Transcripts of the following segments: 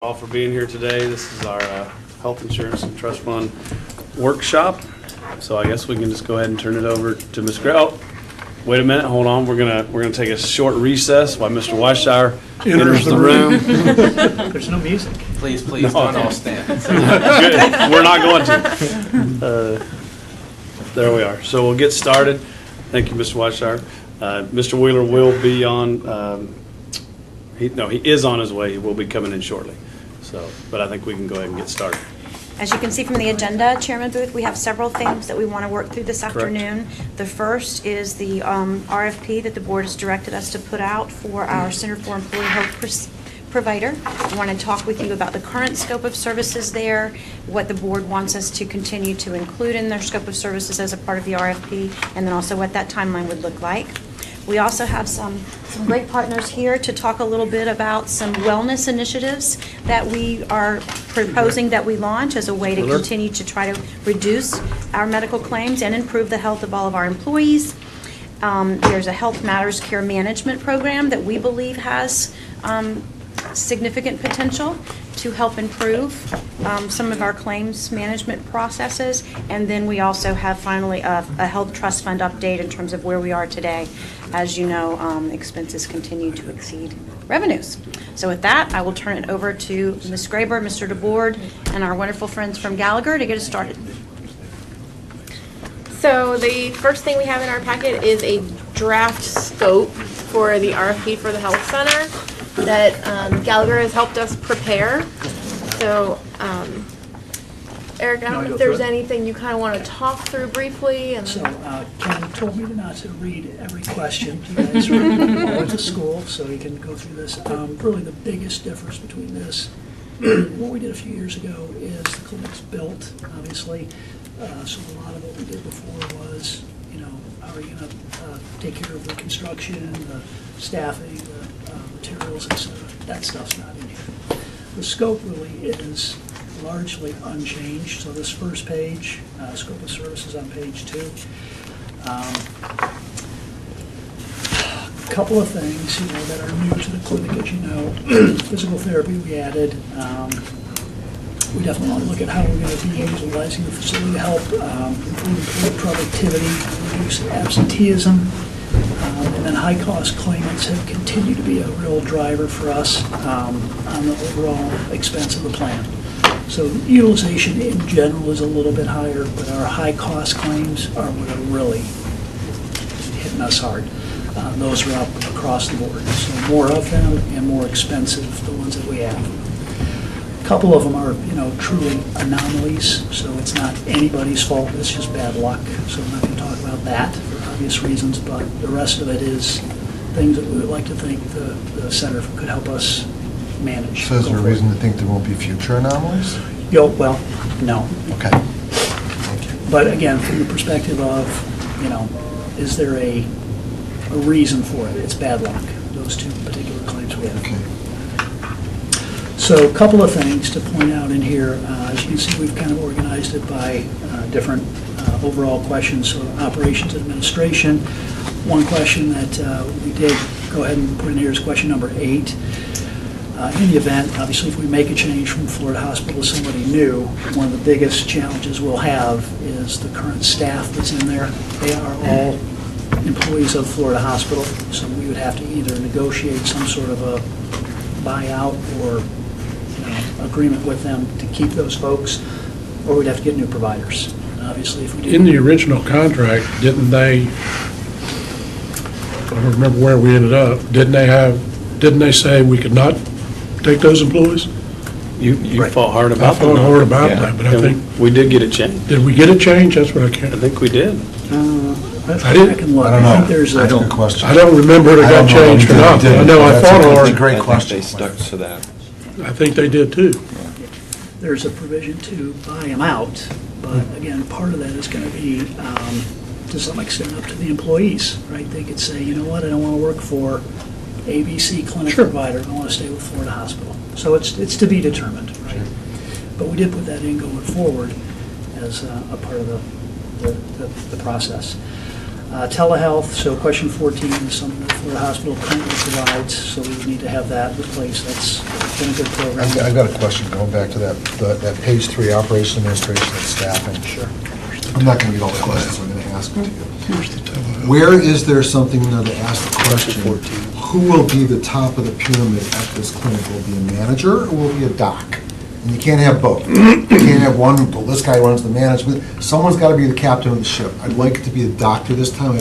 All for being here today. This is our health insurance and trust fund workshop. So I guess we can just go ahead and turn it over to Ms. Gray. Oh, wait a minute, hold on. We're gonna take a short recess while Mr. Weisshire enters the room. There's no music. Please, don't all stand. Good. We're not going to. There we are. So we'll get started. Thank you, Mr. Weisshire. Mr. Wheeler will be on. He is on his way. He will be coming in shortly. So, but I think we can go ahead and get started. As you can see from the agenda, Chairman Booth, we have several things that we want to work through this afternoon. The first is the RFP that the board has directed us to put out for our Center for Employee Health Provider. I want to talk with you about the current scope of services there, what the board wants us to continue to include in their scope of services as a part of the RFP, and then also what that timeline would look like. We also have some great partners here to talk a little bit about some wellness initiatives that we are proposing that we launch as a way to continue to try to reduce our medical claims and improve the health of all of our employees. There's a Health Matters Care Management Program that we believe has significant potential to help improve some of our claims management processes. And then we also have finally a health trust fund update in terms of where we are today. As you know, expenses continue to exceed revenues. So with that, I will turn it over to Ms. Graber, Mr. DeBoard, and our wonderful friends from Gallagher to get us started. So the first thing we have in our packet is a draft scope for the RFP for the health center that Gallagher has helped us prepare. So, Eric, I don't know if there's anything you kind of want to talk through briefly. And so Ken told me not to read every question. You guys are all went to school, so you can go through this. Really the biggest difference between this, what we did a few years ago is the clinic's built, obviously. So a lot of what we did before was, how are you going to take care of the construction, the staffing, the materials, etc. That stuff's not in here. The scope really is largely unchanged. So this first page, scope of services on page 2. A couple of things, that are new to the clinic, as you know. Physical therapy we added. We definitely want to look at how we're going to be utilizing the facility to help improve productivity, reduce absenteeism, and then high-cost claimants have continued to be a real driver for us on the overall expense of the plan. So utilization in general is a little bit higher, but our high-cost claims are what are really hitting us hard. Those are up across the board. So more of them and more expensive, the ones that we have. A couple of them are, truly anomalies, so it's not anybody's fault, it's just bad luck. So I'm not going to talk about that for obvious reasons, but the rest of it is things that we would like to think the center could help us manage. So is there a reason to think there won't be future anomalies? Well, no. Okay. Thank you. But again, from the perspective of, is there a reason for it? It's bad luck, those two particular claims we have. Okay. So a couple of things to point out in here. As you can see, we've kind of organized it by different overall questions. So operations administration. One question that we did go ahead and put in here is question number 8. In the event, obviously, if we make a change from Florida Hospital to somebody new, one of the biggest challenges we'll have is the current staff that's in there. They are all employees of Florida Hospital, so we would have to either negotiate some sort of a buyout or agreement with them to keep those folks, or we'd have to get new providers. Obviously, if we do. In the original contract, didn't they, I don't remember where we ended up, didn't they say we could not take those employees? You Right. fought hard about I fought that. hard about that, but I think, we did get a change. did we get a change? That's what I can't, I think we did. I didn't- can look. I don't know. think there's I a, don't question. I don't remember if it I don't got know changed or if not. they did. I know I That's fought a hard. great question. They stuck to that. I think they did too. there's a provision to buy them out, but again, part of that is going to be to some extent up to the employees, right? They could say, you know what, I don't want to work for ABC clinic provider, I want to stay with Florida Hospital. So it's to be determined, right? But we did put that in going forward as a part of the process. Telehealth, so question 14 is something that Florida Hospital currently provides, so we would need to have that replaced. That's been a good program. I've got a question, going back to that page 3, operation, administration, and staffing. Sure. I'm not going to read all the questions, I'm going to ask them to you. Here's the telehealth. Where is there something now to ask the question, who will be the top of the pyramid at this clinic? Will it be a manager or will it be a doc? And you can't have both. You can't have one, well, this guy runs the management. Someone's got to be the captain of the ship. I'd like it to be a doctor this time.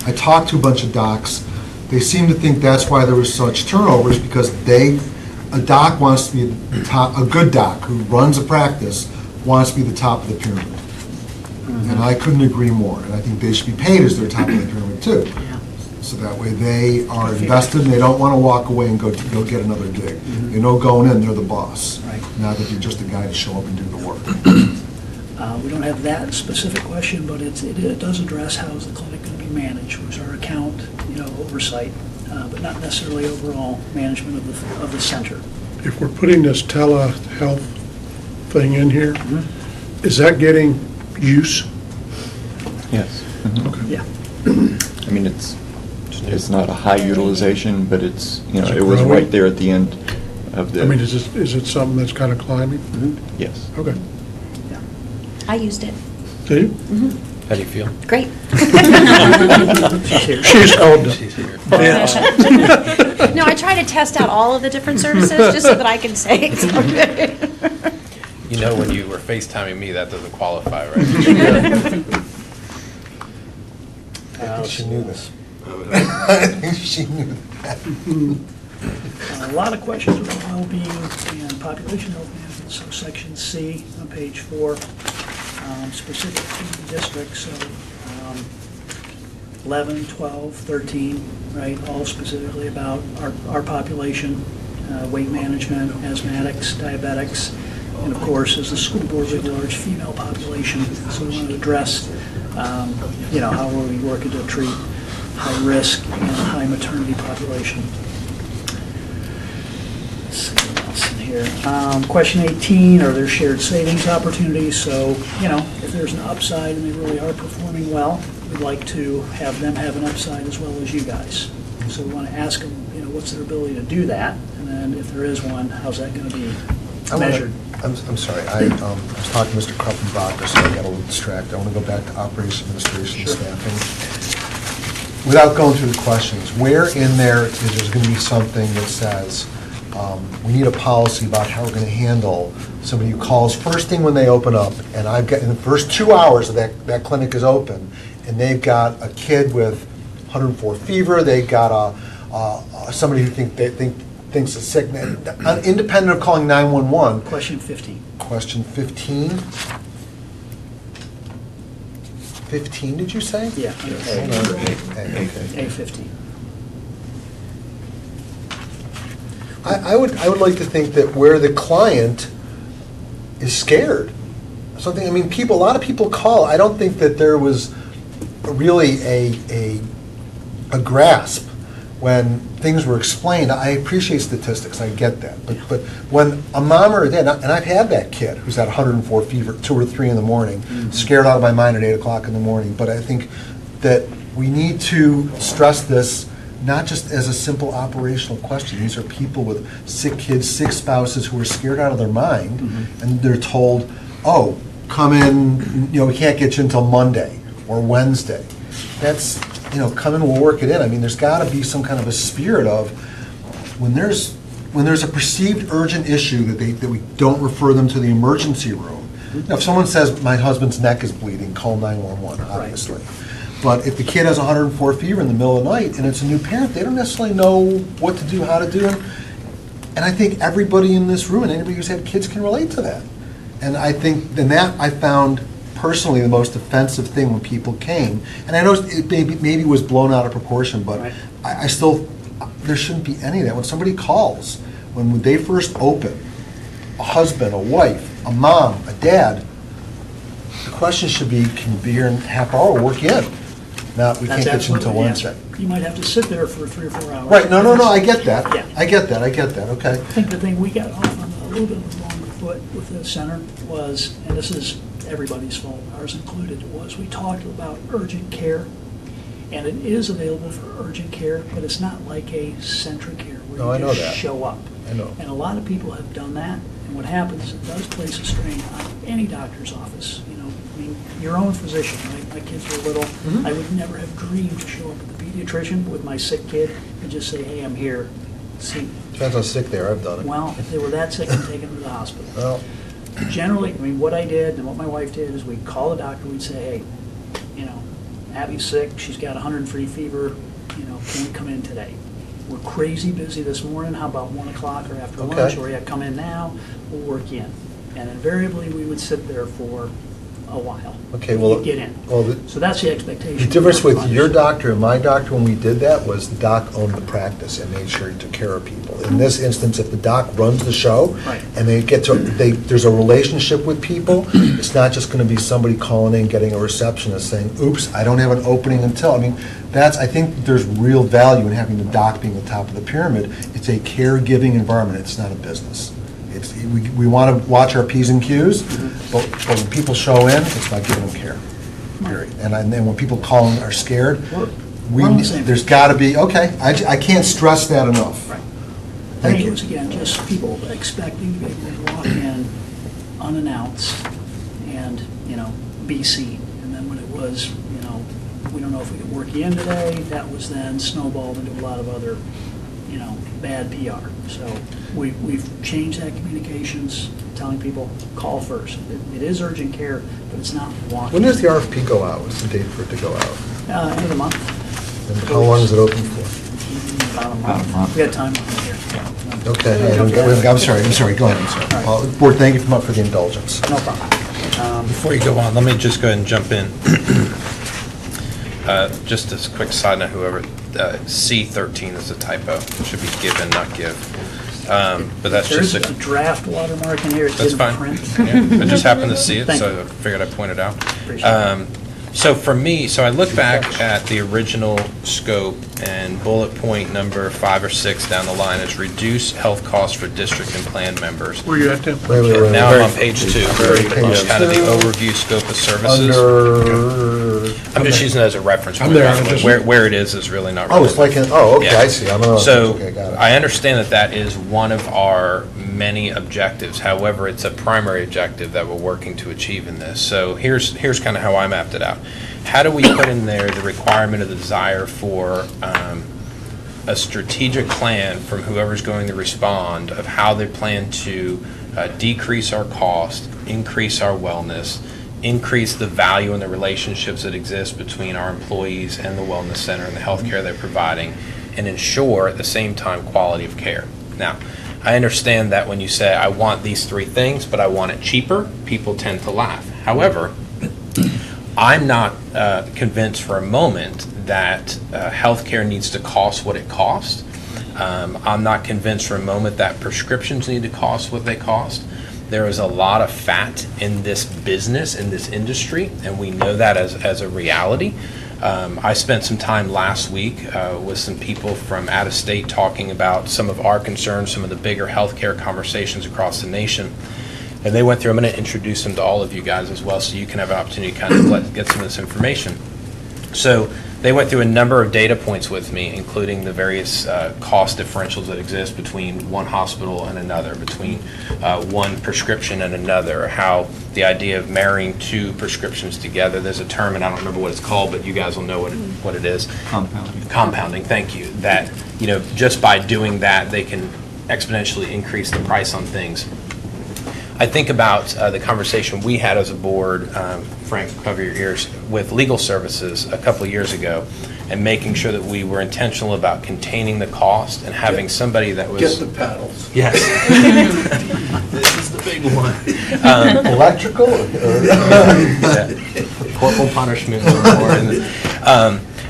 I talked to a bunch of docs. They seem to think that's why there was such turnovers, because a doc wants to be a good doc who runs a practice wants to be the top of the pyramid. And I couldn't agree more. And I think they should be paid as their top of the pyramid too. Yeah. So that way they are invested and they don't want to walk away and go get another gig. They know going in, they're the boss. Right. Not that you're just a guy to show up and do the work. We don't have that specific question, but it does address how is the clinic going to be managed, who's our account, oversight, but not necessarily overall management of the center. If we're putting this telehealth thing in here, is that getting use? Yes. Yeah. I mean, it's not a high utilization, but it's, Is it it was growing? right there at the end of the. I mean, is it something that's kind of climbing? Yes. Okay. I used it. Do you? How do you feel? Great. She's called the She's here. bitch. No, I try to test out all of the different services just so that I can say it's okay. You know, when you were FaceTiming me, that doesn't qualify, right? I think she knew this. I think she knew that. A lot of questions about well-being and population health management, so section C on page 4, specific to the district, so 11, 12, 13, right, all specifically about our population, weight management, asthmatics, diabetics, and of course, as the school board, we have a large female population, so we want to address, how are we working to treat high risk and high maternity population. Let's see what else in here. Question 18, are there shared savings opportunities? So, if there's an upside and they really are performing well, we'd like to have them have an upside as well as you guys. So we want to ask them, what's their ability to do that? And then if there is one, how's that going to be measured? I'm sorry, I was talking to Mr. Kruppenbacher, so I got a little distracted. I want to go back to operation, administration, and staffing. Without going through the questions, where in there is there's going to be something that says, we need a policy about how we're going to handle somebody who calls first thing when they open up, and I've got, in the first 2 hours of that clinic is open, and they've got a kid with 104 fever, they've got somebody who thinks is sick, independent of calling 911. Question 15. Question 15? 15, did you say? Yeah. Hold on. A, okay. A15. I would like to think that where the client is scared, something, a lot of people call, I don't think that there was really a grasp when things were explained. I appreciate statistics, I get that, but when a mom or a dad, and I've had that kid who's had 104 fever, 2 or 3 in the morning, scared out of my mind at 8 o'clock in the morning, but I think that we need to stress this not just as a simple operational question. These are people with sick kids, sick spouses who are scared out of their mind, and they're told, oh, come in, we can't get you until Monday or Wednesday. That's, come in, we'll work it in. There's got to be some kind of a spirit of, when there's a perceived urgent issue that we don't refer them to the emergency room. Now, if someone says, my husband's neck is bleeding, call 911, obviously. But if the kid has 104 fever in the middle of the night and it's a new parent, they don't necessarily know what to do, how to do it. And I think everybody in this room and anybody who's had kids can relate to that. And I think, and that I found personally the most offensive thing when people came. And I know it maybe was blown out of proportion, but Right. I still, there shouldn't be any of that. When somebody calls, when they first open, a husband, a wife, a mom, a dad, the question should be, can you be here in half hour or work in? Not, we can't That's get you until absolutely the Wednesday. answer. You might have to sit there for 3 or 4 hours. Right, no, I get that. Yeah. I get that, okay. I think the thing we got off on a little bit of the wrong foot with the center was, and this is everybody's fault, ours included, was we talked about urgent care, and it is available for urgent care, but it's not like a Centra Care No, where I you know just that. show up. I know. And a lot of people have done that, and what happens is it does place a strain on any doctor's office, you know. I mean, your own physician, right? My kids were little. I would never have dreamed to show up at the pediatrician with my sick kid and just say, hey, I'm here, see. Depends how sick they are, I've done it. Well, if they were that sick, I'd take them to the hospital. Well, Generally, I mean, what I did and what my wife did is we'd call the doctor, we'd say, hey, you know, Abby's sick, she's got 103 fever, you know, can we come in today? We're crazy busy this morning, how about 1 o'clock or after Okay. lunch, or yeah, come in now, we'll work you in. And invariably, we would sit there for a while. Okay, well, You'd get in. well, So that's the expectation. the difference with your doctor and my doctor when we did that was the doc owned the practice and made sure he took care of people. In this instance, if the doc runs the show Right. and there's a relationship with people, it's not just going to be somebody calling in, getting a receptionist saying, oops, I don't have an opening until. I mean, I think there's real value in having the doc being the top of the pyramid. It's a caregiving environment, it's not a business. We want to watch our P's and Q's, but when people show in, it's about giving them care, period. And then when people call and are scared, We're on the same there's page. got to be, okay, I can't stress that enough. Right. I Thank think it you. was, again, just people expecting to be able to walk in unannounced and, you know, be seen. And then when it was, you know, we don't know if we could work you in today, that was then snowballed into a lot of other, you know, bad PR. So we've changed that communications, telling people, call first. It is urgent care, but it's not walking. When does the RFP go out? What's the date for it to go out? End of the month. And how long is it open for? About a About a month. We got time on here. Okay, I'm sorry, go ahead. Board, thank you for the indulgence. No problem. Before you go on, let me just go ahead and jump in. Just as a quick side note, whoever, C13 is a typo. It should be given, not give. But that's There's just a draft watermark in here. It That's didn't fine. print. Yeah, I just happened to see it, Thank so you. I figured I'd point it out. Appreciate it. So for me, I look back at the original scope, and bullet point number 5 or 6 down the line is reduce health costs for district and plan members. Where you at, Tim? Wait. Now I'm on page 2, Very just kind of the page two. overview scope of services. Under, I'm just using it as a reference point. I'm there, by the I'm way. just- Where it is really not oh, relevant. it's like, okay, Yeah. I see. I'm on. So Okay, got it. I understand that that is one of our many objectives. However, it's a primary objective that we're working to achieve in this. So here's kind of how I mapped it out. How do we put in there the requirement of the desire for a strategic plan from whoever's going to respond of how they plan to decrease our cost, increase our wellness, increase the value and the relationships that exist between our employees and the wellness center and the health care they're providing, and ensure at the same time quality of care. Now, I understand that when you say, I want these 3 things, but I want it cheaper, people tend to laugh. However, I'm not convinced for a moment that healthcare needs to cost what it costs. I'm not convinced for a moment that prescriptions need to cost what they cost. There is a lot of fat in this business, in this industry, and we know that as a reality. I spent some time last week with some people from out of state talking about some of our concerns, some of the bigger healthcare conversations across the nation. And they went through, I'm going to introduce them to all of you guys as well, so you can have an opportunity to kind of get some of this information. So they went through a number of data points with me, including the various cost differentials that exist between one hospital and another, between one prescription and another, how the idea of marrying 2 prescriptions together, there's a term, and I don't remember what it's called, but you guys will know what it is. Compounding. Compounding, thank you. That, just by doing that, they can exponentially increase the price on things. I think about the conversation we had as a board, Frank, cover your ears, with legal services a couple of years ago, and making sure that we were intentional about containing the cost and having somebody that was... Get the paddles. Yes. This is the big one. Electrical? Corporal punishment.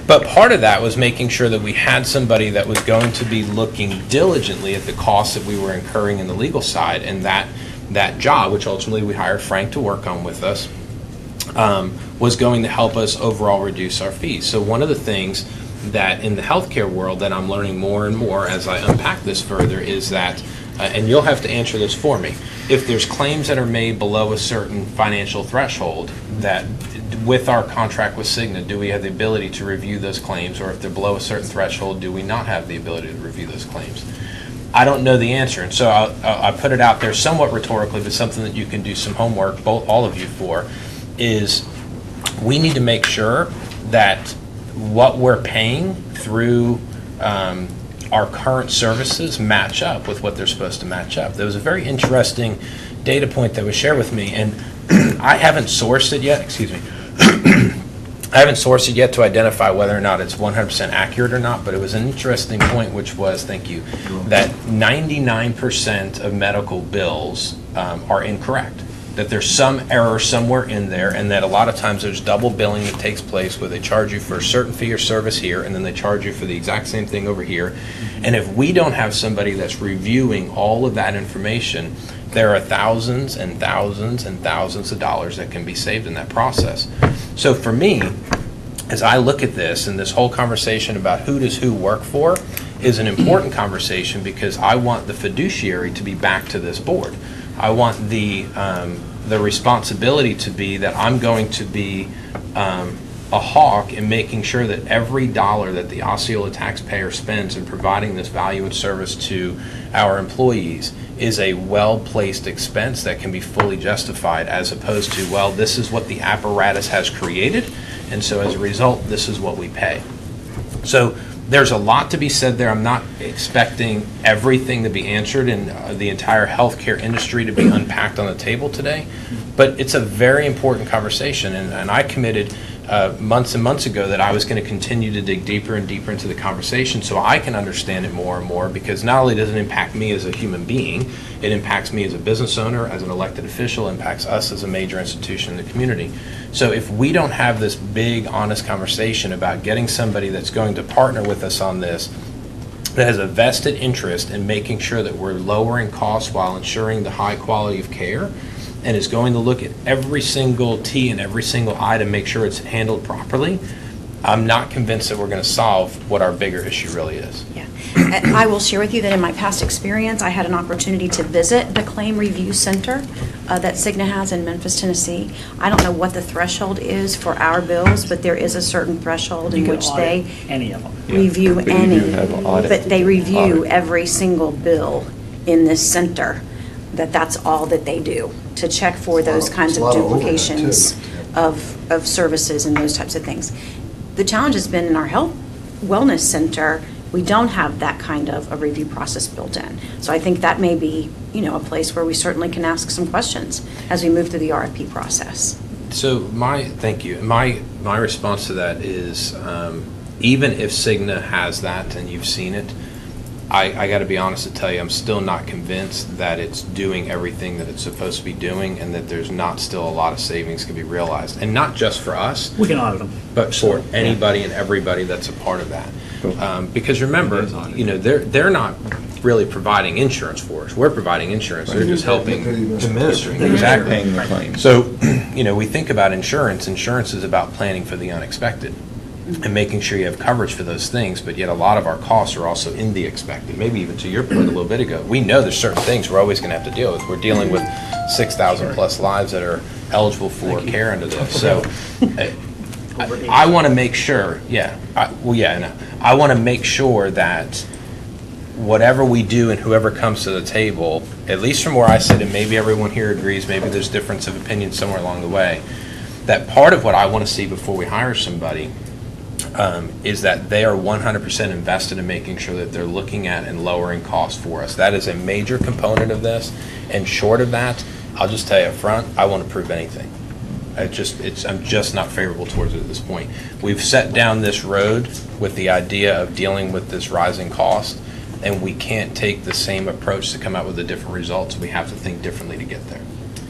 But part of that was making sure that we had somebody that was going to be looking diligently at the costs that we were incurring in the legal side, and that job, which ultimately we hired Frank to work on with us, was going to help us overall reduce our fees. So one of the things that in the healthcare world that I'm learning more and more as I unpack this further is that, and you'll have to answer this for me, if there's claims that are made below a certain financial threshold, that with our contract with Cigna, do we have the ability to review those claims, or if they're below a certain threshold, do we not have the ability to review those claims? I don't know the answer, and so I put it out there somewhat rhetorically, but something that you can do some homework, all of you for, is we need to make sure that what we're paying through our current services match up with what they're supposed to match up. There was a very interesting data point that was shared with me, and I haven't sourced it yet, excuse me. I haven't sourced it yet to identify whether or not it's 100% accurate or not, but it was an interesting point, which was, thank you, that 99% of medical bills are incorrect, that there's some error somewhere in there, and that a lot of times there's double billing that takes place where they charge you for a certain fee or service here, and then they charge you for the exact same thing over here. And if we don't have somebody that's reviewing all of that information, there are thousands and thousands and thousands of dollars that can be saved in that process. So for me, as I look at this, and this whole conversation about who does who work for is an important conversation, because I want the fiduciary to be back to this board. I want the responsibility to be that I'm going to be a hawk in making sure that every dollar that the Osceola taxpayer spends in providing this value and service to our employees is a well-placed expense that can be fully justified, as opposed to, well, this is what the apparatus has created, and so as a result, this is what we pay. So there's a lot to be said there. I'm not expecting everything to be answered in the entire healthcare industry to be unpacked on the table today, but it's a very important conversation, and I committed months and months ago that I was going to continue to dig deeper and deeper into the conversation so I can understand it more and more, because not only does it impact me as a human being, it impacts me as a business owner, as an elected official, impacts us as a major institution in the community. So if we don't have this big, honest conversation about getting somebody that's going to partner with us on this, that has a vested interest in making sure that we're lowering costs while ensuring the high quality of care, and is going to look at every single T and every single I to make sure it's handled properly, I'm not convinced that we're going to solve what our bigger issue really is. Yeah. I will share with you that in my past experience, I had an opportunity to visit the Claim Review Center that Cigna has in Memphis, Tennessee. I don't know what the threshold is for our bills, but there is a certain threshold in You can which audit they any of them. review But you any, do have an audit. but they review Audit. every single bill in this center, that's all that they do, to check for those kinds of There's a lot of overhead, duplications too. of services and those types of things. The challenge has been in our health wellness center, we don't have that kind of a review process built in. So I think that may be, a place where we certainly can ask some questions as we move through the RFP process. So thank you. My response to that is, even if Cigna has that and you've seen it, I got to be honest to tell you, I'm still not convinced that it's doing everything that it's supposed to be doing, and that there's not still a lot of savings can be realized. And not just for us, We can audit them. but for anybody and everybody that's a part of that. Because remember, they're not really providing insurance for us. We're providing insurance. They're just helping administering. Exactly. Paying the claims. So, we think about insurance. Insurance is about planning for the unexpected and making sure you have coverage for those things, but yet a lot of our costs are also in the expected. Maybe even to your point a little bit ago, we know there's certain things we're always going to have to deal with. We're dealing with 6,000 plus lives that are eligible for care under this. So I want to make sure, I want to make sure that whatever we do and whoever comes to the table, at least from where I sit, and maybe everyone here agrees, maybe there's difference of opinion somewhere along the way, that part of what I want to see before we hire somebody is that they are 100% invested in making sure that they're looking at and lowering costs for us. That is a major component of this, and short of that, I'll just tell you up front, I won't approve anything. I'm just not favorable towards it at this point. We've set down this road with the idea of dealing with this rising cost, and we can't take the same approach to come out with the different results. We have to think differently to get there.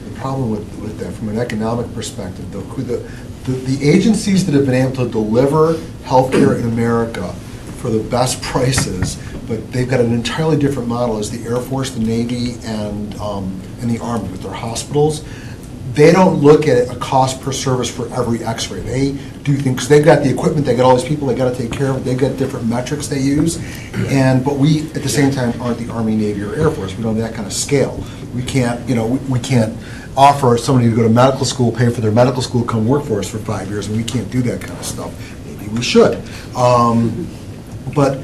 The problem with that, from an economic perspective, the agencies that have been able to deliver healthcare in America for the best prices, but they've got an entirely different model, is the Air Force, the Navy, and the Army with their hospitals. They don't look at a cost per service for every x-ray. They do things, because they've got the equipment, they got all these people they got to take care of, they've got different metrics they use, but we, at the same time, aren't the Army, Navy, or Air Force. We don't have that kind of scale. We can't, we can't offer somebody to go to medical school, pay for their medical school, come work for us for 5 years, and we can't do that kind of stuff. Maybe we should. But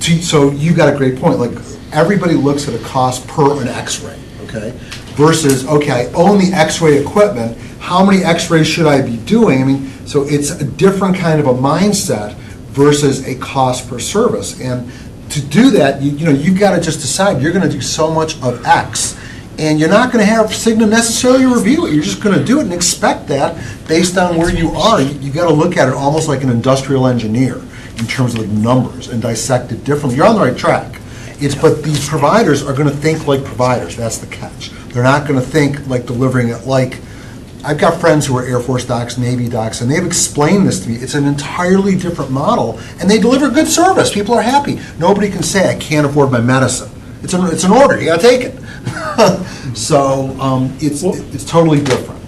So you got a great point, like, everybody looks at a cost per an x-ray, okay? Versus, okay, I own the x-ray equipment, how many x-rays should I be doing? I mean, so it's a different kind of a mindset versus a cost per service. And to do that, you've got to just decide, you're going to do so much of X, and you're not going to have Cigna necessarily review it. You're just going to do it and expect that based on where you are. You've got to look at it almost like an industrial engineer in terms of the numbers and dissect it differently. You're on the right track. But these providers are going to think like providers. That's the catch. They're not going to think like delivering it like, I've got friends who are Air Force docs, Navy docs, and they've explained this to me. It's an entirely different model, and they deliver good service. People are happy. Nobody can say, I can't afford my medicine. It's an order. You got to take it. So it's totally different.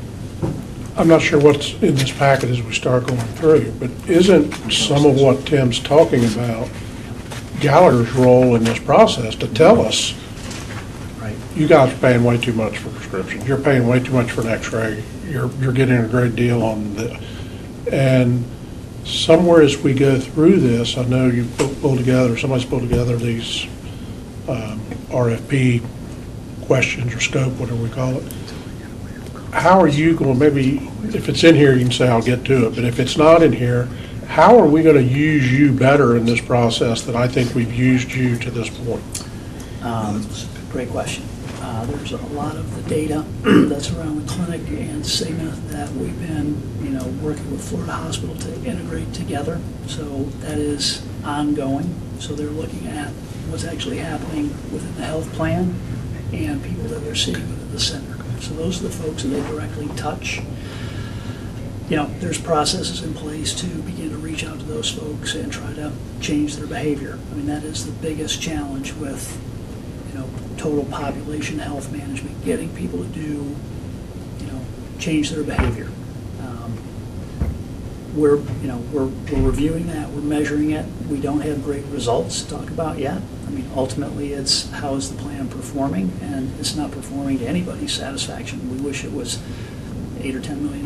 I'm not sure what's in this packet as we start going through, but isn't some of what Tim's talking about Gallagher's role in this process to tell us, Right. you guys are paying way too much for prescriptions, you're paying way too much for an x-ray, you're getting a great deal on the, and somewhere as we go through this, I know you pulled together, somebody's pulled together these RFP questions or scope, whatever we call it. How are you going, maybe if it's in here, you can say I'll get to it, but if it's not in here, how are we going to use you better in this process than I think we've used you to this point? Great question. There's a lot of the data that's around the clinic and Cigna that we've been, working with Florida Hospital to integrate together. So that is ongoing. So they're looking at what's actually happening within the health plan and people that they're seeing within the center. So those are the folks that they directly touch. There's processes in place to begin to reach out to those folks and try to change their behavior. I mean, that is the biggest challenge with, total population health management, getting people to do, change their behavior. We're reviewing that, we're measuring it. We don't have great results to talk about yet. I mean, ultimately, it's how is the plan performing, and it's not performing to anybody's satisfaction. We wish it was $8 or $10 million,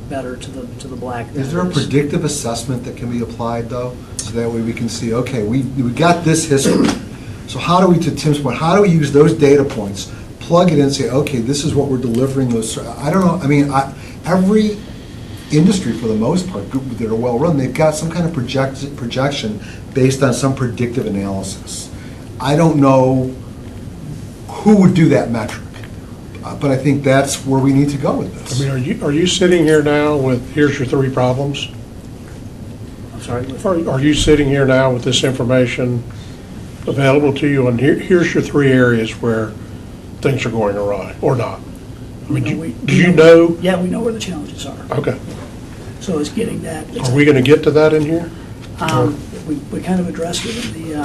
better to the black. Is there a predictive assessment that can be applied, though? So that way we can see, okay, we got this history. So how do we, to Tim's point, how do we use those data points, plug it in and say, okay, this is what we're delivering those, I don't know, I mean, every industry, for the most part, that are well-run, they've got some kind of projection based on some predictive analysis. I don't know who would do that metric, but I think that's where we need to go with this. I mean, are you sitting here now with, here's your 3 problems? I'm sorry? Are you sitting here now with this information available to you, and here's your 3 areas where things are going awry, or not? I mean, do you know? Yeah, we know where the challenges are. Okay. So it's getting that. Are we going to get to that in here? We kind of addressed it in the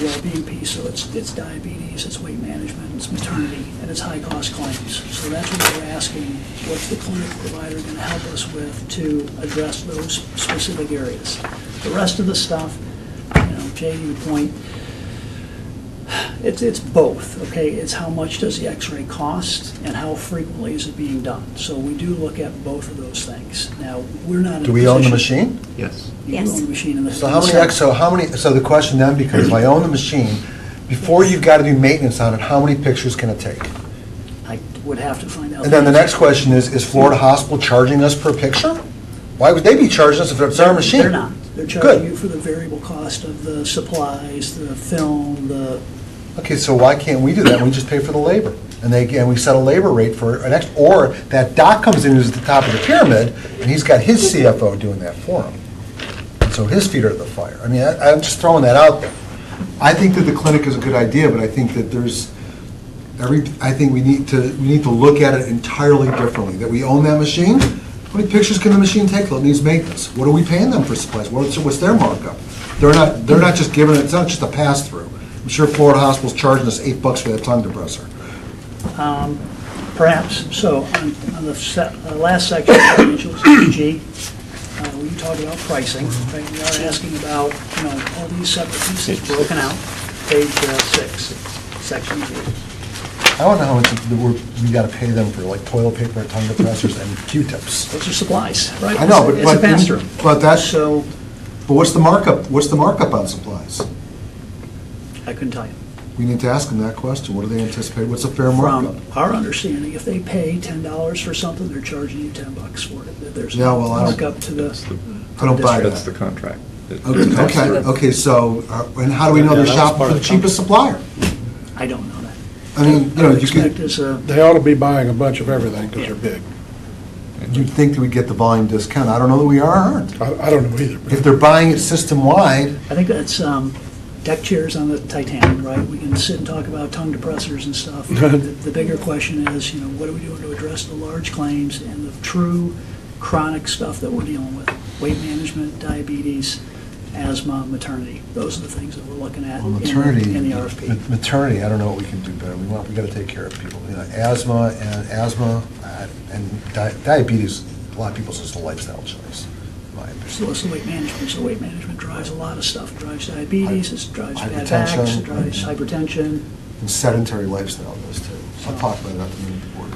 well-being piece, so it's diabetes, it's weight management, it's maternity, and it's high-cost claims. So that's what we're asking, what's the clinic provider going to help us with to address those specific areas? The rest of the stuff, Jay, to your point, it's both, okay? It's how much does the x-ray cost and how frequently is it being done? So we do look at both of those things. Now, we're not in a position. Do we own the machine? Yes. You Yes. own the machine in the. So so the question then becomes, if I own the machine, before you've got to do maintenance on it, how many pictures can it take? I would have to find out. And then the next question is Florida Hospital charging us per picture? Why would they be charging us if it's our machine? They're not. They're charging you for the variable cost of the supplies, the film, the. Okay, so why can't we do that? We just pay for the labor. And we set a labor rate for an extra, or that doc comes in who's at the top of the pyramid, and he's got his CFO doing that for him. So his feet are to the fire. I mean, I'm just throwing that out there. I think that the clinic is a good idea, but I think that I think we need to look at it entirely differently. That we own that machine. How many pictures can the machine take? It needs maintenance. What are we paying them for supplies? What's their markup? They're not just giving it. It's not just a pass through. I'm sure Florida Hospital's charging us $8 for that tongue depressor. Perhaps. So on the last section of financials, G, we talk about pricing. Right? We are asking about all these separate pieces broken out. Page 6, section G. I want to know how much we got to pay them for, like toilet paper and tongue depressors and Q-tips. Those are supplies, right? I know, but it's a pass-through. But So. what's the markup? What's the markup on supplies? couldn't tell you. We need to ask them that question. What do they anticipate? What's a fair markup? From our understanding, if they pay $10 for something, they're charging you $10 for it. That There's Yeah, no well, I don't- markup to the. I don't buy That's that. the contract. Okay, so, and how do we know Yeah, they're that was shopping part for of the the cheapest supplier? I don't know that. I mean, you know, I would you expect could, as a, They ought to be buying a bunch of everything because they're big. you'd think that we'd get the volume discount. I don't know that we are or aren't. I don't know either. If they're buying it system-wide, I think that's deck chairs on the Titanic, right? We can sit and talk about tongue depressors and stuff. The bigger question is, what are we doing to address the large claims and the true chronic stuff that we're dealing with? Weight management, diabetes, asthma, maternity. Those are the things that we're looking at well, in maternity, the RFP. maternity, I don't know what we can do better. We gotta take care of people. You know, asthma and diabetes, a lot of people say it's a lifestyle choice, in my opinion. So it's the weight management. So weight management drives a lot of stuff. It drives diabetes, it drives bad Hypertension. backs, it drives hypertension. And sedentary lifestyle does too. I'll talk about it at the meeting board.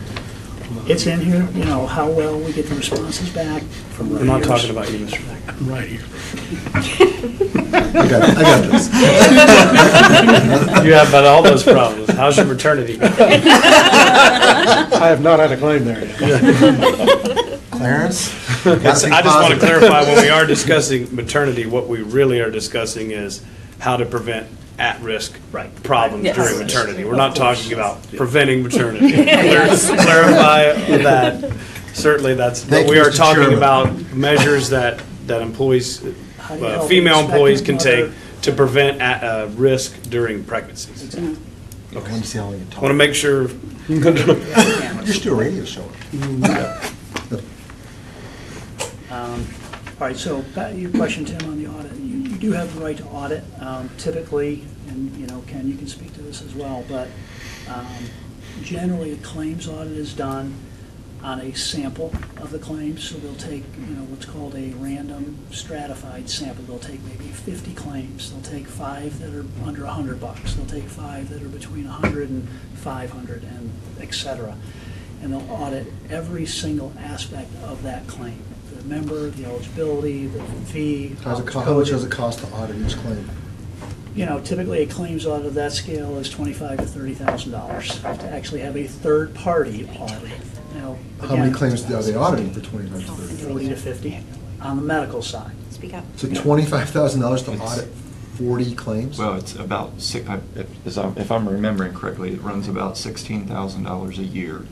It's in here, how well we get the responses back from I'm not reviewers. talking about you, Mr. Beck. I'm right here. I got this. You have about all those problems. How's your maternity going? I have not had a claim there yet. Clarence? I just want to clarify, when we are discussing maternity, what we really are discussing is how to prevent at-risk Right. problems Yes. during maternity. We're not talking about preventing maternity. Clarify that. Certainly, but Thank we you, are Mr. talking Chairman. about measures that employees, How do you help female an employees can expectant take to prevent risk during pregnancies. Exactly. I want to see how long you talk. I want to make sure, Just do a radio show. All right, so back to your question, Tim, on the audit. You do have the right to audit. Typically, and Ken, you can speak to this as well, but generally a claims audit is done on a sample of the claims. So they'll take, what's called a random stratified sample. They'll take maybe 50 claims. They'll take 5 that are under $100. They'll take 5 that are between 100 and 500, and et cetera. And they'll audit every single aspect of that claim. The member, the eligibility, the fee. How much does it cost to audit each claim? Typically a claims audit of that scale is $25,000 to $30,000 to actually have a third-party audit. How many Again, claims are they auditing for 25 to 30? 40 to 50 on the medical side. Speak up. So $25,000 to audit 40 claims? Well, it's about, if I'm remembering correctly, it runs about $16,000 a year,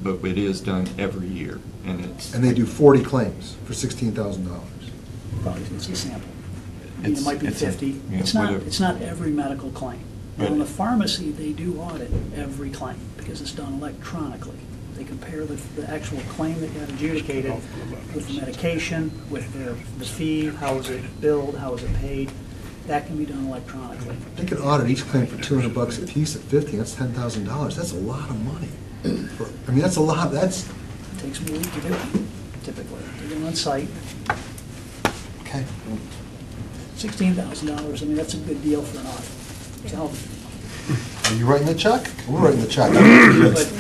but it is done every year, and it's. And they do 40 claims for $16,000. Probably it's a sample. I mean, it might be It's a- 50. yeah, It's not, whatever. it's not every medical claim. Now, in Right. the pharmacy, they do audit every claim because it's done electronically. They compare the actual claim that got adjudicated with the medication, with the fee, how was it billed, how was it paid. That can be done electronically. They could audit each claim for $200 a piece at 50, that's $10,000. That's a lot of money. That's a lot, that's, It takes them a week to do it, typically. They go on site, okay. $16,000, that's a good deal for an audit. It's a hell of a Are you writing the check? We're writing the check.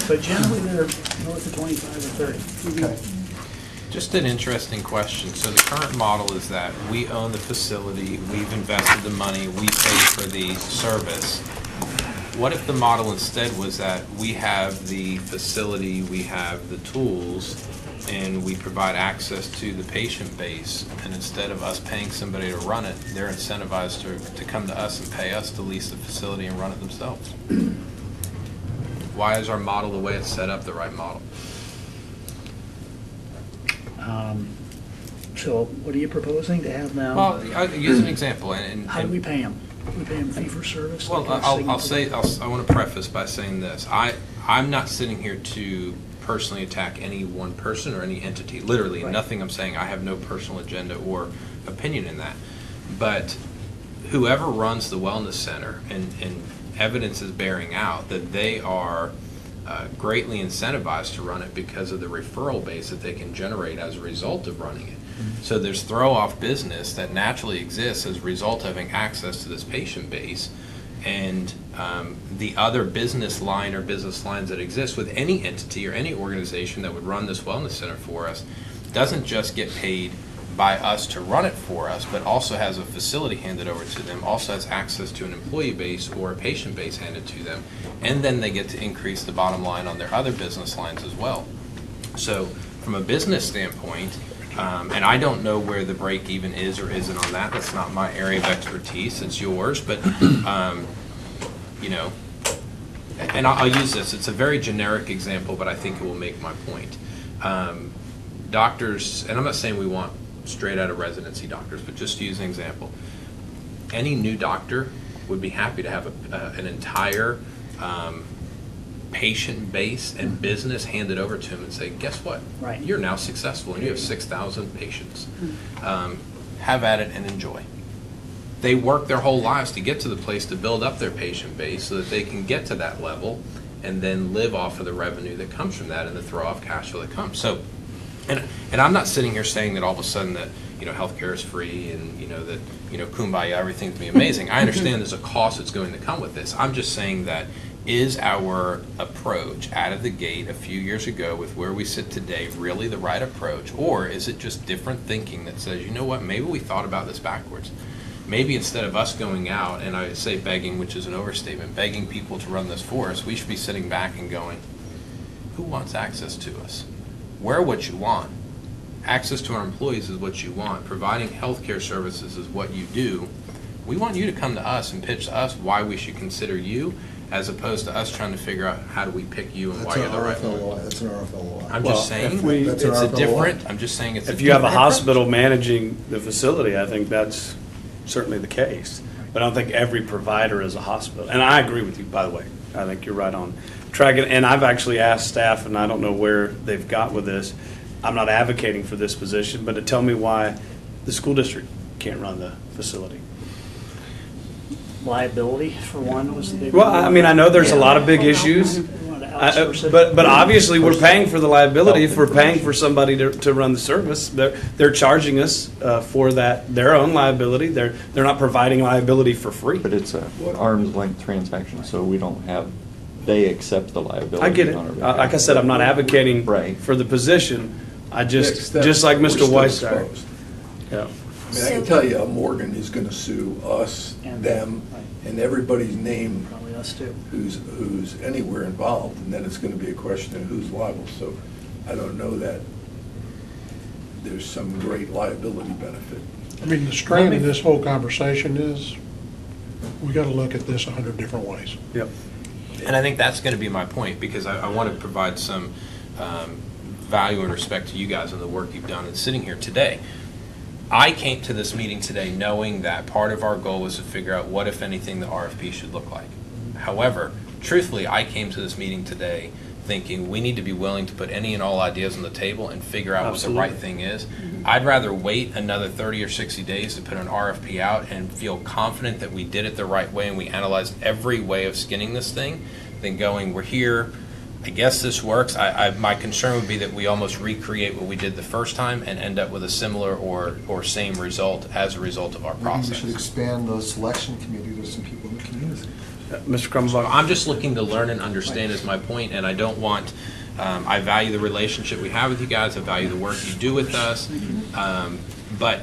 But generally, they're north of 25 or 30. Okay. Just an interesting question. So the current model is that we own the facility, we've invested the money, we pay for the service. What if the model instead was that we have the facility, we have the tools, and we provide access to the patient base, and instead of us paying somebody to run it, they're incentivized to come to us and pay us to lease the facility and run it themselves? Why is our model the way it's set up the right model? So what are you proposing to have them? Well, I'll use an example, and How do we pay them? We pay them fee for service? well, like a I'll signal? say, I want to preface by saying this. I'm not sitting here to personally attack any one person or any entity. Literally, Right. nothing I'm saying. I have no personal agenda or opinion in that. But whoever runs the wellness center, and evidence is bearing out that they are greatly incentivized to run it because of the referral base that they can generate as a result of running it. So there's throw-off business that naturally exists as a result of having access to this patient base, and the other business line or business lines that exist with any entity or any organization that would run this wellness center for us doesn't just get paid by us to run it for us, but also has a facility handed over to them, also has access to an employee base or a patient base handed to them, and then they get to increase the bottom line on their other business lines as well. So from a business standpoint, and I don't know where the break even is or isn't on that. That's not my area of expertise. It's yours. But, you know, and I'll use this. It's a very generic example, but I think it will make my point. Doctors, and I'm not saying we want straight out of residency doctors, but just to use an example, any new doctor would be happy to have an entire patient base and business handed over to him and say, guess what? Right. You're now successful and you have 6,000 patients. Have at it and enjoy. They work their whole lives to get to the place to build up their patient base so that they can get to that level and then live off of the revenue that comes from that and the throw-off cash flow that comes. So, and I'm not sitting here saying that all of a sudden that, you know, healthcare is free and, you know, that, you know, kumbaya, everything's going to be amazing. I understand there's a cost that's going to come with this. I'm just saying that is our approach out of the gate a few years ago with where we sit today really the right approach, or is it just different thinking that says, you know what, maybe we thought about this backwards. Maybe instead of us going out, and I say begging, which is an overstatement, begging people to run this for us, we should be sitting back and going, who wants access to us? We're what you want. Access to our employees is what you want. Providing healthcare services is what you do. We want you to come to us and pitch to us why we should consider you, as opposed to us trying to figure out how do we pick you and why you're the right one. That's an RFL law. I'm Well, just saying, if we- it's That's a an RFL different, law. I'm just saying it's a If you have a different approach. hospital managing the facility, I think that's certainly the case. But I don't think every provider is a hospital. And I agree with you, by the way. I think you're right on track. And I've actually asked staff, and I don't know where they've got with this. I'm not advocating for this position, but to tell me why the school district can't run the facility. Liability, for one, was the big Well, one. I mean, I know there's a lot of big issues. We wanted to outsource it. But obviously, we're paying for the liability. If we're paying for somebody to run the service, they're charging us for that, their own liability. They're not providing liability for free. But it's a arm's length transaction, so we don't have, they accept the liability. I get it. on our behalf. Like I said, I'm not advocating Right. for the position. I Next just step, like we're Mr. still White. exposed. Yeah. I mean, I can tell you, Morgan is gonna sue us, And them, right. and everybody's name Probably us too. who's anywhere involved, and then it's gonna be a question of who's liable. So I don't know that there's some great liability benefit. I mean, the strain of this whole conversation is, we got to look at this 100 different ways. Yep. And I think that's going to be my point, because I want to provide some value and respect to you guys and the work you've done. And sitting here today, I came to this meeting today knowing that part of our goal was to figure out what, if anything, the RFP should look like. However, truthfully, I came to this meeting today thinking we need to be willing to put any and all ideas on the table and figure out what the right thing is. I'd rather wait another 30 or 60 days to put an RFP out and feel confident that we did it the right way and we analyzed every way of skinning this thing than going, we're here, I guess this works. My concern would be that we almost recreate what we did the first time and end up with a similar or same result as a result of our Maybe we process. should expand the selection committee to some people in the community. Mr. Krumbuck. I'm just looking to learn and understand is my point, and I don't want, I value the relationship we have with you guys, I value the work you do with us, but,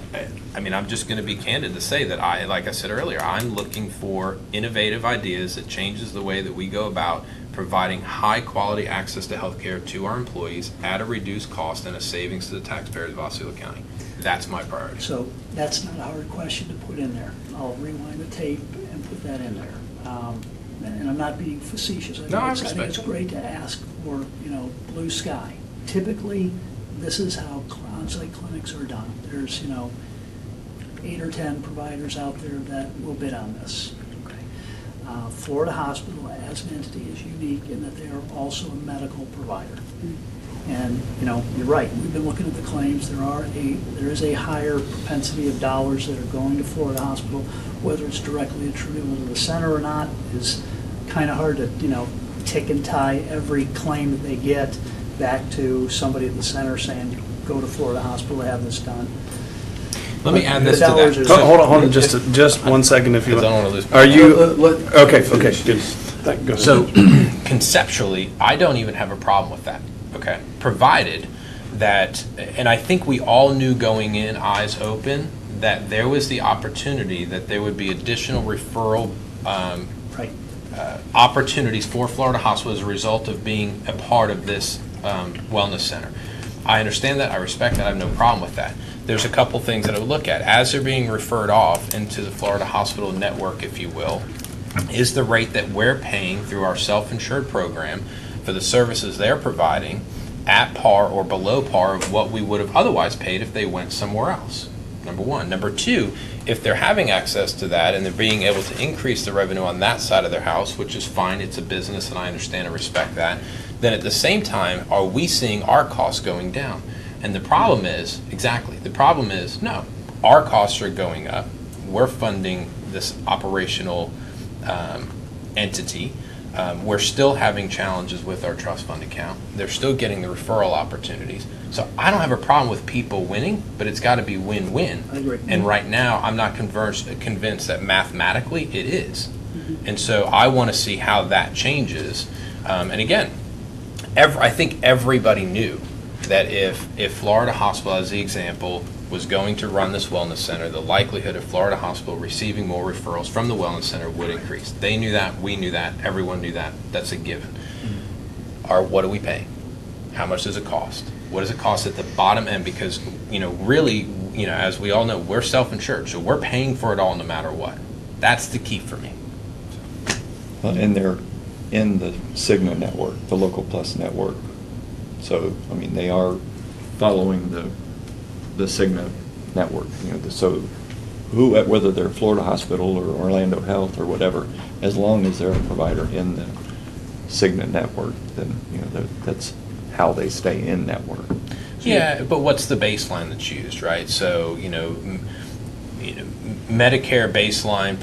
I mean, I'm just gonna be candid to say that like I said earlier, I'm looking for innovative ideas that changes the way that we go about providing high-quality access to healthcare to our employees at a reduced cost and a savings to the taxpayers of Osceola County. That's my priority. So that's not a hard question to put in there. I'll rewind the tape and put that in there. And I'm not being facetious. No, I think respect it's it. great to ask for, blue sky. Typically, this is how on-site clinics are done. There's, 8 or 10 providers out there that will bid on this. Okay. Florida Hospital as an entity is unique in that they are also a medical provider. And, you're right, we've been looking at the claims, there is a higher propensity of dollars that are going to Florida Hospital, whether it's directly attributable to the center or not is kind of hard to, tick and tie every claim that they get back to somebody at the center saying, go to Florida Hospital to have this done. Let me add this to dollars that. is- Hold on, just 1 second if you Because I don't want. wanna lose- Are you, Let- okay, good. Go ahead. So conceptually, I don't even have a problem with that, okay? Provided that, and I think we all knew going in, eyes open, that there was the opportunity that there would be additional referral Right. opportunities for Florida Hospital as a result of being a part of this wellness center. I understand that, I respect that, I have no problem with that. There's a couple things that I would look at. As they're being referred off into the Florida Hospital network, if you will, is the rate that we're paying through our self-insured program for the services they're providing at par or below par of what we would have otherwise paid if they went somewhere else, number one. Number two, if they're having access to that and they're being able to increase the revenue on that side of their house, which is fine, it's a business and I understand and respect that, then at the same time, are we seeing our costs going down? And the problem is, no, our costs are going up. We're funding this operational entity. We're still having challenges with our trust fund account. They're still getting the referral opportunities. So I don't have a problem with people winning, but it's got to be win-win. I agree. And right now, I'm not convinced that mathematically it is. And so I want to see how that changes. And again, I think everybody knew that if Florida Hospital, as the example, was going to run this wellness center, the likelihood of Florida Hospital receiving more referrals from the wellness center would increase. They knew that, we knew that, everyone knew that. That's a given. What do we pay? How much does it cost? What does it cost at the bottom end? Because, really, as we all know, we're self-insured, so we're paying for it all no matter what. That's the key for me. And they're in the Cigna network, the Local Plus network. So, I mean, they are following the Cigna network. So whether they're Florida Hospital or Orlando Health or whatever, as long as they're a provider in the Cigna network, then that's how they stay in network. Yeah, but what's the baseline that's used, right? So Medicare baseline,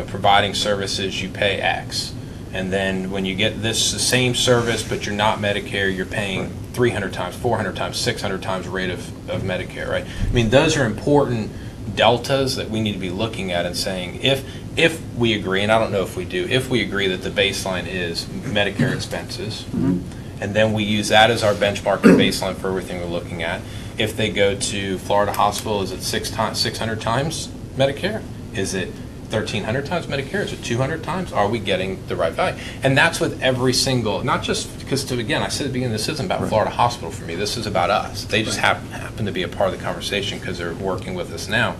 providing services, you pay X. And then when you get the same service, but you're not Medicare, you're paying 300 times, 400 times, 600 times rate of Medicare, right? I mean, those are important deltas that we need to be looking at and saying, if we agree, and I don't know if we do, if we agree that the baseline is Medicare expenses, and then we use that as our benchmark and baseline for everything we're looking at. If they go to Florida Hospital, is it 600 times Medicare? Is it 1,300 times Medicare? Is it 200 times? Are we getting the right value? And that's with every single, not just because, again, I said at the beginning, this isn't about Florida Hospital for me. This is about us. They just happen to be a part of the conversation because they're working with us now.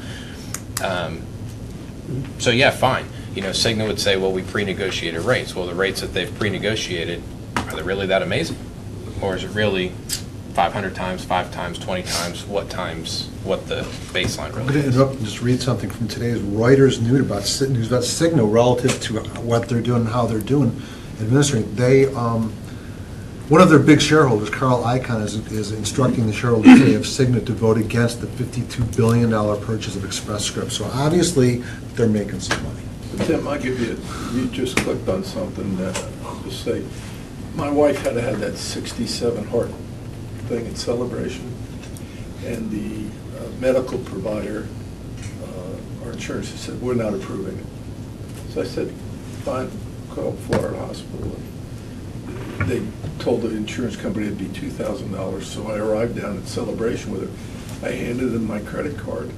So yeah, fine. Cigna would say, well, we pre-negotiated rates. Well, the rates that they've pre-negotiated, are they really that amazing? Or is it really 500 times, 5 times, 20 times, what the baseline I'm really going to is? interrupt and just read something from today's Reuters news about Cigna relative to what they're doing and how they're doing administering. They, one of their big shareholders, Carl Icahn, is instructing the shareholders today of Cigna to vote against the $52 billion purchase of Express Scripts. So obviously, they're making some money. Tim, I'll give you just clicked on something that I'll just say, my wife had to have that 67 heart thing in Celebration, and the medical provider, our insurance, said, we're not approving it. So I said, fine, call Florida Hospital. And they told the insurance company it'd be $2,000, so I arrived down at Celebration with her. I handed them my credit card,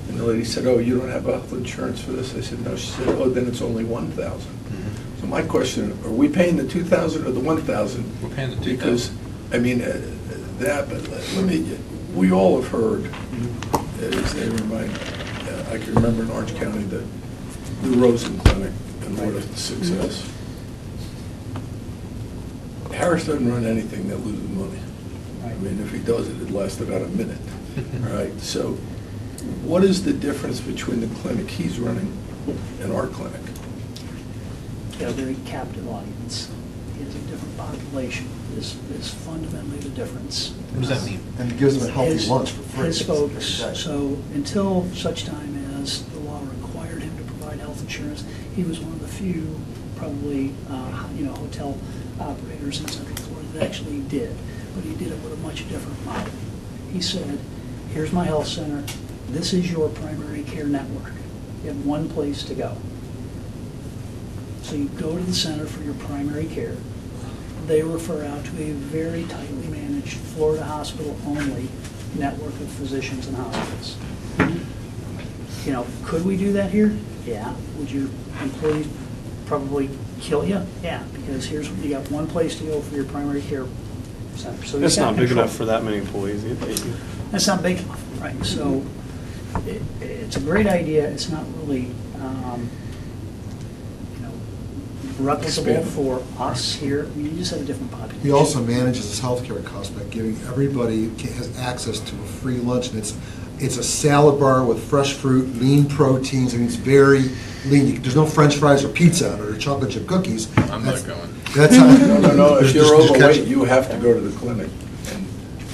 and the lady said, oh, you don't have health insurance for this? I said, no. She said, oh, then it's only $1,000. So my question, are we paying the $2,000 or the $1,000? We're paying the $2,000. Because, I mean, we all have heard, as they remind, I can remember in Orange County, the Rosen Clinic, and what a success. Harris doesn't run anything that loses money. I mean, if he does it, it lasts about a minute. All right, so what is the difference between the clinic he's running and our clinic? Got a very captive audience. He has a different population, is fundamentally the difference. What does that mean? And it gives them a healthy His- lunch for free. His folks, so until such time as the law required him to provide health insurance, he was one of the few, probably, hotel operators in Central Florida that actually did. But he did it with a much different model. He said, here's my health center, this is your primary care network. You have one place to go. So you go to the center for your primary care. They refer out to a very tightly managed managed, Florida hospital-only network of physicians and hospitals. You know, could we do that here? Yeah. Would your employees probably kill you? Yeah, because here's, you got one place to go for your primary care center. So It's you've got not big control. enough for that many employees. That's not big enough, right? So it's a great idea. It's not really, you know, replicable for us here. I mean, you just have a different population. He also manages his healthcare costs by giving everybody has access to a free lunch, and it's a salad bar with fresh fruit, lean proteins, and it's very lean. There's no French fries or pizza on it or chocolate chip cookies. I'm not going. That's how. No, if you're Just catch overweight, it. you have to go to the clinic and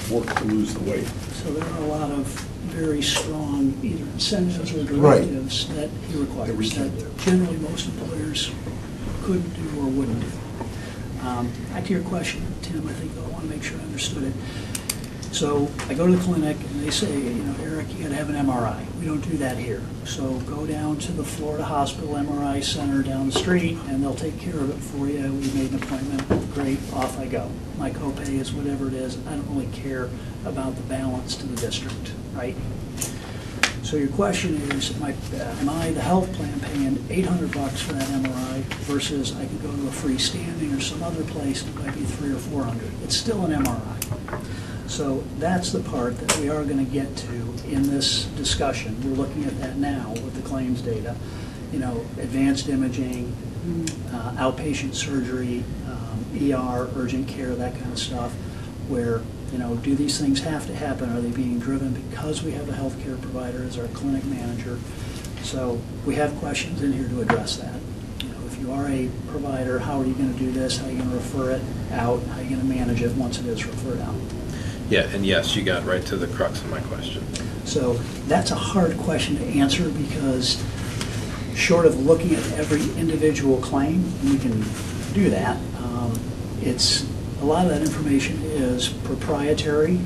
work to lose the weight. So there are a lot of very strong either incentives or Right. directives that he requires That we can't do. that generally most employers couldn't do or wouldn't do. Back to your question, Tim, I think I want to make sure I understood it. So I go to the clinic and they say, you know, Eric, you got to have an MRI. We don't do that here. So go down to the Florida Hospital MRI Center down the street and they'll take care of it for you. We made an appointment. Great, off I go. My copay is whatever it is. I don't really care about the balance to the district, right? So your question is, am I, the health plan, paying $800 for that MRI versus I could go to a freestanding or some other place and it might be $300 or $400. It's still an MRI. So that's the part that we are going to get to in this discussion. We're looking at that now with the claims data. You know, advanced imaging, outpatient surgery, ER, urgent care, that kind of stuff, where, you know, do these things have to happen? Are they being driven because we have a healthcare provider as our clinic manager? So we have questions in here to address that. You know, if you are a provider, how are you going to do this? How are you going to refer it out? How are you going to manage it once it is referred out? Yeah, and yes, you got right to the crux of my question. So that's a hard question to answer because short of looking at every individual claim, we can do that. It's a lot of that information is proprietary.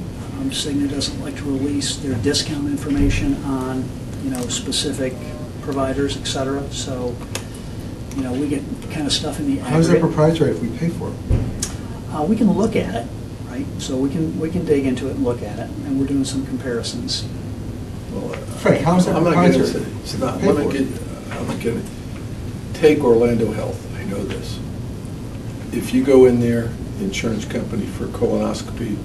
Cigna doesn't like to release their discount information on, you know, specific providers, et cetera. So, you know, we get kind of stuff in the aggregate. How is that proprietary if we pay for it? We can look at it, right? So we can dig into it and look at it, and we're doing some comparisons. Frank, how is that I'm not going to proprietary? say, it's not, Pay I'm for not it. going to, take Orlando Health, I know this. If you go in there, the insurance company for colonoscopy,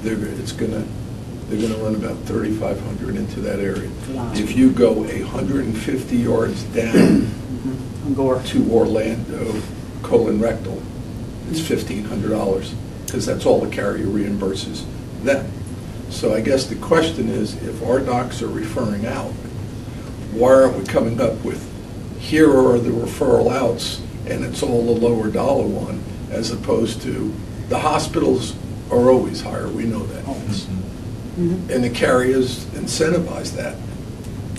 they're gonna run about $3,500 into that area. If you go 150 yards down to Orlando colon rectal, it's $1,500, because that's all the carrier reimburses them. So I guess the question is, if our docs are referring out, why aren't we coming up with, here are the referral outs, and it's all the lower dollar one, as opposed to, the hospitals are always higher, we know that. And the carriers incentivize that.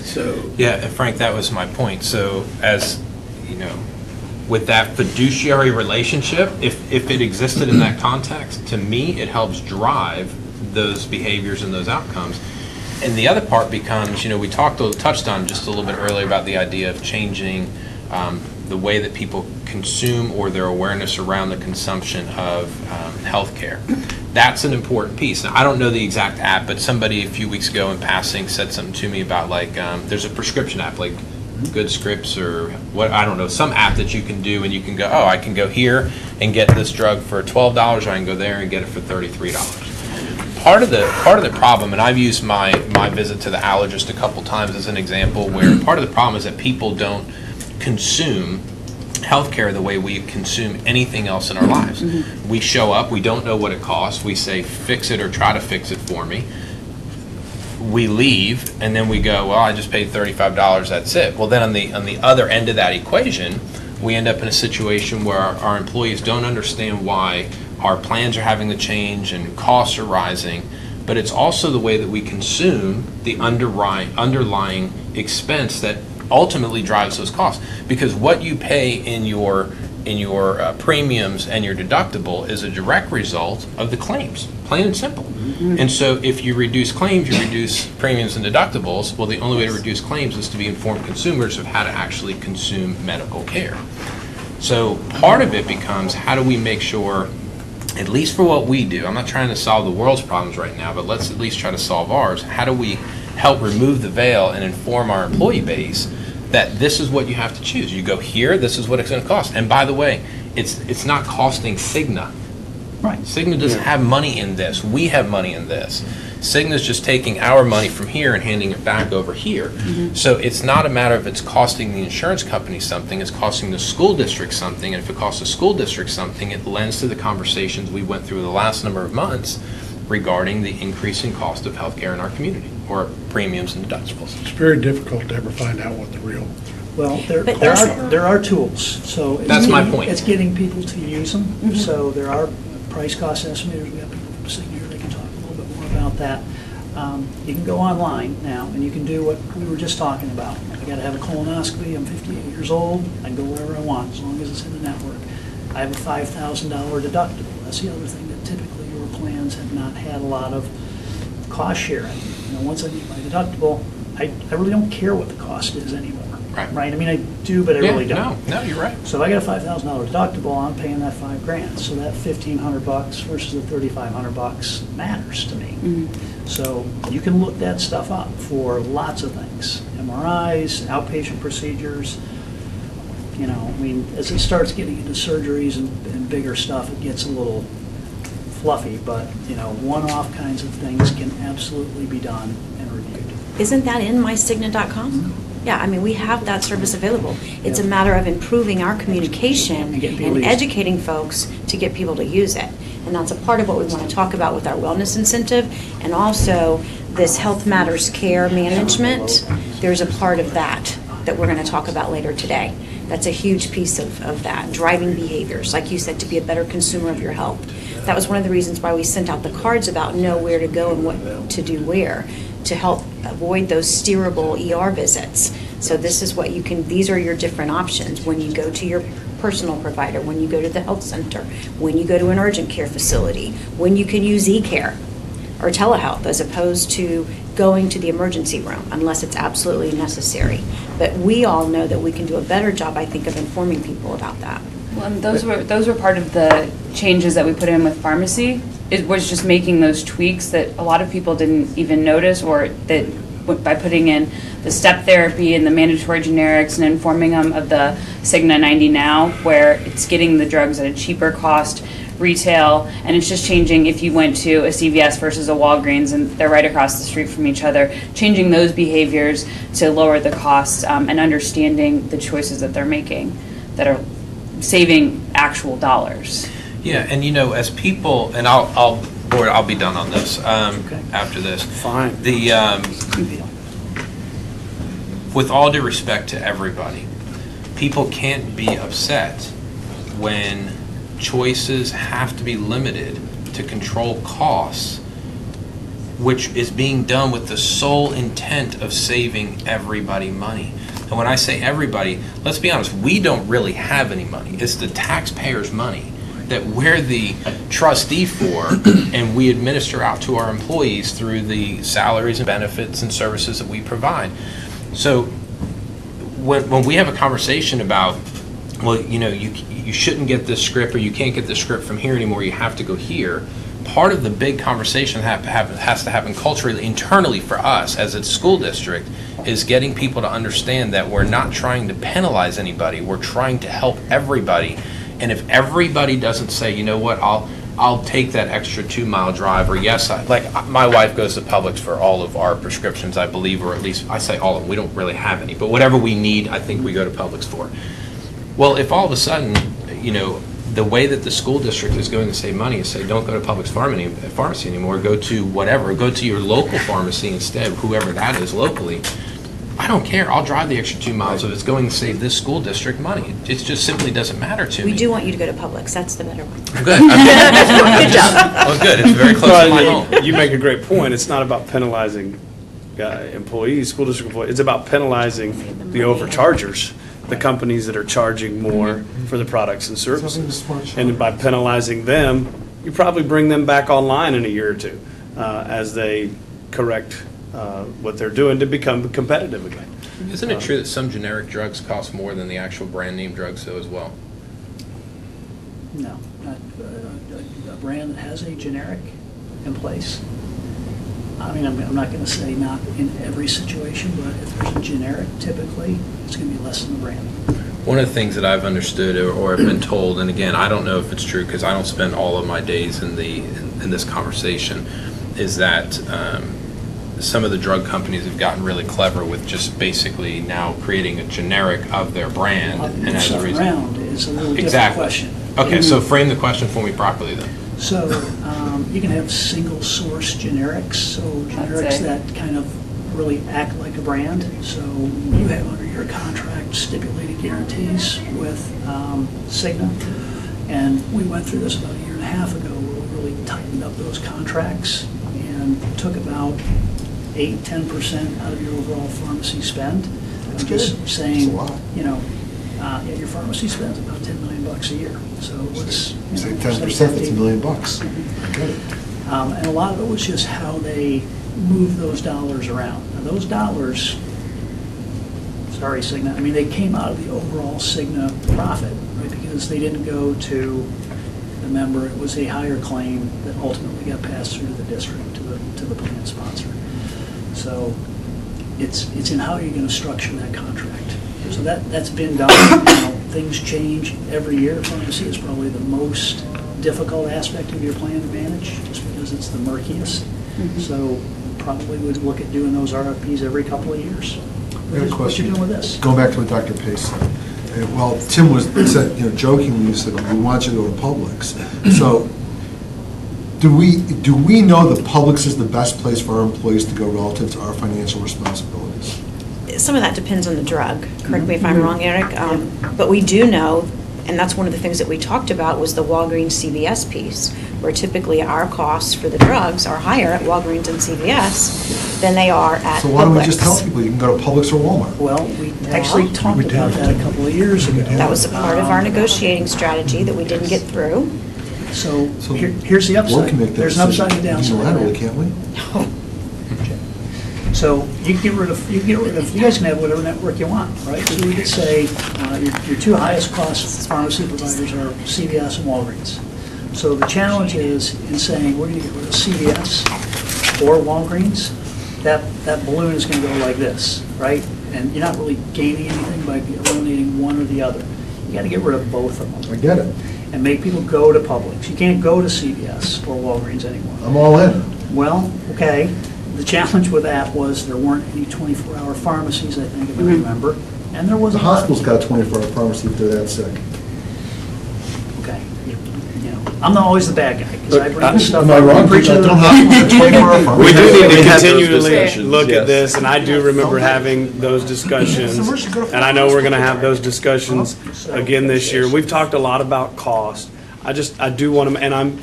So. Yeah, and Frank, that was my point. So as, you know, with that fiduciary relationship, if it existed in that context, to me, it helps drive those behaviors and those outcomes. And the other part becomes, you know, we touched on just a little bit earlier about the idea of changing the way that people consume or their awareness around the consumption of healthcare. That's an important piece. Now, I don't know the exact app, but somebody a few weeks ago in passing said something to me about, like, there's a prescription app, like Good Scripts or what, I don't know, some app that you can do, and you can go, oh, I can go here and get this drug for $12, or I can go there and get it for $33. Part of the problem, and I've used my visit to the allergist a couple times as an example, where part of the problem is that people don't consume healthcare the way we consume anything else in our lives. We show up, we don't know what it costs, we say fix it or try to fix it for me. We leave, and then we go, well, I just paid $35, that's it. Well, then on the other end of that equation, we end up in a situation where our employees don't understand why our plans are having to change and costs are rising, but it's also the way that we consume the underlying expense that ultimately drives those costs. Because what you pay in your premiums and your deductible is a direct result of the claims, plain and simple. And so if you reduce claims, you reduce premiums and deductibles. Well, the only way to reduce claims is to be informed consumers of how to actually consume medical care. So part of it becomes, how do we make sure at least for what we do, I'm not trying to solve the world's problems right now, but let's at least try to solve ours. How do we help remove the veil and inform our employee base that this is what you have to choose? You go here, this is what it's going to cost. And by the way, it's not costing Cigna. Right. Cigna doesn't have money in this. We have money in this. Cigna's just taking our money from here and handing it back over here. So it's not a matter of it's costing the insurance company something, it's costing the school district something, and if it costs the school district something, it lends to the conversations we went through the last number of months regarding the increasing cost of healthcare in our community, or premiums and deductibles. It's very difficult to ever find out what the real, Well, there But there that's- are, there are tools, so. it's That's my getting- point. It's getting people to use them, so there are price cost estimators, we have people from Cigna here, they can talk a little bit more about that. You can go online now, and you can do what we were just talking about. I gotta have a colonoscopy, I'm 58 years old, I can go wherever I want, as long as it's in the network. I have a $5,000 deductible, that's the other thing that typically your plans have not had a lot of cost sharing. You know, once I meet my deductible, I really don't care what the cost is anymore. Right. I mean, I do, but I really don't. No, you're right. So if I got a $5,000 deductible, I'm paying that $5,000. So that $1,500 versus the $3,500 matters to me. So you can look that stuff up for lots of things. MRIs, outpatient procedures. You know, I mean, as it starts getting into surgeries and bigger stuff, it gets a little fluffy, but, you know, one-off kinds of things can absolutely be done and reviewed. Isn't that in mycigna.com? Yeah, I mean, we have that service available. It's a matter of improving our communication And getting people and to use it. educating folks to get people to use it. And that's a part of what we want to talk about with our wellness incentive, and also this Health Matters Care Management. There's a part of that we're going to talk about later today. That's a huge piece of that, driving behaviors, like you said, to be a better consumer of your health. That was one of the reasons why we sent out the cards about know where to go and what to do where, to help avoid those steerable ER visits. So this is what you can, these are your different options when you go to your personal provider, when you go to the health center, when you go to an urgent care facility, when you can use e-care or telehealth as opposed to going to the emergency room unless it's absolutely necessary. But we all know that we can do a better job, I think, of informing people about that. Well, and those were part of the changes that we put in with pharmacy. It was just making those tweaks that a lot of people didn't even notice, or that by putting in the step therapy and the mandatory generics and informing them of the Cigna 90 Now, where it's getting the drugs at a cheaper cost retail, and it's just changing if you went to a CVS versus a Walgreens and they're right across the street from each other, changing those behaviors to lower the costs and understanding the choices that they're making that are saving actual dollars. Yeah, and you know, as people, and I'll be done on this after this. Fine. With all due respect to everybody, people can't be upset when choices have to be limited to control costs, which is being done with the sole intent of saving everybody money. And when I say everybody, let's be honest, we don't really have any money. It's the taxpayers' money that we're the trustee for, and we administer out to our employees through the salaries and benefits and services that we provide. So when we have a conversation about, well, you know, you shouldn't get this script, or you can't get this script from here anymore, you have to go here, part of the big conversation that has to happen culturally, internally for us as a school district, is getting people to understand that we're not trying to penalize anybody, we're trying to help everybody. And if everybody doesn't say, you know what, I'll take that extra 2-mile drive, or yes, like my wife goes to Publix for all of our prescriptions, I believe, or at least I say all of them, we don't really have any, but whatever we need, I think we go to Publix for. Well, if all of a sudden, you know, the way that the school district is going to save money is say, don't go to Publix pharmacy anymore, go to whatever, go to your local pharmacy instead, whoever that is locally. I don't care, I'll drive the extra 2 miles if it's going to save this school district money. It just simply doesn't matter to me. We do want you to go to Publix, that's the better one. Good. Good job. Well, good, it's very close to my home. You make a great point. It's not about penalizing employees, school district employees. It's about penalizing the overchargers, the companies that are charging more for the products and services. And by penalizing them, you probably bring them back online in a year or two as they correct what they're doing to become competitive again. Isn't it true that some generic drugs cost more than the actual brand name drugs though as well? No, brand that has a generic in place. I mean, I'm not going to say not in every situation, but if there's a generic, typically, it's going to be less than the brand. One of the things that I've understood or have been told, and again, I don't know if it's true because I don't spend all of my days in this conversation, is that some of the drug companies have gotten really clever with just basically now creating a generic of their brand, and as a reason. Around is a little different Exactly. question. Okay, so frame the question for me properly then. So you can have single source generics, so generics say. that kind of really act like a brand. So you have under your contract stipulated guarantees with Cigna. And we went through this about a year and a half ago where we really tightened up those contracts and took about 8-10% out of your overall pharmacy spend. I'm just saying, That's a lot. you know, your pharmacy spends about $10 million a year. So it's, you Say know, 10%, that's $1 million. I get it. And a lot of it was just how they move those dollars around. Now, those dollars, sorry, Cigna, I mean, they came out of the overall Cigna profit, right? Because they didn't go to the member. It was a higher claim that ultimately got passed through to the district, to the plan sponsor. So it's in how you're going to structure that contract. So that's been done. You know, things change every year. Pharmacy is probably the most difficult aspect of your plan to manage, just because it's the murkiest. So probably would look at doing those RFPs every couple of years. I got a What you question. doing with this? Going back to what Dr. Pace said. Well, Tim said, you know, jokingly, you said, we want you to go to Publix. So do we know that Publix is the best place for our employees to go relative to our financial responsibilities? Some of that depends on the drug, correct me if I'm wrong, Eric, but we do know, and that's one of the things that we talked about, was the Walgreens CVS piece, where typically our costs for the drugs are higher at Walgreens and CVS than they are at Publix. So why don't we just tell people you can go to Publix or Walmart? Well, we actually talked about that a couple of years ago. That was a part of our negotiating strategy that we didn't get through. So here's the Board upside. can make that There's an upside and decision downside. unilaterally, can't we? So you can get rid of, you guys can have whatever network you want, right? So we could say your two highest cost pharmacy providers are CVS and Walgreens. So the challenge is in saying we're going to get rid of CVS or Walgreens, that balloon is going to go like this, right? And you're not really gaining anything by eliminating one or the other. You got to get rid of both of them. I get it. And make people go to Publix. You can't go to CVS or Walgreens anymore. I'm all in. Well, okay, the challenge with that was there weren't any 24-hour pharmacies, I think, if I remember, and there was The a lot. hospital's got a 24-hour pharmacy if they're that sick. Okay, you know, I'm not always the bad guy, because I bring this stuff Am I up. wrong? Preach it to the Don't hospitals have 24-hour We pharmacies? do need to We had those continually discussions, look at yes. this, and I do remember having those discussions. And I know we're gonna have those discussions again this year. We've talked a lot about cost. I do want to, and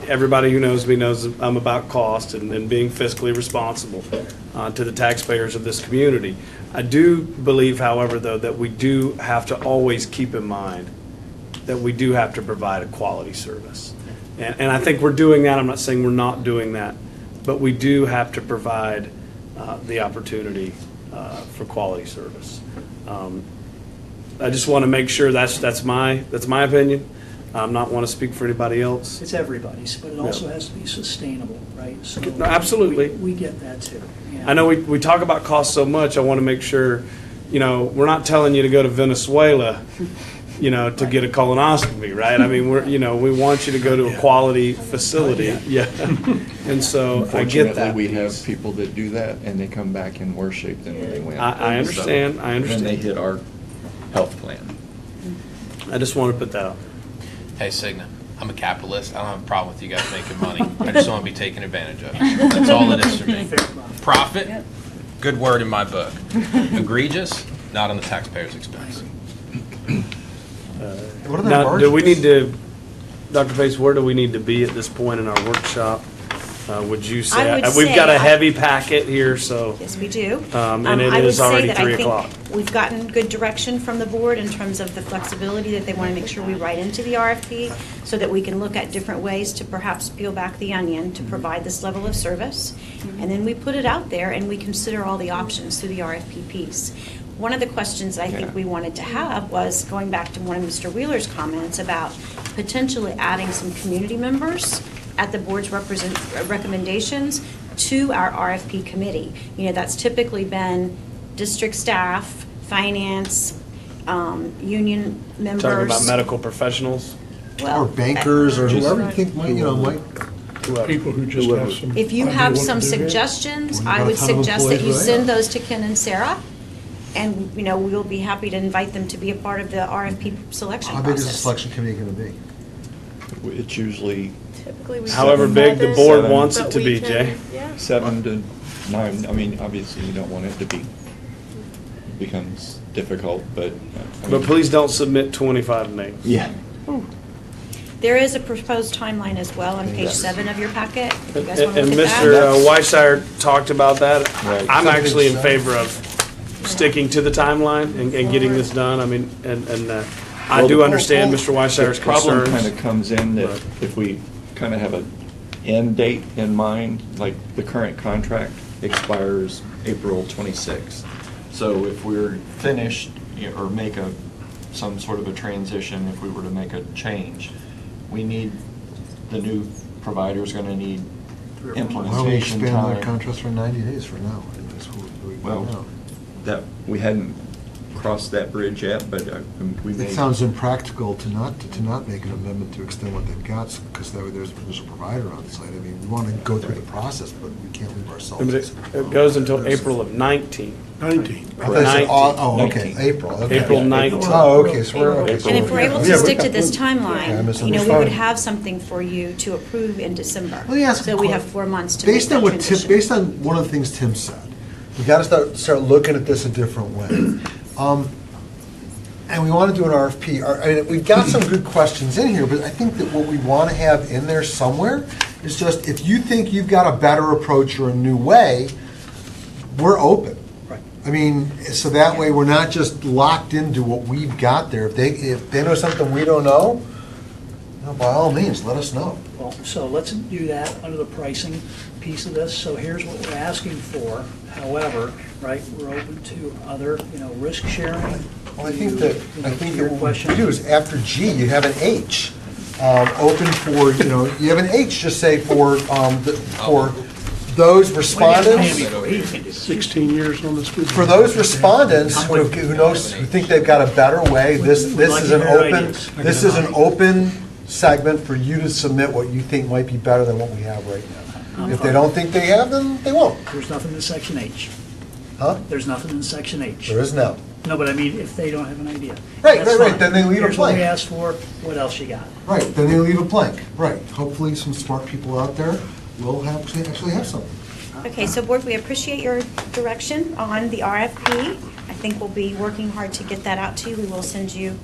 everybody who knows me knows I'm about cost and being fiscally responsible to the taxpayers of this community. I do believe, however, though, that we do have to always keep in mind that we do have to provide a quality service. And I think we're doing that. I'm not saying we're not doing that, but we do have to provide the opportunity for quality service. I just want to make sure that's my opinion. I'm not want to speak for anybody else. It's everybody's, but it also has to be sustainable, right? So No, absolutely. We get that too. Yeah. I know we talk about cost so much, I want to make sure, you know, we're not telling you to go to Venezuela, you know, to get a colonoscopy, right? I mean, we want you to go to a quality facility. Yeah. And so I get that. Unfortunately, we have piece. people that do that, and they come back in worse shape than when they went. I understand, I And they understand. hit our health plan. I just want to put that out. Hey, Cigna, I'm a capitalist. I don't have a problem with you guys making money. I just don't want to be taken advantage of. That's all it is for me. Profit, good word in my book. Egregious, not on the taxpayer's expense. What are the Now, do we margins? need to, Dr. Pace, where do we need to be at this point in our workshop? Would you say? I would We've got say a heavy packet here, so. Yes, we do. And it I would is say already that 3 I think o'clock. We've gotten good direction from the board in terms of the flexibility that they want to make sure we write into the RFP so that we can look at different ways to perhaps peel back the onion to provide this level of service. And then we put it out there and we consider all the options through the RFP piece. One of the questions I think we wanted to have was going back to one of Mr. Wheeler's comments about potentially adding some community members at the board's recommendations to our RFP committee. You know, that's typically been district staff, finance, union members. Talking about medical professionals. Well, Or bankers, or whoever you think might, might. People who just have some. if you idea have what to some do here. suggestions, We've I got a would ton of suggest that you employees send right now. those to Ken and Sarah. And, you know, we'll be happy to invite them to be a part of the RFP selection How big is the process. selection committee gonna be? It's usually Typically, we However do big the another, board Seven. wants it but to we be, can- Jay. Yeah. 7 to 9. I mean, obviously, you don't want it to be, becomes difficult, but. I But mean- please don't submit 25 names. Yeah. There is a proposed timeline as well on page Yes. 7 of your packet, if you guys want And to look at Mr. that. Weishire talked about that. Right. I'm actually in favor of sticking to the timeline and getting this done. I mean, and I Well, do the- understand Mr. Weishire's The problem kind concerns. of comes in that Right. if we kind of have an end date in mind, like the current contract expires April 26th. So if we're finished, or make some sort of a transition, if we were to make a change, we need, the new provider's going to need Why don't we implementation expand our time. contracts for 90 days for now? That's what we do Well, now. that, we hadn't crossed that bridge yet, but we may. It sounds impractical to not make an amendment to extend what they've got, because there's a provider on site. I mean, we want to go through the process, but we can't leave ourselves. It goes until April of 19. 19. I thought you said, oh, okay, 19. April, okay. April 19th. Oh, okay, so we're, okay. And if we're able Yeah, to we stick to got- this Yeah, I timeline, you know, we misunderstood. would have something for you to approve in December. Let me ask a So we have que- 4 months to make Based on that what Tim, transition. based on one of the things Tim said, we got to start looking at this a different way. And we want to do an RFP. I mean, we've got some good questions in here, but I think that what we want to have in there somewhere is just, if you think you've got a better approach or a new way, we're open. Right. I mean, so that way we're not just locked into what we've got there. If they know something we don't know, by all means, let us know. Well, so let's do that under the pricing piece of this. So here's what we're asking for. However, right, we're open to other, risk sharing. Well, I think that Your what question. we do is after G, you have an H, open for, you have an H, just say for those respondents. 16 years on the school. For those respondents who think they've got a better way, this is an open segment for you to submit what you think might be better than what we have right now. If they don't think they have, then they won't. There's nothing in section H. Huh? There's nothing in section H. There is now. No, but I mean, if they don't have an idea. Right, That's right, fine. then they leave it Here's what we blank. asked for, what else you got? Right, then they leave it blank. Right. Hopefully some smart people out there will actually have something. Okay, so board, we appreciate your direction on the RFP. I think we'll be working hard to get that out to you. We will send you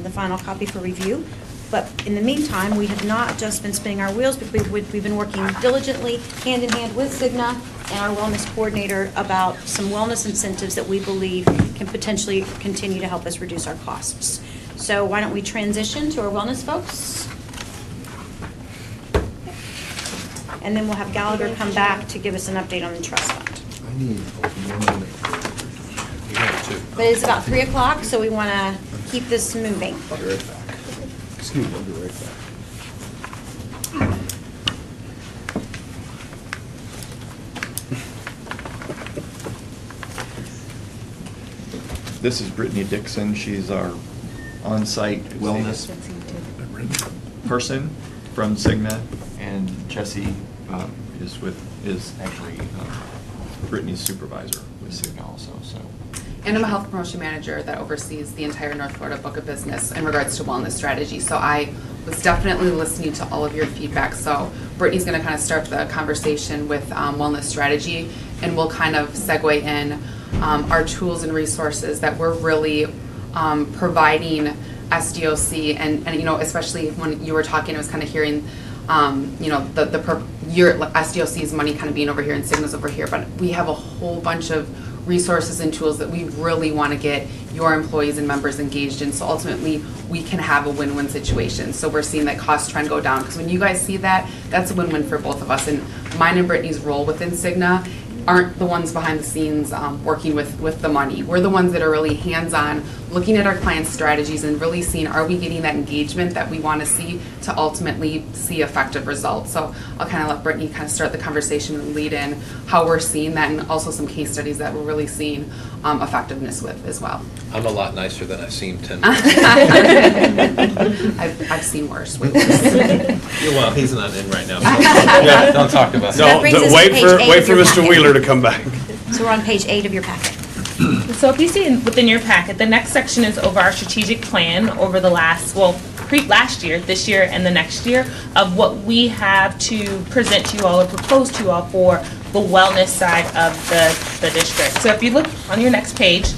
the final copy for review. But in the meantime, we have not just been spinning our wheels, but we've been working diligently, hand in hand with Cigna and our wellness coordinator about some wellness incentives that we believe can potentially continue to help us reduce our costs. So why don't we transition to our wellness folks? And then we'll have Gallagher come back to give us an update on the trust fund. I need 1 minute. But it's about 3 o'clock, so we want to keep this moving. I'll be right back. Excuse me, I'll be right back. This is Brittany Dixon. She's our on-site wellness person from Cigna, and Jesse is actually Brittany's supervisor with Cigna also, so. And I'm a health promotion manager that oversees the entire North Florida book of business in regards to wellness strategy. So I was definitely listening to all of your feedback. So Brittany's going to kind of start the conversation with wellness strategy, and we'll kind of segue in our tools and resources that we're really providing SDOC, and especially when you were talking, I was kind of hearing your SDOC's money kind of being over here and Cigna's over here, but we have a whole bunch of resources and tools that we really want to get your employees and members engaged in, so ultimately we can have a win-win situation. So we're seeing that cost trend go down, because when you guys see that, that's a win-win for both of us. And mine and Brittany's role within Cigna aren't the ones behind the scenes working with the money. We're the ones that are really hands-on looking at our clients' strategies and really seeing, are we getting that engagement that we want to see to ultimately see effective results? So I'll kind of let Brittany kind of start the conversation and lead in how we're seeing that, and also some case studies that we're really seeing effectiveness with as well. I'm a lot nicer than I seem to. I've seen worse. Well, he's not in right now. So don't talk about That that. brings us to Wait page for 8 wait of for your Mr. packet. Wheeler to come back. So we're on page 8 of your packet. So if you see within your packet, the next section is over our strategic plan over the last year, this year, and the next year of what we have to present to you all or propose to you all for the wellness side of the district. So if you look on your next page,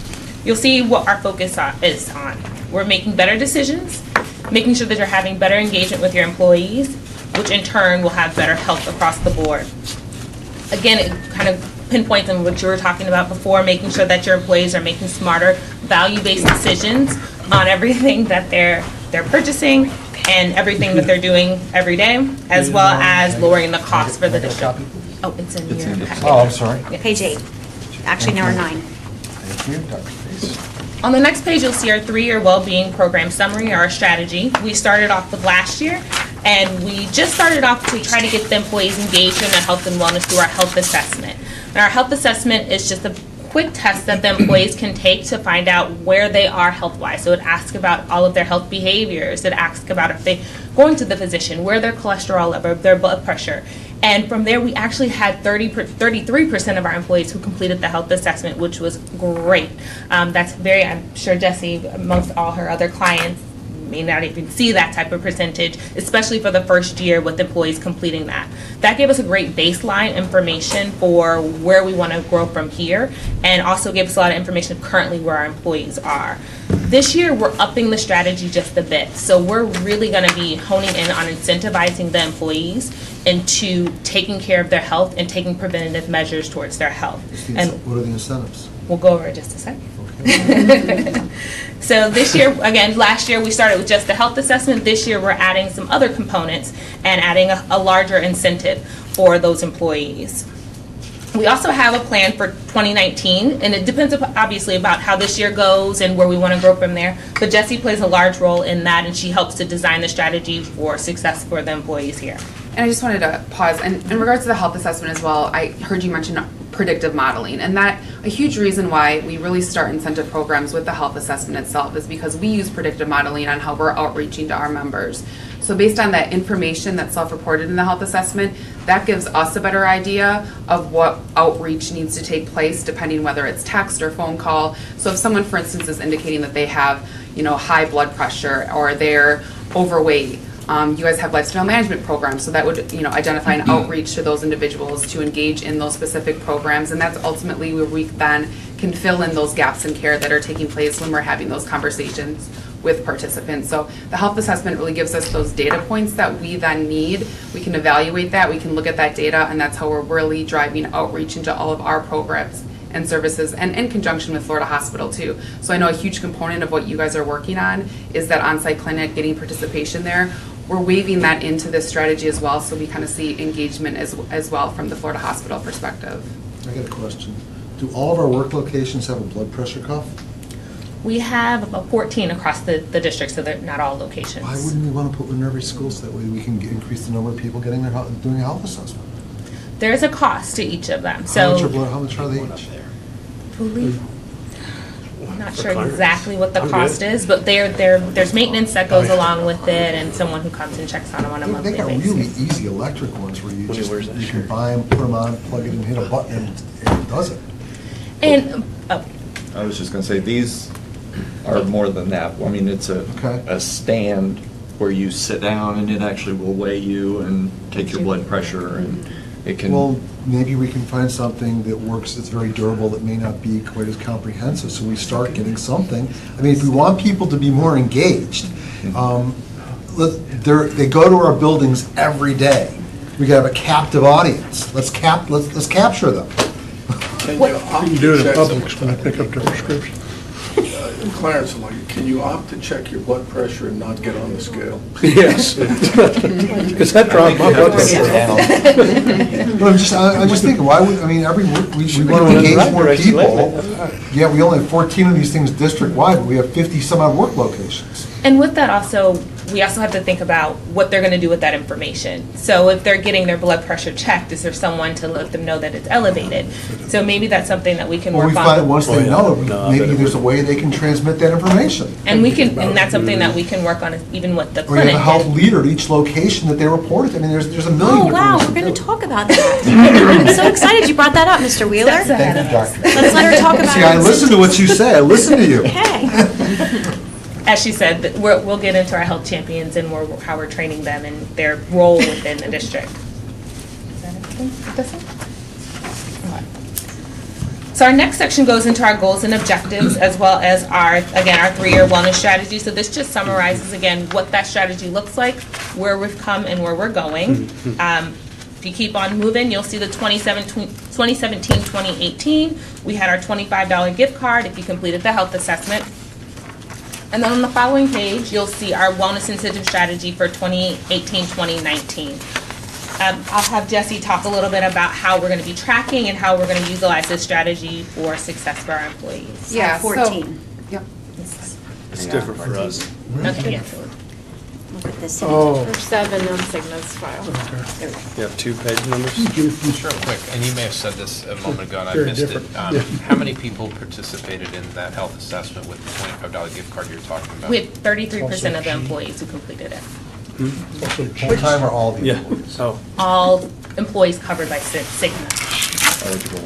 you'll see what our focus is on. We're making better decisions, making sure that you're having better engagement with your employees, which in turn will have better health across the board. Again, it kind of pinpoints on what you were talking about before, making sure that your employees are making smarter, value-based decisions on everything that they're purchasing and everything that they're doing every day, as well as lowering the cost for the district. Oh, it's in your packet. Oh, I'm sorry. Page 8. Actually, now we're 9. Thank you, Dr. Pace. On the next page, you'll see our 3-year well-being program summary, our strategy. We started off with last year, and we just started off to try to get the employees engaged in their health and wellness through our health assessment. And our health assessment is just a quick test that the employees can take to find out where they are health-wise. So it asks about all of their health behaviors. It asks about if they're going to the physician, where their cholesterol level, their blood pressure. And from there, we actually had 33% of our employees who completed the health assessment, which was great. That's very, I'm sure Jessie, amongst all her other clients, may not even see that type of percentage, especially for the first year with employees completing that. That gave us a great baseline information for where we want to grow from here, and also gave us a lot of information currently where our employees are. This year, we're upping the strategy just a bit. So we're really going to be honing in on incentivizing the employees into taking care of their health and taking preventative measures towards their health. And What are the incentives? we'll go over it just a second. Okay. So this year, again, last year we started with just the health assessment. This year we're adding some other components and adding a larger incentive for those employees. We also have a plan for 2019, and it depends obviously about how this year goes and where we want to grow from there. But Jessie plays a large role in that, and she helps to design the strategy for success for the employees here. And I just wanted to pause, and in regards to the health assessment as well, I heard you mention predictive modeling, and that a huge reason why we really start incentive programs with the health assessment itself is because we use predictive modeling on how we're outreaching to our members. So based on that information that's self-reported in the health assessment, that gives us a better idea of what outreach needs to take place, depending whether it's text or phone call. So if someone, for instance, is indicating that they have, high blood pressure or they're overweight, you guys have lifestyle management programs, so that would, identify an outreach to those individuals to engage in those specific programs, and that's ultimately where we then can fill in those gaps in care that are taking place when we're having those conversations with participants. So the health assessment really gives us those data points that we then need. We can evaluate that, we can look at that data, and that's how we're really driving outreach into all of our programs and services, and in conjunction with Florida Hospital too. So I know a huge component of what you guys are working on is that on-site clinic, getting participation there. We're weaving that into this strategy as well, so we kind of see engagement as well from the Florida Hospital perspective. I got a question. Do all of our work locations have a blood pressure cuff? We have about 14 across the district, so they're not all locations. Why wouldn't we want to put one in every school so that way we can increase the number of people getting doing a health assessment? There's a cost to each of them. How So much are they each? I'm not For sure Clarence? exactly what the I'm cost good. is, but there's maintenance that goes along with it, and someone who comes and checks on them on a They monthly got really basis. easy electric ones where you Where's that you can shirt? buy them, put them on, plug it in, hit a button, and it does it. And I was just gonna say, these are more than that. I mean, it's Okay. a stand where you sit down and it actually will weigh you and take your blood pressure, and it can. Well, maybe we can find something that works, that's very durable, that may not be quite as comprehensive, so we start getting something. I mean, if we want people to be more engaged, they go to our buildings every day. We gotta have a captive audience. Let's capture them. Can What- you You can do it in check Publix when they pick up their prescription. Clarence, like, can you opt to check your blood pressure and not get on the scale? Yes. Because that drives my blood pressure. But I'm just thinking, why would, I mean, we want to engage more people. Yeah, we only have 14 of these things district-wide, but we have 50 some odd work locations. And with that also, we also have to think about what they're going to do with that information. So if they're getting their blood pressure checked, is there someone to let them know that it's elevated? So maybe that's something that we can Well, work we find on. once they know, maybe there's a way they can transmit that information. And that's something that we can work on even with the Or you have clinic. a health leader at each location that they report it. I mean, there's a million Oh, different wow, ways we're to going do to it. talk about that. I'm so excited you brought that up, Mr. Wheeler. Steps ahead of us. Let's let her talk about it. See, I listen to what you say. I listen to you. Okay. As she said, we'll get into our health champions and how we're training them and their role within the district. Is that everything with this one? Okay. So our next section goes into our goals and objectives, as well as our 3-year wellness strategy. So this just summarizes, again, what that strategy looks like, where we've come and where we're going. If you keep on moving, you'll see the 2017-2018, we had our $25 gift card if you completed the health assessment. And then on the following page, you'll see our wellness incentive strategy for 2018-2019. I'll have Jesse talk a little bit about how we're going to be tracking and how we're going to utilize this strategy for success for our employees. Yeah, 14. Yep. It's different for us. Okay, yeah. Look at this. Oh, There's 7 on Cigna's file. You have 2 page numbers? Sure, quick, and you may have said this a moment ago and I Very missed it. different. How many people participated in that health assessment with the $25 gift card you're talking about? We had 33% of the employees who completed it. Full-time or all the Yeah. employees? Oh, All employees covered by Cigna.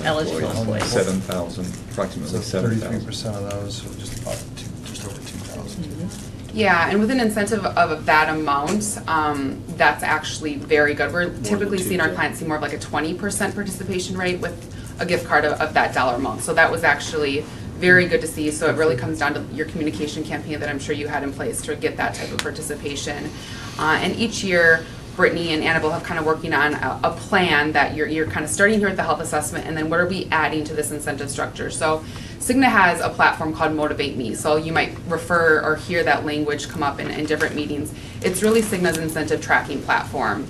Eligible employees. 7,000, approximately 7,000. 33% of those, just about just over 2,000. Yeah, and with an incentive of that amount, that's actually very good. We're typically seeing our clients see more of like a 20% participation rate with a gift card of that dollar amount. So that was actually very good to see. So it really comes down to your communication campaign that I'm sure you had in place to get that type of participation. And each year, Brittany and Annabelle have kind of working on a plan that you're kind of starting here with the health assessment, and then what are we adding to this incentive structure? So Cigna has a platform called Motivate Me, so you might refer or hear that language come up in different meetings. It's really Cigna's incentive tracking platform.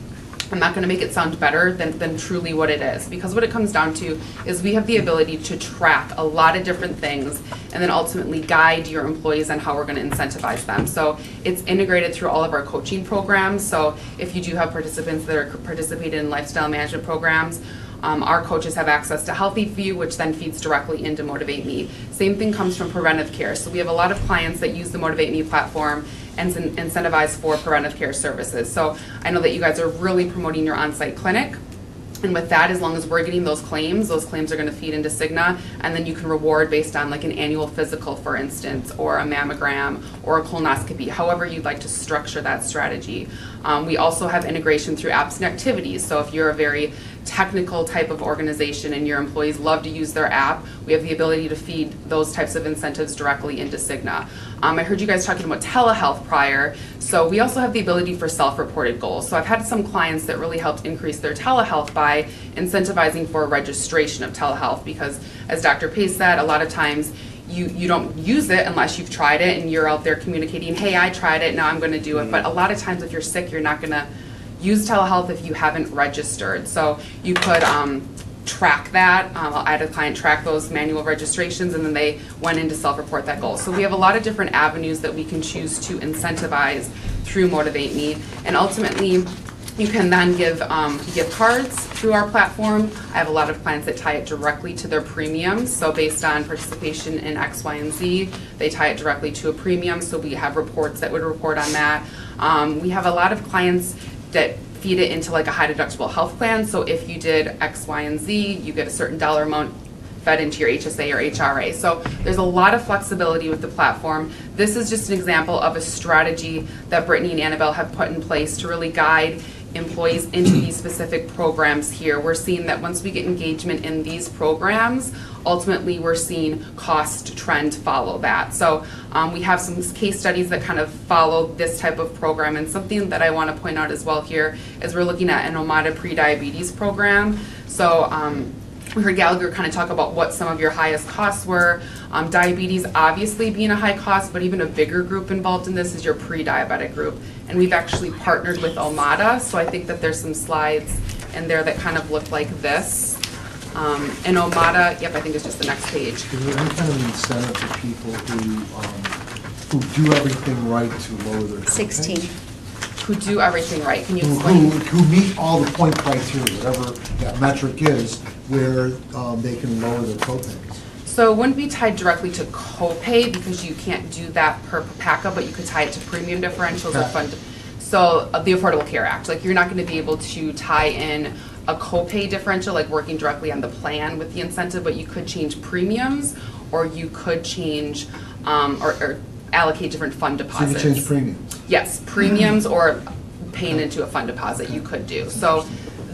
I'm not going to make it sound better than truly what it is, because what it comes down to is we have the ability to track a lot of different things and then ultimately guide your employees on how we're going to incentivize them. So it's integrated through all of our coaching programs. So if you do have participants that are participating in lifestyle management programs, our coaches have access to Healthy View, which then feeds directly into Motivate Me. Same thing comes from preventive care. So we have a lot of clients that use the Motivate Me platform and incentivize for preventive care services. So I know that you guys are really promoting your on-site clinic. And with that, as long as we're getting those claims are going to feed into Cigna, and then you can reward based on like an annual physical, for instance, or a mammogram or a colonoscopy, however you'd like to structure that strategy. We also have integration through apps and activities. So if you're a very technical type of organization and your employees love to use their app, we have the ability to feed those types of incentives directly into Cigna. I heard you guys talking about telehealth prior, so we also have the ability for self-reported goals. So I've had some clients that really helped increase their telehealth by incentivizing for registration of telehealth, because as Dr. Pace said, a lot of times you don't use it unless you've tried it and you're out there communicating, hey, I tried it, now I'm going to do it. But a lot of times if you're sick, you're not going to use telehealth if you haven't registered. So you could track that. I had a client track those manual registrations, and then they went in to self-report that goal. So we have a lot of different avenues that we can choose to incentivize through Motivate Me. And ultimately, you can then give gift cards through our platform. I have a lot of clients that tie it directly to their premiums. So based on participation in X, Y, and Z, they tie it directly to a premium. So we have reports that would report on that. We have a lot of clients that feed it into like a high deductible health plan. So if you did X, Y, and Z, you get a certain dollar amount fed into your HSA or HRA. So there's a lot of flexibility with the platform. This is just an example of a strategy that Brittany and Annabelle have put in place to really guide employees into these specific programs here. We're seeing that once we get engagement in these programs, ultimately we're seeing cost trend follow that. So we have some case studies that kind of follow this type of program, and something that I want to point out as well here is we're looking at an Omada pre-diabetes program. So We heard Gallagher kind of talk about what some of your highest costs were. Diabetes obviously being a high cost, but even a bigger group involved in this is your pre-diabetic group. And we've actually partnered with Omada, so I think that there's some slides in there that kind of look like this. And Omada, yep, I think it's just the next page. Is there any kind of incentive for people who do everything right to lower their copays? 16. Who do everything right? Can you explain? Who meet all the point criteria, whatever that metric is, where they can lower their copays. So it wouldn't be tied directly to copay because you can't do that per PACA, but you could tie it to premium differentials or fund. So the Affordable Care Act, like you're not going to be able to tie in a copay differential, like working directly on the plan with the incentive, but you could change premiums, or you could change or allocate different fund deposits. So you can change premiums? Yes, premiums or paying into a fund deposit you could do. So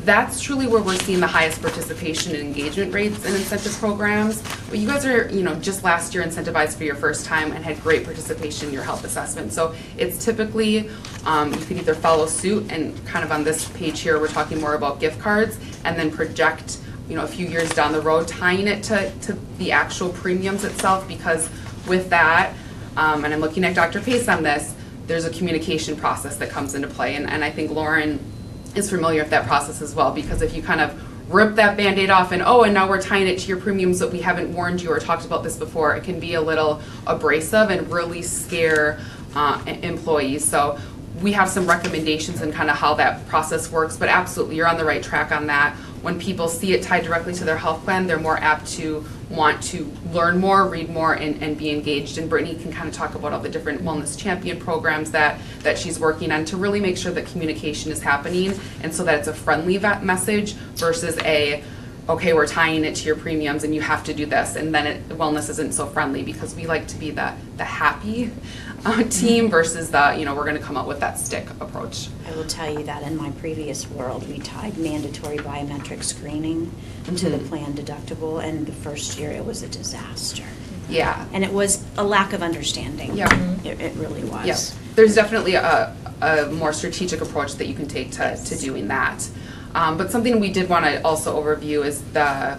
that's truly where we're seeing the highest participation and engagement rates in incentive programs. But you guys are, just last year incentivized for your first time and had great participation in your health assessment. So it's typically, you can either follow suit, and kind of on this page here, we're talking more about gift cards, and then project, a few years down the road, tying it to the actual premiums itself, because with that, and I'm looking at Dr. Pace on this, there's a communication process that comes into play. And I think Lauren is familiar with that process as well, because if you kind of rip that Band-Aid off and now we're tying it to your premiums that we haven't warned you or talked about this before, it can be a little abrasive and really scare employees. So we have some recommendations and kind of how that process works, but absolutely, you're on the right track on that. When people see it tied directly to their health plan, they're more apt to want to learn more, read more, and be engaged. And Brittany can kind of talk about all the different wellness champion programs that she's working on to really make sure that communication is happening, and so that it's a friendly message versus okay, we're tying it to your premiums and you have to do this, and then wellness isn't so friendly, because we like to be the happy team versus the, we're going to come up with that stick approach. I will tell you that in my previous world, we tied mandatory biometric screening to the plan deductible, and the first year it was a disaster. Yeah. And it was a lack of understanding. Yeah. It really was. Yes. There's definitely a more strategic approach that you can take to doing that. But something we did want to also overview is the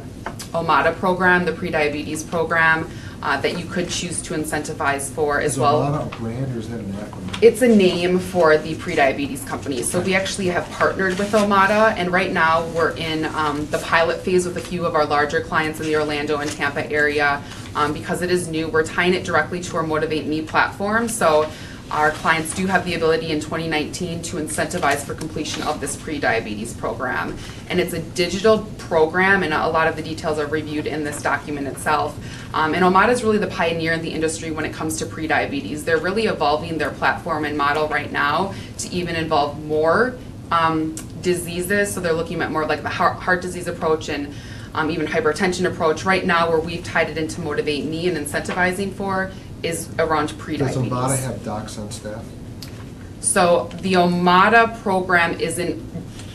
Omada program, the prediabetes program, that you could choose to incentivize for as well. Is Omada a brand, or is that an acronym? It's a name for the prediabetes company. So we actually have partnered with Omada, and right now we're in the pilot phase with a few of our larger clients in the Orlando and Tampa area. Because it is new, we're tying it directly to our Motivate Me platform. So our clients do have the ability in 2019 to incentivize for completion of this pre-diabetes program. And it's a digital program, and a lot of the details are reviewed in this document itself. And Omada is really the pioneer in the industry when it comes to pre-diabetes. They're really evolving their platform and model right now to even involve more diseases. So they're looking at more like the heart disease approach and even hypertension approach. Right now, where we've tied it into Motivate Me and incentivizing for is around pre-diabetes. Does Omada have docs on staff? So the Omada program isn't.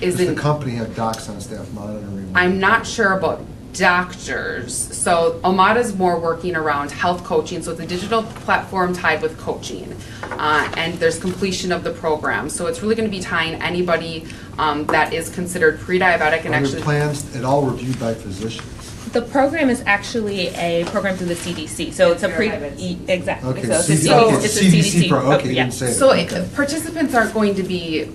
Does the company have docs on staff monitoring? I'm not sure about doctors. So Omada's more working around health coaching. So it's a digital platform tied with coaching. And there's completion of the program. So it's really going to be tying anybody that is considered pre-diabetic and actually. Are plans at all reviewed by physicians? The program is actually a program through the CDC, so it's a exactly. Okay, So it's a CDC pro. Okay, you yeah. didn't say that. So Okay. participants aren't going to be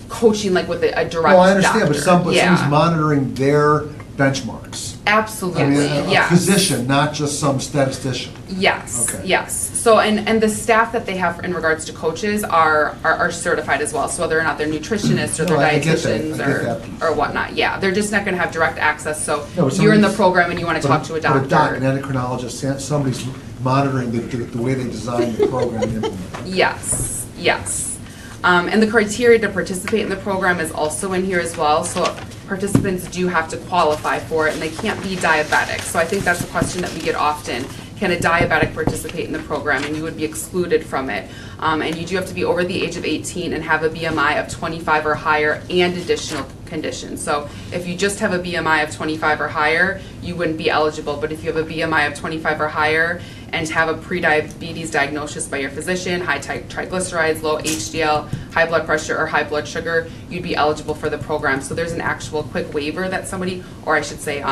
coaching like with a direct doctor. Well, I understand, but Yeah. someone's monitoring their benchmarks. Absolutely, I mean, a yes. physician, not just some statistician. Yes, Okay. yes. So, and the staff that they have in regards to coaches are certified as well. So whether or not they're nutritionists or No, they're I get that. dietitians I get that piece. or whatnot. Yeah, they're just not going to have direct access. So No, but you're in the somebody's- program and you want to talk to a doctor. But an endocrinologist, somebody's monitoring the way they design the program and implement it. Yes, yes. And the criteria to participate in the program is also in here as well. So participants do have to qualify for it, and they can't be diabetic. So I think that's a question that we get often. Can a diabetic participate in the program? And you would be excluded from it. And you do have to be over the age of 18 and have a BMI of 25 or higher and additional conditions. So if you just have a BMI of 25 or higher, you wouldn't be eligible. But if you have a BMI of 25 or higher and have a prediabetes diagnosis by your physician, high triglycerides, low HDL, high blood pressure, or high blood sugar, you'd be eligible for the program. So there's an actual quick waiver that somebody, or I should say,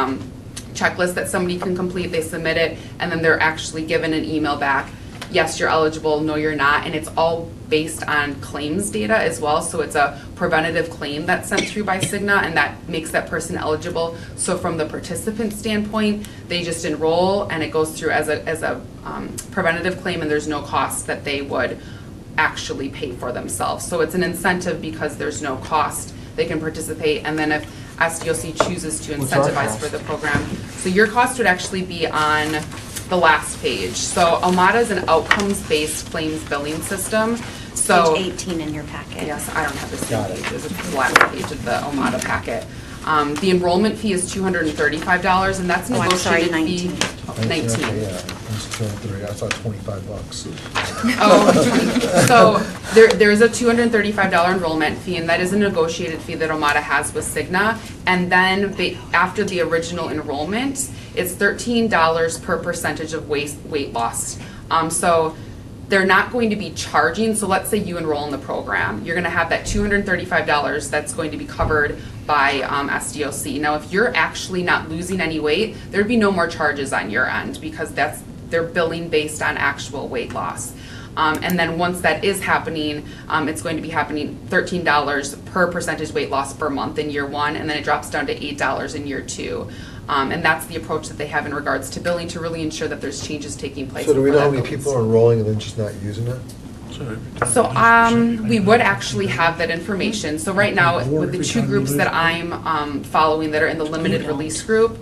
checklist that somebody can complete, they submit it, and then they're actually given an email back. Yes, you're eligible, no, you're not, and it's all based on claims data as well, so it's a preventative claim that's sent through by Cigna, and that makes that person eligible. So from the participant standpoint, they just enroll, and it goes through as a preventative claim, and there's no cost that they would actually pay for themselves. So it's an incentive because there's no cost, they can participate, and then if SDOC chooses to What's our incentivize cost? for the program, so your cost would actually be on the last page. So OMADA is an outcomes-based claims billing system. So Page 18 in your packet. yes, I don't have the same Got it. page as the last page of the OMADA packet. The enrollment fee is $235, and that's Oh, I'm sorry, negotiated fee. 19. Okay, 19. yeah, it's 230, I thought $25. Oh, so there is a $235 enrollment fee, and that is a negotiated fee that OMADA has with Cigna. And then after the original enrollment, it's $13 per percentage of weight loss. So they're not going to be charging, so let's say you enroll in the program, you're gonna have that $235 that's going to be covered by SDOC. Now, if you're actually not losing any weight, there'd be no more charges on your end because they're billing based on actual weight loss. And then once that is happening, it's going to be happening $13 per percentage weight loss per month in year 1, and then it drops down to $8 in year 2. And that's the approach that they have in regards to billing to really ensure that there's changes taking place. So do we know before how that many goes. people are enrolling and then just not using it? So, we would actually have that information. So right now, with the 2 groups that I'm following that are in the limited release group,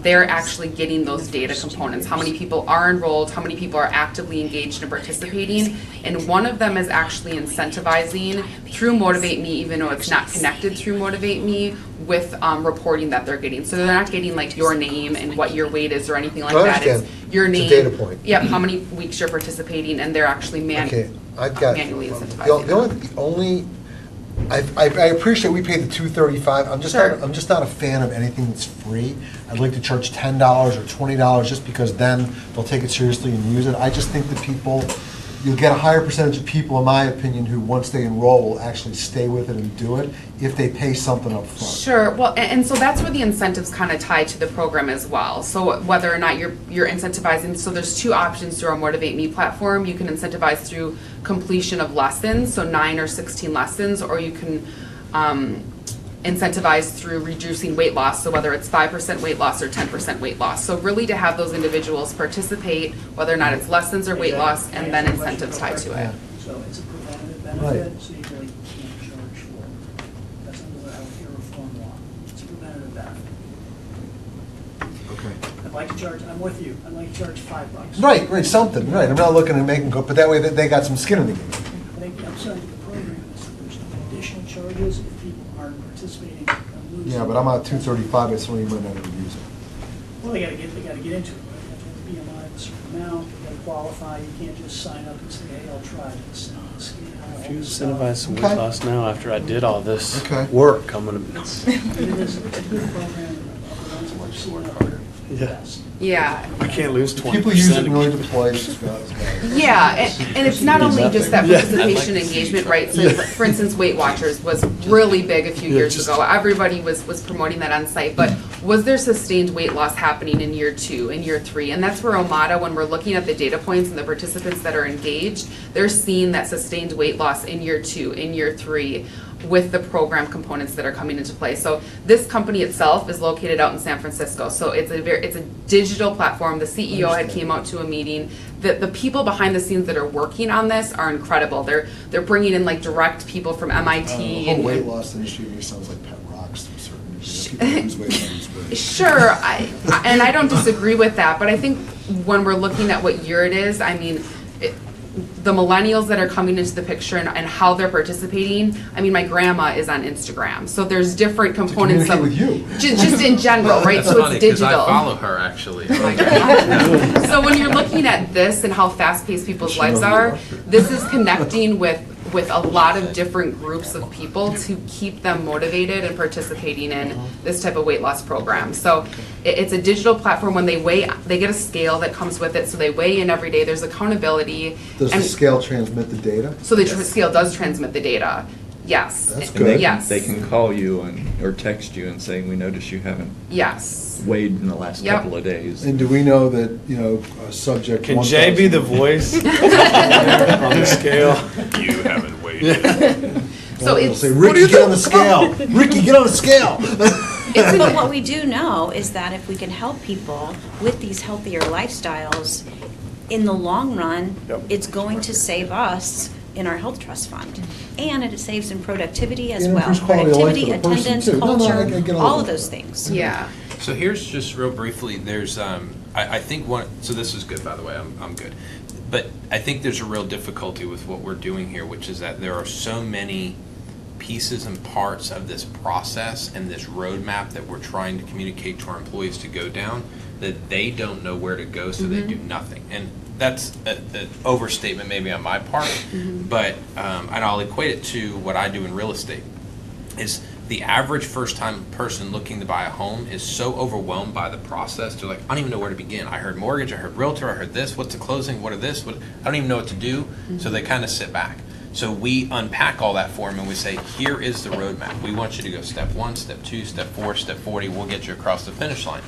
they're actually getting those data components. How many people are enrolled, how many people are actively engaged and participating, and one of them is actually incentivizing through Motivate Me, even though it's not connected through Motivate Me, with reporting that they're getting. So they're not getting like your name and what your weight is or anything like I that. understand. It's your It's a name. data point. Yep, how many weeks you're participating, and they're actually Okay, I've got, manually the incentivizing. only, I appreciate we paid the $235, I'm just not a fan of anything that's free. I'd like to charge $10 or $20 just because then they'll take it seriously and use it. I just think that people, you'll get a higher percentage of people, in my opinion, who once they enroll will actually stay with it and do it if they pay something up front. Sure, well, and so that's where the incentives kind of tie to the program as well. So whether or not you're incentivizing, so there's 2 options through our Motivate Me platform. You can incentivize through completion of lessons, so 9 or 16 lessons, or you can incentivize through reducing weight loss, so whether it's 5% weight loss or 10% weight loss. So really to have those individuals participate, whether or not it's lessons or weight loss, and then incentives tied to it. So it's a preventative Right. benefit, so you really can't charge for it. That's under the healthcare reform law. It's a preventative benefit. Okay. I'd like to charge, I'm with you, I'd like to charge $5. Right, something, right. I'm not looking to make them go, but that way they got some skin in the game. I think the upside of the program is that there's no additional charges if people aren't participating and losing. Yeah, but I'm at $235, it's something you might not ever use it. Well, they gotta get into it, right? They have to be BMI of a certain amount, they gotta qualify, you can't just sign up and say, hey, I'll try this. If you incentivize some weight Okay. loss now after I did all this Okay. work, I'm gonna, It is, it's a good program, and the ones that we've seen out there, the Yeah. best. Yeah, I can't lose 20%. People use it and really deploy it. It's got- yeah, and it's not only just that Yeah. participation engagement, right? So, for instance, Weight Watchers was really big a few Yeah, years just- ago. Everybody was promoting that on site, but was there sustained weight loss happening in year 2, in year 3? And that's where OMADA, when we're looking at the data points and the participants that are engaged, they're seeing that sustained weight loss in year 2, in year 3, with the program components that are coming into play. So this company itself is located out in San Francisco. So it's a digital platform. The CEO had came out to a meeting. The people behind the scenes that are working on this are incredible. They're bringing in like direct people from MIT. The whole weight loss industry to me sounds like pet rocks to a certain degree. People lose weight, lose weight. Sure, and I don't disagree with that, but I think when we're looking at what year it is, I mean, the millennials that are coming into the picture and how they're participating, I mean, my grandma is on Instagram, so there's different components of. communicate with you. Just in general, right, That's so funny, it's 'cause digital. I follow her, actually. So when you're looking at this and how fast-paced people's lives are, this is connecting with a lot of different groups of people to keep them motivated and participating in this type of weight loss program. So it's a digital platform. When they weigh, they get a scale that comes with it, so they weigh in every day. There's accountability. Does the and scale transmit the data? so the scale does transmit the data. Yes. That's And they good. can, Yes. they can call you or text you and say, we notice you haven't Yes. weighed in the last Yep. couple of days. And do we know that, subject? Can Jay be the voice on the scale? You haven't waited. So They'll it's. say, Ricky, get on the scale. Ricky, get on the scale. But what we do know is that if we can help people with these healthier lifestyles, in the long run, Yep. it's going to save us in our health trust fund. And it saves in productivity as And well. increase quality of life Productivity, for the person, attendance, too. No, culture, I get all all that. of those things. Yeah. So here's just real briefly, there's, I think one, so this is good, by the way, I'm good. But I think there's a real difficulty with what we're doing here, which is that there are so many pieces and parts of this process and this roadmap that we're trying to communicate to our employees to go down, that they don't know where to go, so they do nothing. And that's an overstatement maybe on my part, but, and I'll equate it to what I do in real estate, is the average first-time person looking to buy a home is so overwhelmed by the process. They're like, I don't even know where to begin. I heard mortgage, I heard realtor, I heard this, what's the closing, what are this, what, I don't even know what to do. So they kind of sit back. So we unpack all that for them and we say, here is the roadmap. We want you to go step 1, step 2, step 4, step 40. We'll get you across the finish line.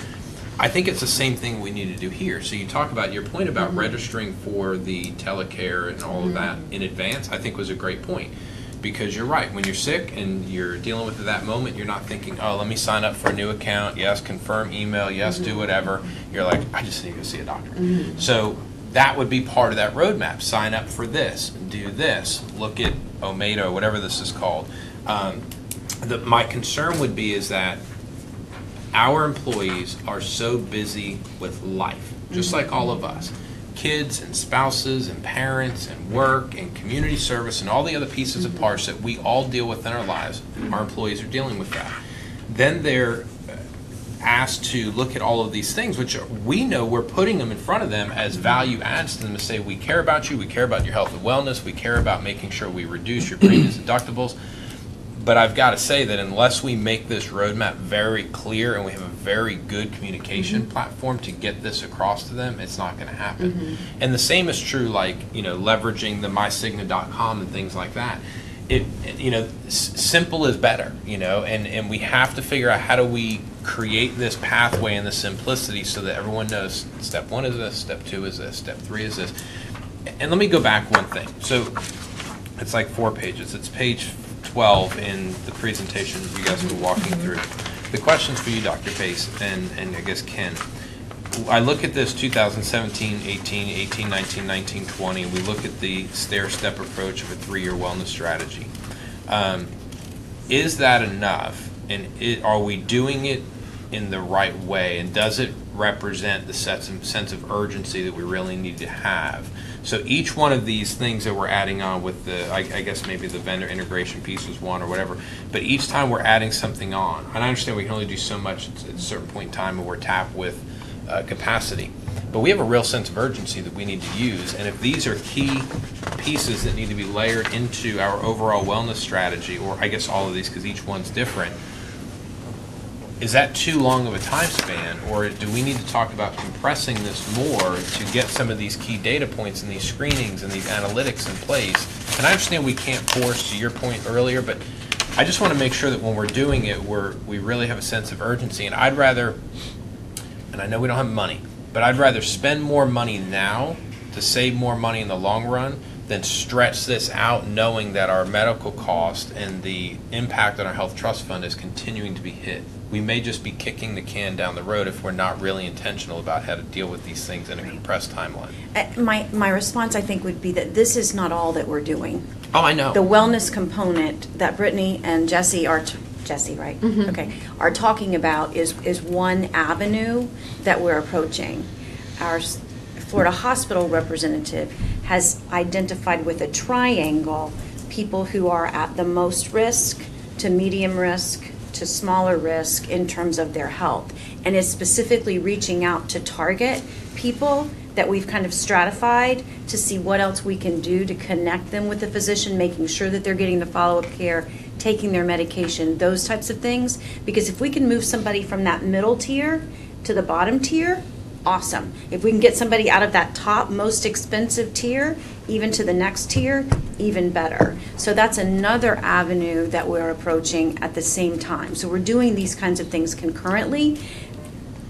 I think it's the same thing we need to do here. So you talk about your point about registering for the telecare and all of that in advance, I think was a great point. Because you're right, when you're sick and you're dealing with it that moment, you're not thinking, oh, let me sign up for a new account, yes, confirm email, yes, do whatever. You're like, I just need to go see a doctor. So that would be part of that roadmap. Sign up for this, do this, look at Omeda, whatever this is called. My concern would be is that our employees are so busy with life, just like all of us. Kids and spouses and parents and work and community service and all the other pieces and parts that we all deal with in our lives, our employees are dealing with that. Then they're asked to look at all of these things, which we know we're putting them in front of them as value adds to them to say, we care about you, we care about your health and wellness, we care about making sure we reduce your premiums and deductibles. But I've got to say that unless we make this roadmap very clear and we have a very good communication platform to get this across to them, it's not going to happen. And the same is true, like, leveraging the mycigna.com and things like that. Simple is better, and we have to figure out how do we create this pathway and the simplicity so that everyone knows step 1 is this, step 2 is this, step 3 is this. And let me go back one thing. So it's like 4 pages. It's page 12 in the presentation you guys were walking through. The questions for you, Dr. Pace, and I guess Ken. I look at this 2017, 18, 18, 19, 19, 20. We look at the stair-step approach of a 3-year wellness strategy. Is that enough? And are we doing it in the right way? And does it represent the sense of urgency that we really need to have? So each one of these things that we're adding on with I guess maybe the vendor integration piece was one or whatever, but each time we're adding something on, and I understand we can only do so much at a certain point in time when we're tapped with capacity, but we have a real sense of urgency that we need to use, and if these are key pieces that need to be layered into our overall wellness strategy, or I guess all of these because each one's different, is that too long of a time span, or do we need to talk about compressing this more to get some of these key data points and these screenings and these analytics in place? And I understand we can't force, to your point earlier, but I just want to make sure that when we're doing it, we really have a sense of urgency. And I'd rather, and I know we don't have money, but I'd rather spend more money now to save more money in the long run than stretch this out knowing that our medical cost and the impact on our health trust fund is continuing to be hit. We may just be kicking the can down the road if we're not really intentional about how to deal with these things in a compressed timeline. My response, I think, would be that this is not all that we're doing. Oh, I know. The wellness component that Brittany and Jesse are, Jesse, right? Okay, are talking about is one avenue that we're approaching. Our Florida hospital representative has identified with a triangle people who are at the most risk to medium risk to smaller risk in terms of their health, and is specifically reaching out to target people that we've kind of stratified to see what else we can do to connect them with the physician, making sure that they're getting the follow-up care, taking their medication, those types of things. Because if we can move somebody from that middle tier to the bottom tier, awesome. If we can get somebody out of that top, most expensive tier, even to the next tier, even better. So that's another avenue that we're approaching at the same time. So we're doing these kinds of things concurrently.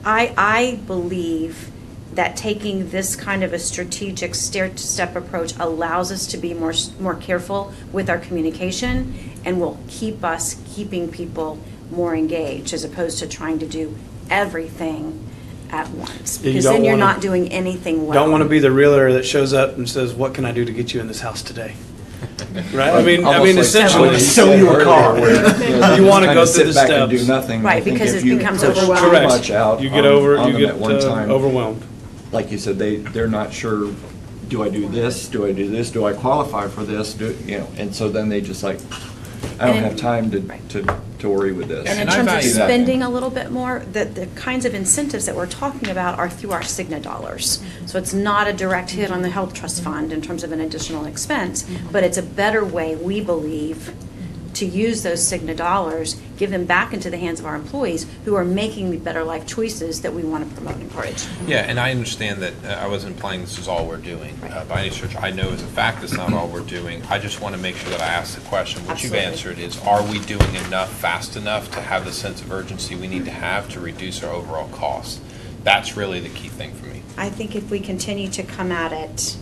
I believe that taking this kind of a strategic stair-step approach allows us to be more careful with our communication and will keep us keeping people more engaged as opposed to trying to do everything at once. Yeah, you Because don't then you're wanna- not doing anything well. Don't want to be the realtor that shows up and says, "What can I do to get you in this house today?" Right? I mean, Almost like essentially, Sell you a car. You wanna kinda go through sit the back and do steps. nothing. Right, I think because if it you becomes push overwhelming. too correct. much out You get on them at one you get time. overwhelmed. Like you said, they're not sure, do I do this? Do I do this? Do I qualify for this? And so then they just like, I don't And have time right. to worry with this. And in I terms of value that. spending a little bit more, the kinds of incentives that we're talking about are through our Cigna dollars. So it's not a direct hit on the health trust fund in terms of an additional expense, but it's a better way, we believe, to use those Cigna dollars, give them back into the hands of our employees who are making the better life choices that we want to promote and encourage. Yeah, and I understand that, I wasn't implying this is all we're doing by any stretch. I know as a fact it's not all we're doing. I just want to make sure that I ask the question, which you've Absolutely. answered, is are we doing enough fast enough to have the sense of urgency we need to have to reduce our overall costs? That's really the key thing for me. I think if we continue to come at it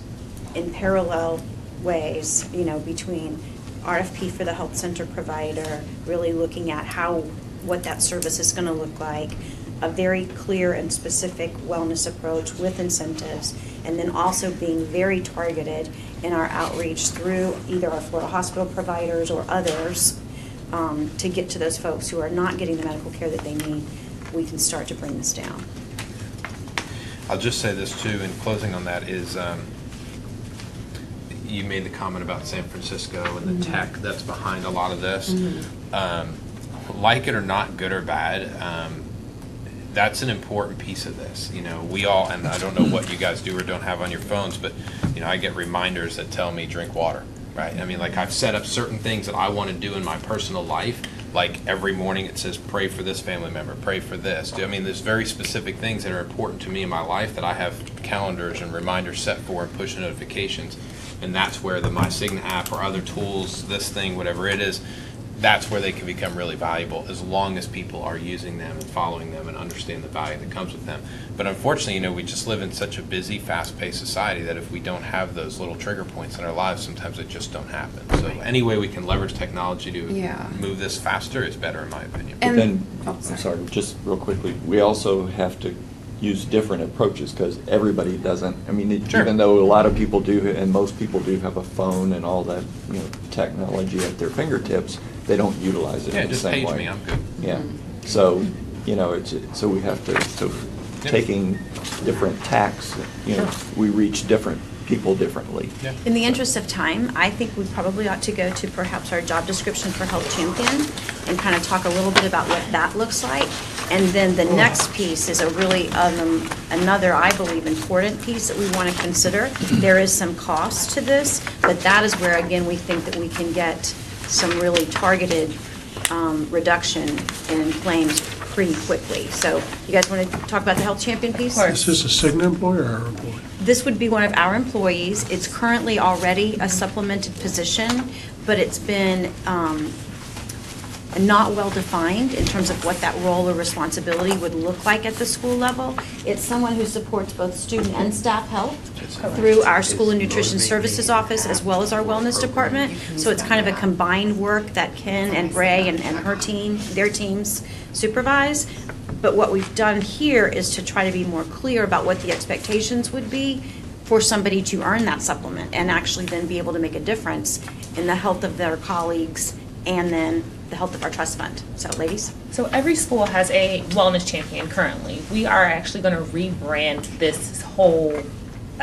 in parallel ways, between RFP for the health center provider, really looking at what that service is going to look like, a very clear and specific wellness approach with incentives, and then also being very targeted in our outreach through either our Florida hospital providers or others to get to those folks who are not getting the medical care that they need, we can start to bring this down. I'll just say this too, in closing on that, is you made the comment about San Francisco and the tech that's behind a lot of this. Like it or not, good or bad, that's an important piece of this. We all, and I don't know what you guys do or don't have on your phones, but I get reminders that tell me drink water, right? I mean, like I've set up certain things that I want to do in my personal life. Like every morning it says, pray for this family member, pray for this. I mean, there's very specific things that are important to me in my life that I have calendars and reminders set for and push notifications. And that's where the My Cigna app or other tools, this thing, whatever it is, that's where they can become really valuable as long as people are using them and following them and understand the value that comes with them. But unfortunately, we just live in such a busy, fast-paced society that if we don't have those little trigger points in our lives, sometimes it just don't happen. So any way we can leverage technology to move this faster is better, in my opinion. But then, I'm sorry, just real quickly, we also have to use different approaches because everybody doesn't. I mean, even though a lot of people do, and most people do have a phone and all that, technology at their fingertips, they don't utilize it in the same way. Just page me, I'm good. Yeah. So, so we have to, taking different tacks, we reach different people differently. Yeah. In the interest of time, I think we probably ought to go to perhaps our job description for Health Champion and kind of talk a little bit about what that looks like. And then the next piece is another, I believe, important piece that we want to consider. There is some cost to this, but that is where, again, we think that we can get some really targeted reduction in claims pretty quickly. So you guys want to talk about the Health Champion piece? Is this a Cigna employee or our employee? This would be one of our employees. It's currently already a supplemented position, but it's been not well-defined in terms of what that role or responsibility would look like at the school level. It's someone who supports both student and staff health through our School and Nutrition Services Office as well as our Wellness Department. So it's kind of a combined work that Ken and Bray and her team, their teams supervise. But what we've done here is to try to be more clear about what the expectations would be for somebody to earn that supplement and actually then be able to make a difference in the health of their colleagues and then the health of our trust fund. So, ladies? So every school has a wellness champion currently. We are actually going to rebrand this whole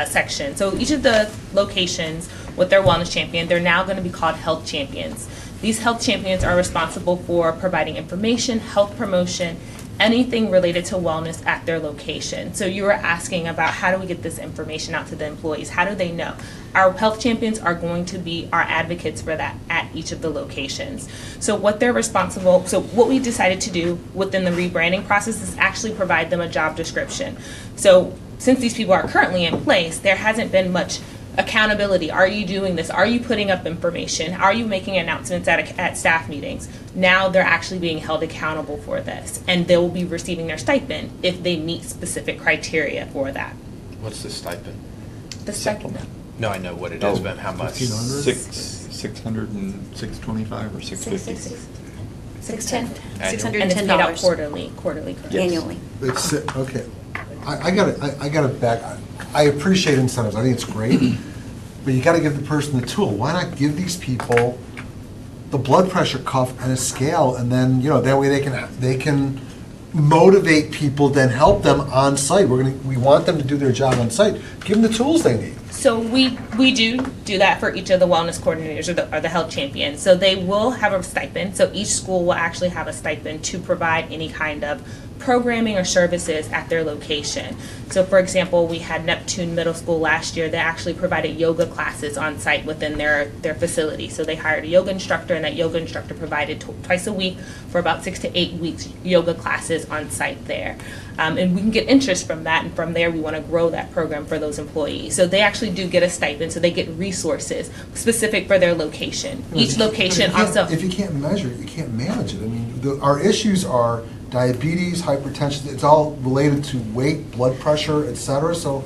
section. So each of the locations with their wellness champion, they're now going to be called health champions. These health champions are responsible for providing information, health promotion, anything related to wellness at their location. So you were asking about how do we get this information out to the employees? How do they know? Our health champions are going to be our advocates for that at each of the locations. So what they're responsible, so what we decided to do within the rebranding process is actually provide them a job description. So since these people are currently in place, there hasn't been much accountability. Are you doing this? Are you putting up information? Are you making announcements at staff meetings? Now they're actually being held accountable for this, and they will be receiving their stipend if they meet specific criteria for that. What's the stipend? The stipend. No, I know what it is, but how much? 600 and 625 or 650? 610. And it's paid out quarterly, correct? Annually. It's, okay, I gotta back, I appreciate incentives, I think it's great, but you gotta give the person the tool. Why not give these people the blood pressure cuff and a scale, and then, that way they can motivate people, then help them on site. We want them to do their job on site. Give them the tools they need. So we do that for each of the wellness coordinators or the health champions. So they will have a stipend. So each school will actually have a stipend to provide any kind of programming or services at their location. So for example, we had Neptune Middle School last year. They actually provided yoga classes on site within their facility. So they hired a yoga instructor, and that yoga instructor provided twice a week for about 6 to 8 weeks yoga classes on site there. And we can get interest from that, and from there we want to grow that program for those employees. So they actually do get a stipend, so they get resources specific for their location. Each location also. If you can't measure it, you can't manage it. I mean, our issues are diabetes, hypertension, it's all related to weight, blood pressure, et cetera, so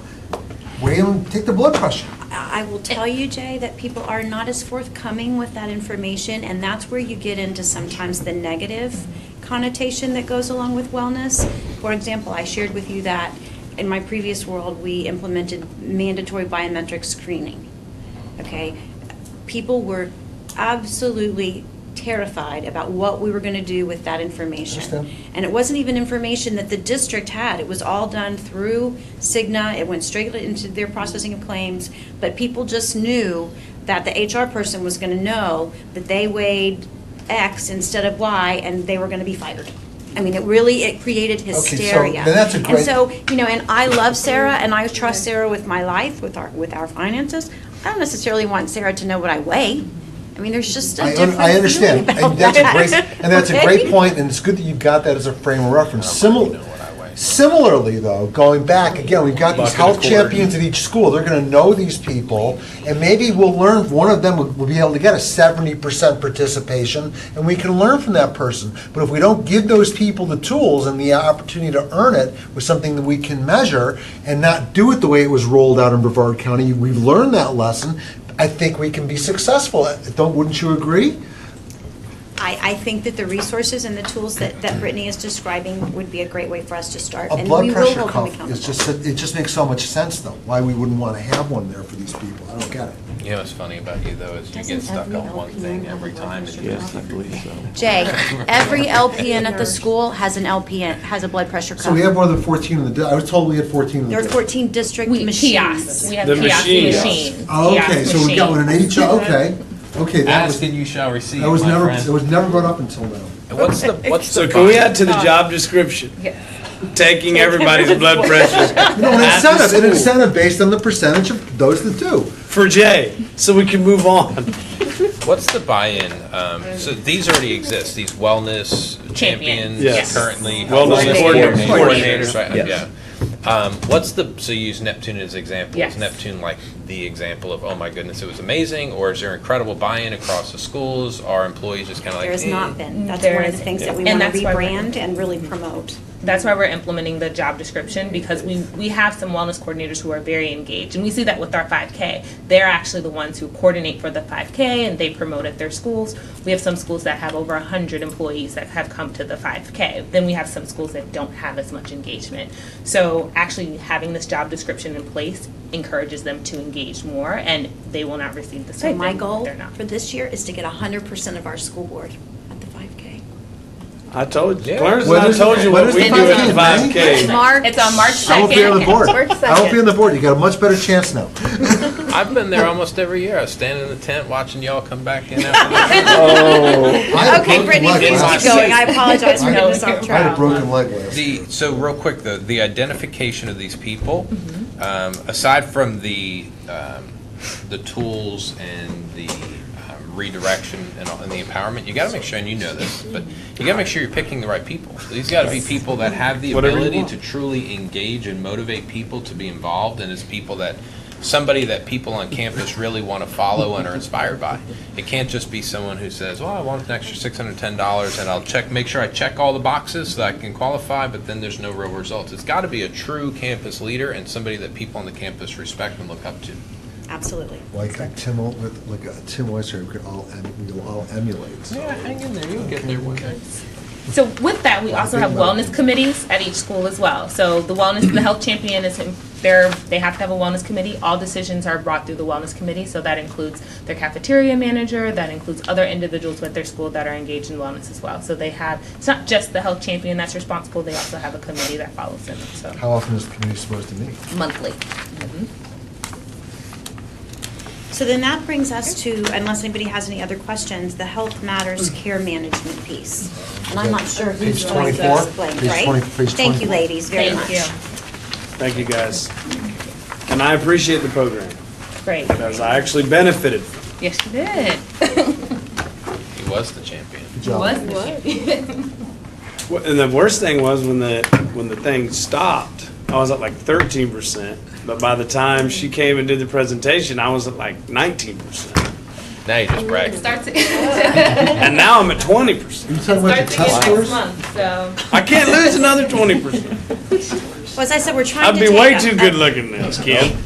weigh them, take the blood pressure. I will tell you, Jay, that people are not as forthcoming with that information, and that's where you get into sometimes the negative connotation that goes along with wellness. For example, I shared with you that in my previous world, we implemented mandatory biometric screening. Okay? People were absolutely terrified about what we were going to do with that information. And it wasn't even information that the district had. It was all done through Cigna. It went straight into their processing of claims. But people just knew that the HR person was going to know that they weighed X instead of Y, and they were going to be fired. I mean, it created hysteria. Okay, so that's a great. And so, and I love Sarah, and I trust Sarah with my life, with our finances. I don't necessarily want Sarah to know what I weigh. I mean, there's just a different I understand, feeling and that's about a great, that. and that's a great point, and it's good that you've got that as a frame of reference. Similarly, though, going back again, we've got these health champions at each school. They're going to know these people, and maybe we'll learn. One of them will be able to get a 70% participation, and we can learn from that person. But if we don't give those people the tools and the opportunity to earn it with something that we can measure, and not do it the way it was rolled out in Brevard County, we've learned that lesson. I think we can be successful. Wouldn't you agree? I think that the resources and the tools that Brittany is describing would be a great way for us to start. A And blood we will pressure hold them cuff accountable. it just makes so much sense, though, why we wouldn't want to have one there for these people. I don't get it. You know what's funny about you, though, is you get stuck on one thing every time. And Yes, I believe so. Jay, every LPN at the school has a blood pressure cuff. So we have more than 14 in the, I was told we had 14 in the. There are 14 district machines. Kiosks. We have The kiosk machines. machines. Oh, okay, Kiosk so we got one in each, okay. Okay, that was, Ask and you shall receive, that was my never, friend. it was never brought up until now. And what's the So can we add to the job description, taking everybody's blood pressure No, an at the incentive, an school incentive based on the percentage of those that do. for Jay, so we can move on? What's the buy-in? So these already exist, these wellness champions Yes. currently. Wellness coordinators, right? Yes. Yeah. So you use Neptune as an example. Yes. Is Neptune like the example of, oh my goodness, it was amazing? Or is there incredible buy-in across the schools? Are employees just kind of like, There has not been. That's There one of the isn't. things that we And want to that's why we're- rebrand and really promote. That's why we're implementing the job description, because we have some wellness coordinators who are very engaged, and we see that with our 5K. They're actually the ones who coordinate for the 5K, and they promote at their schools. We have some schools that have over 100 employees that have come to the 5K. Then we have some schools that don't have as much engagement. So actually having this job description in place encourages them to engage more, and they will not receive the So stipend. my if goal they're not. for this year is to get 100% of our school board at the 5K. I told you, Yeah. Clarence When and I is told it? you When what is we the do at the 5K? 5K. March. It's on March 2nd. I will be on the board. March I will be 2nd. on the board. You got a much better chance now. I've been there almost every year. I was standing in the tent watching y'all come back in after the Oh. Okay, Brittany, please keep going. I apologize for getting us off I had a track. broken leg last year. So real quick, the identification of these people, aside from the tools and the redirection and the empowerment, you got to make sure, and you know this, but you got to make sure you're picking the right people. These got to be people that have the Whatever you ability want. to truly engage and motivate people to be involved, and it's people that somebody that people on campus really want to follow and are inspired by. It can't just be someone who says, well, I want an extra $610 and I'll make sure I check all the boxes so I can qualify, but then there's no real results. It's got to be a true campus leader and somebody that people on the campus respect and look up to. Absolutely. Like a Tim Oyster, we will all emulate. So. Yeah, hang in there. You'll get there one day. So with that, we also have wellness committees at each school as well. So the wellness, the health champion is, they have to have a wellness committee. All decisions are brought through the wellness committee. So that includes their cafeteria manager, that includes other individuals with their school that are engaged in wellness as well. So they have, it's not just the health champion that's responsible, they also have a committee that follows them. So How often is the committee supposed to meet? monthly. So then that brings us to, unless anybody has any other questions, the Health Matters Care Management piece. And I'm not sure who's Page going to 24? explain, Page right? 20 page Thank you, 24. ladies, very Thank much. you. Thank you, guys. And I appreciate the program, Great. because I actually benefited from it. Yes, you did. He was the champion. Good job. Well, and the worst thing was when the thing stopped, I was at like 13%, but by the time she came and did the presentation, I was at like 19%. Now you just brag. Starts And now I'm at 20%. Are you talking about your test scores? month, so. I can't lose another 20%. Well, as I said, we're trying I'd to be way take too good looking now, kid.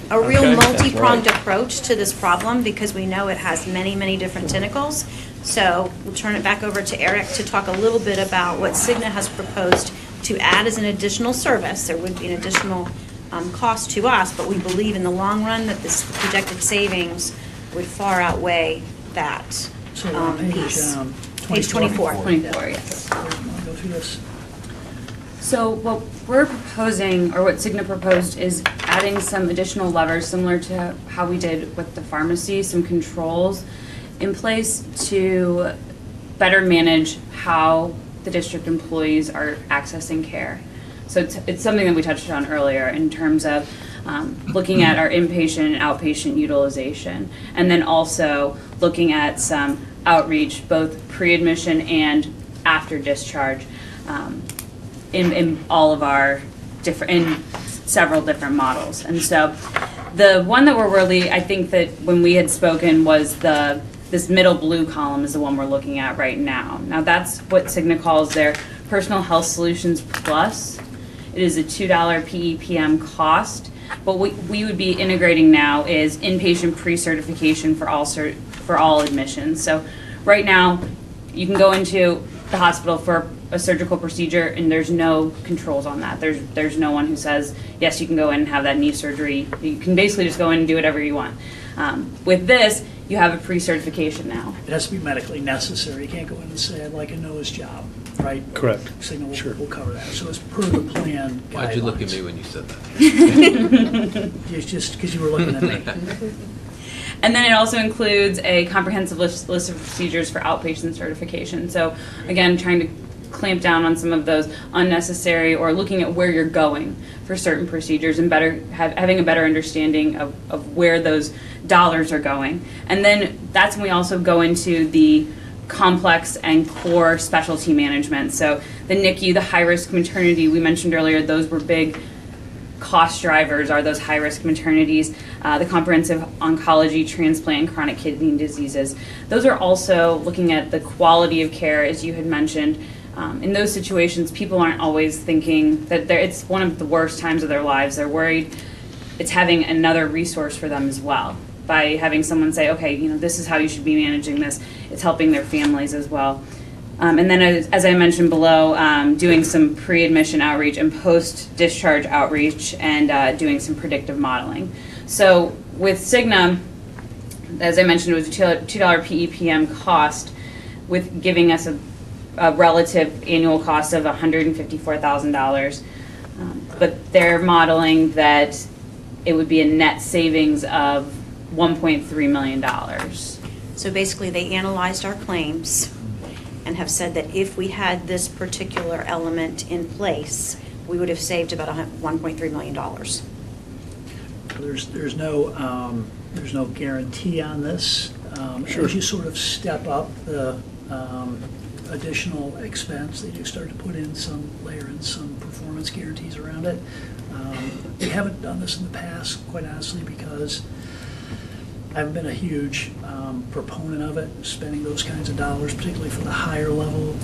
a real Okay. multi-pronged approach to this problem because we know it has many, many different tentacles. So we'll turn it back over to Eric to talk a little bit about what Cigna has proposed to add as an additional service. There would be an additional cost to us, but we believe in the long run that this projected savings would far outweigh that So on piece. page Page 24. 24, yes. Want to go through this? So what we're proposing, or what Cigna proposed, is adding some additional levers similar to how we did with the pharmacy, some controls in place to better manage how the district employees are accessing care. So it's something that we touched on earlier in terms of looking at our inpatient and outpatient utilization, and then also looking at some outreach, both pre-admission and after discharge, in all of our different, in several different models. And so the one that we're really, I think that when we had spoken was this middle blue column is the one we're looking at right now. Now that's what Cigna calls their Personal Health Solutions Plus. It is a $2 PEPM cost. But what we would be integrating now is inpatient pre-certification for all admissions. So right now, you can go into the hospital for a surgical procedure and there's no controls on that. There's no one who says, yes, you can go in and have that knee surgery. You can basically just go in and do whatever you want. With this, you have a pre-certification now. It has to be medically necessary. You can't go in and say, I'd like a nose job, right? Correct. Cigna Sure. will cover that. So it's per the plan guidelines. Why'd you look at me when you said that? It's just because you were looking at me. And then it also includes a comprehensive list of procedures for outpatient certification. So again, trying to clamp down on some of those unnecessary, or looking at where you're going for certain procedures and having a better understanding of where those dollars are going. And then that's when we also go into the complex and core specialty management. So the NICU, the high-risk maternity, we mentioned earlier, those were big cost drivers, are those high-risk maternities, the comprehensive oncology, transplant, and chronic kidney diseases. Those are also looking at the quality of care, as you had mentioned. In those situations, people aren't always thinking that it's one of the worst times of their lives. They're worried it's having another resource for them as well. By having someone say, okay, this is how you should be managing this, it's helping their families as well. And then, as I mentioned below, doing some pre-admission outreach and post-discharge outreach, and doing some predictive modeling. So with Cigna, as I mentioned, it was a $2 PEPM cost, with giving us a relative annual cost of $154,000. But they're modeling that it would be a net savings of $1.3 million. So basically, they analyzed our claims and have said that if we had this particular element in place, we would have saved about $1.3 million. There's no guarantee on this. As you sort of step up the additional expense, they do start to layer in some performance guarantees around it. We haven't done this in the past, quite honestly, because I haven't been a huge proponent of it, spending those kinds of dollars, particularly for the higher level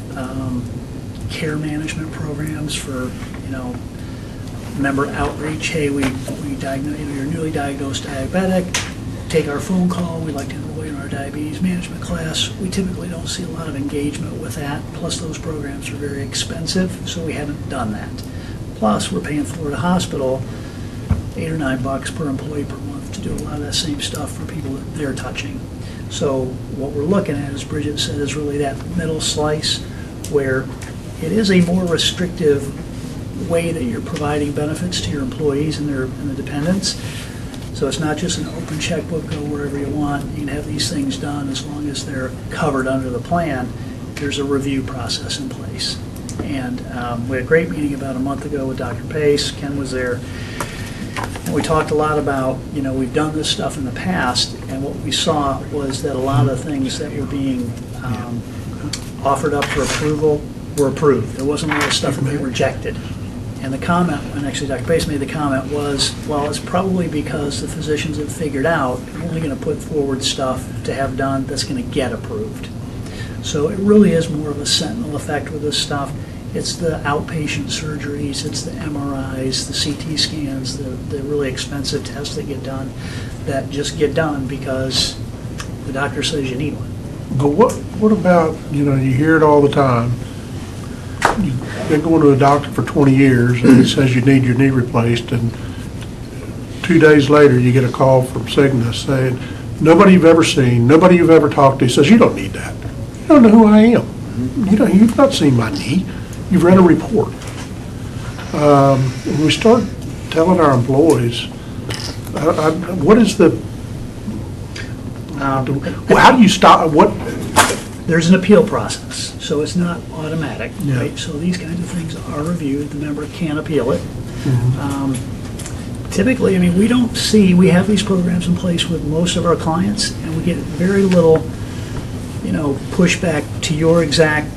care management programs for, member outreach. Hey, we diagnose, you're newly diagnosed diabetic, take our phone call, we'd like to enroll you in our diabetes management class. We typically don't see a lot of engagement with that, plus those programs are very expensive, so we haven't done that. Plus, we're paying Florida Hospital $8 or $9 per employee per month to do a lot of that same stuff for people that they're touching. So what we're looking at, as Bridget said, is really that middle slice where it is a more restrictive way that you're providing benefits to your employees and the dependents. So it's not just an open checkbook, go wherever you want. You can have these things done as long as they're covered under the plan. There's a review process in place. And we had a great meeting about a month ago with Dr. Pace. Ken was there. And we talked a lot about, we've done this stuff in the past, and what we saw was that a lot of the things that were being offered up for approval were approved. There wasn't a lot of stuff that they rejected. And the comment, and actually Dr. Pace made the comment, was, well, it's probably because the physicians have figured out you're only going to put forward stuff to have done that's going to get approved. So it really is more of a sentinel effect with this stuff. It's the outpatient surgeries, it's the MRIs, the CT scans, the really expensive tests that get done, that just get done because the doctor says you need one. But what about, you hear it all the time. You've been going to a doctor for 20 years and it says you need your knee replaced, and 2 days later you get a call from Cigna saying, nobody you've ever seen, nobody you've ever talked to says you don't need that. You don't know who I am. You've not seen my knee. You've read a report. When we start telling our employees, what is the, how do you stop, There's an appeal process, so it's not automatic, Yeah. right? So these kinds of things are reviewed, the member can appeal it. Typically, we have these programs in place with most of our clients, and we get very little, pushback to your exact,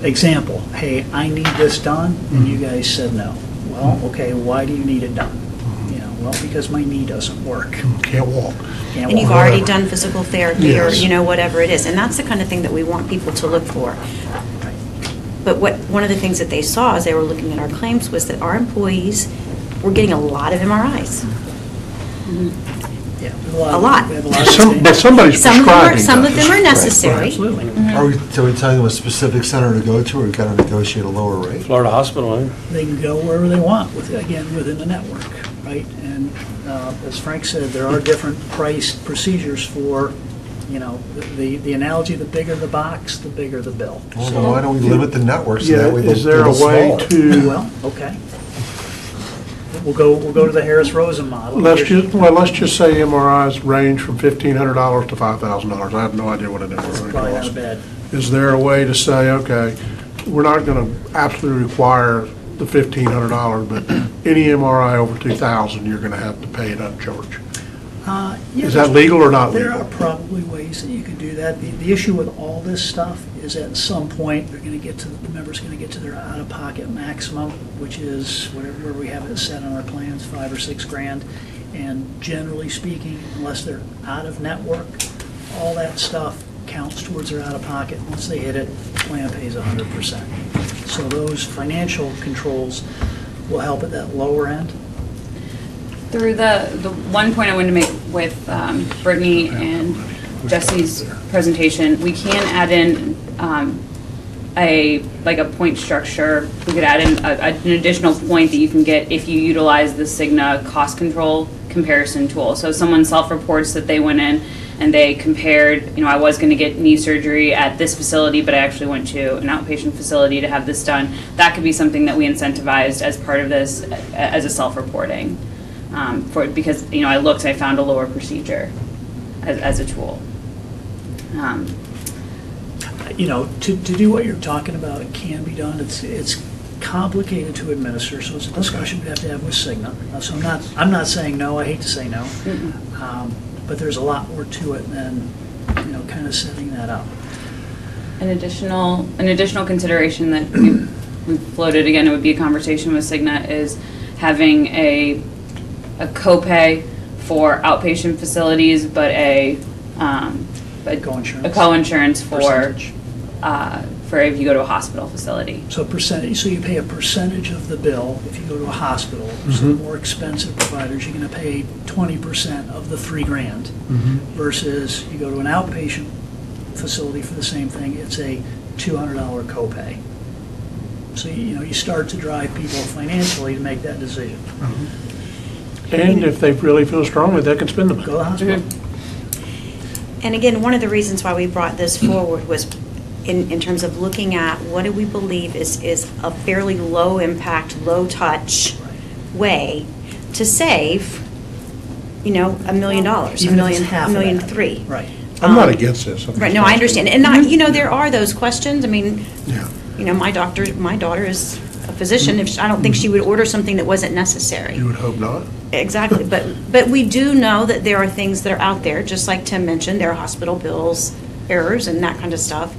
example. Hey, I need this done, and you guys said no. Well, okay, why do you need it done? Well, because my knee doesn't work. Can't walk. Can't And you've walk. already done physical therapy or, Yes. Whatever it is. And that's the kind of thing that we want people to look for. But one of the things that they saw as they were looking at our claims was that our employees were getting a lot of MRIs. Yeah, A lot. We have a lot of But somebody's prescribing Some of them are those. necessary. Absolutely. Are we telling them a specific center to go to, or we've got to negotiate a lower rate? Florida Hospital, eh? They can go wherever they want, within the network, right? And as Frank said, there are different priced procedures for, the analogy, the bigger the box, the bigger the bill. Well, why don't we limit the network so Yeah, that way is there they'll a way smaller? to, Well, okay. We'll go to the Harris-Rosen model. let's just say MRIs range from $1,500 to $5,000. I have no idea what an It's MRI probably not costs. bad. Is there a way to say, okay, we're not going to absolutely require the $1,500, but any MRI over $2,000, you're going to have to pay it upcharge? Yeah, Is that legal or not There legal? are probably ways that you can do that. The issue with all this stuff is at some point, the member's going to get to their out-of-pocket maximum, which is where we have it set on our plans, $5 or $6 grand. And generally speaking, unless they're out of network, all that stuff counts towards their out-of-pocket. Once they hit it, the plan pays 100%. So those financial controls will help at that lower end. Through the one point I wanted to make with Brittany and Jesse's presentation, we can add in a point structure. We could add in an additional point that you can get if you utilize the Cigna cost control comparison tool. So someone self-reports that they went in and they compared, I was going to get knee surgery at this facility, but I actually went to an outpatient facility to have this done. That could be something that we incentivized as part of this as a self-reporting. Because, I looked, I found a lower procedure as a tool. To do what you're talking about, it can be done. It's complicated to administer, so it's a discussion we have to have with Cigna. So I'm not saying no, I hate to say no. But there's a lot more to it than, kind of setting that up. An additional consideration that we floated, again, it would be a conversation with Cigna, is having a copay for outpatient facilities, but a co-insurance for if you go to a hospital facility. So you pay a percentage of the bill if you go to a hospital. So the more expensive providers, you're going to pay 20% of the $3,000 versus you go to an outpatient facility for the same thing, it's a $200 copay. So you start to drive people financially to make that decision. And if they really feel strongly, they can spend the money. Go to the hospital. And again, one of the reasons why we brought this forward was in terms of looking at what do we believe is a fairly low impact, low touch way to save, $1 million, Even if it's half of that. $1.3 million. Right. I'm not against this. Right, no, I understand. And there are those questions. I mean, my daughter is a physician. I don't think she would order something that wasn't necessary. You would hope not. Exactly, but we do know that there are things that are out there, just like Tim mentioned, there are hospital bills, errors, and that kind of stuff.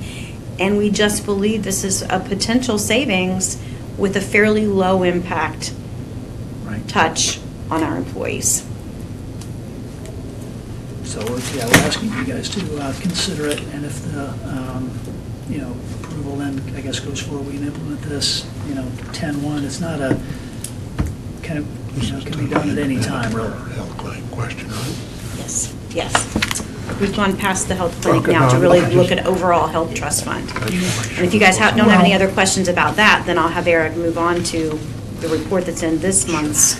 And we just believe this is a potential savings with a fairly low impact touch on our employees. So we're asking you guys to consider it, and if the approval then I guess goes forward, we can implement this. 10-1. It's not a kind of can be done at any time, really. Health claim question, right? Yes. We've gone past the health clinic now to really look at overall health trust fund. And if you guys don't have any other questions about that, then I'll have Eric move on to the report that's in this month's,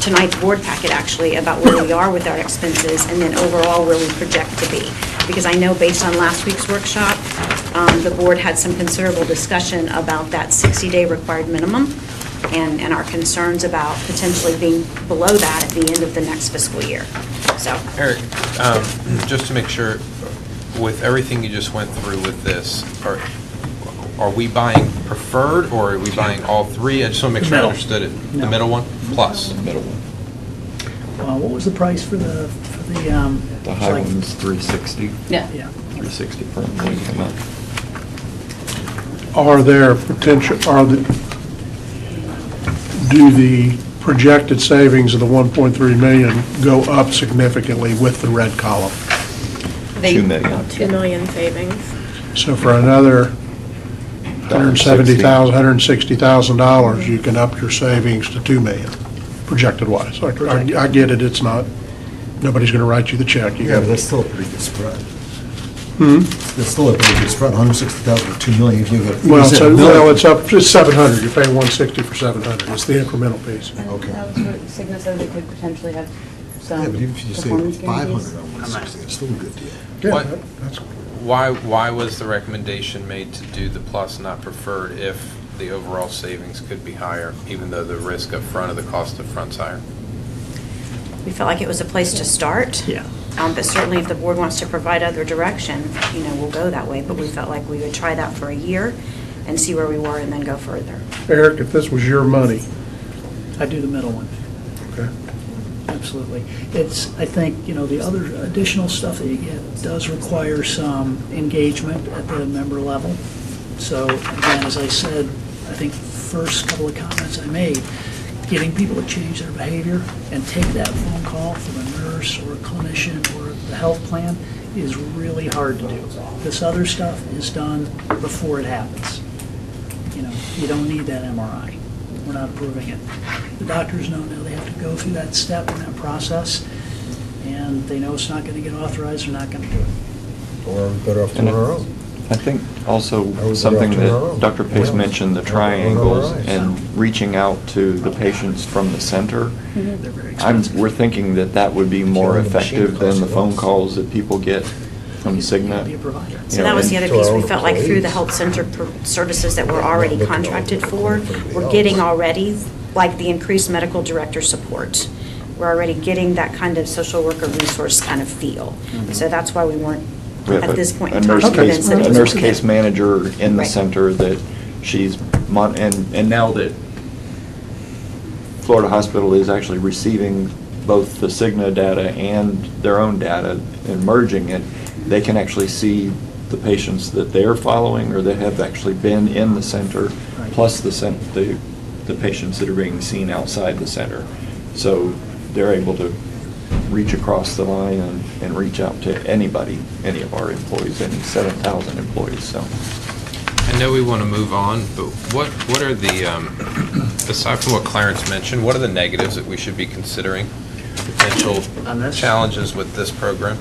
tonight's board packet actually, about where we are with our expenses and then overall where we project to be. Because I know based on last week's workshop, the board had some considerable discussion about that 60-day required minimum and our concerns about potentially being below that at the end of the next fiscal year. So, Eric, just to make sure, with everything you just went through with this, are we buying preferred or are we buying all three? I just want to make sure I understood it. No. The middle one plus? The middle one. What was the price for the The high one's $360. Yeah. $360 per employee a month. Do the projected savings of the 1.3 million go up significantly with the red column? $2 million. $2 million savings. So for another $160,000, you can up your savings to $2 million, projected wise. I get it, it's not, nobody's going to write you the check. Yeah, but that's still a pretty good spread. That's still a pretty good spread, 160,000 to 2 million if you get. It's up to 700, you're paying 160 for 700, it's the incremental piece. Okay. That was what Cigna said they could potentially have some Yeah, but even if you performance say 500 guarantees. on 160, it's still a good deal. What- That's Why was the recommendation made to do the plus, not preferred, if the overall savings could be higher, even though the risk up front or the cost up front's higher? we felt like it was a place to start. Yeah. But certainly if the board wants to provide other direction, we'll go that way. But we felt like we would try that for a year and see where we were and then go further. Eric, if this was your money, I'd do the middle one. okay, Absolutely. I think, the other additional stuff that you get does require some engagement at the member level. So again, as I said, I think first couple of comments I made, getting people to change their behavior and take that phone call from a nurse or a clinician or the health plan is really hard to do. This other stuff is done before it happens. You don't need that MRI. We're not approving it. The doctors know now they have to go through that step and that process, and they know it's not going to get authorized, they're not going to do it. Or we're better off doing our own. I think also better something off doing our that own. Dr. Pace Yeah. mentioned, the Our own triangles MRIs. and reaching out to the patients from the center. They're very expensive. We're thinking that would be more Killing the machine effective than the costs phone less. calls that people get from Be a Cigna. provider. So that was the other to our piece. We own felt like through the employees. health center services that we're already Looking contracted over for, everybody we're else. getting already like the increased medical director support. We're already getting that kind of social worker resource kind of feel. So that's why we weren't, We have at this point in a time, nurse convinced case, that it a was nurse okay. case manager in the Right. center that she's, and now that Florida Hospital is actually receiving both the Cigna data and their own data and merging it, they can actually see the patients that they're following or that have actually been in the center, plus the patients that are being seen outside the center. So they're able to reach across the line and reach out to anybody, any of our employees, any 7,000 employees, so. I know we want to move on, but what are the, aside from what Clarence mentioned, what are the negatives that we should be considering? Potential On this? challenges with this program?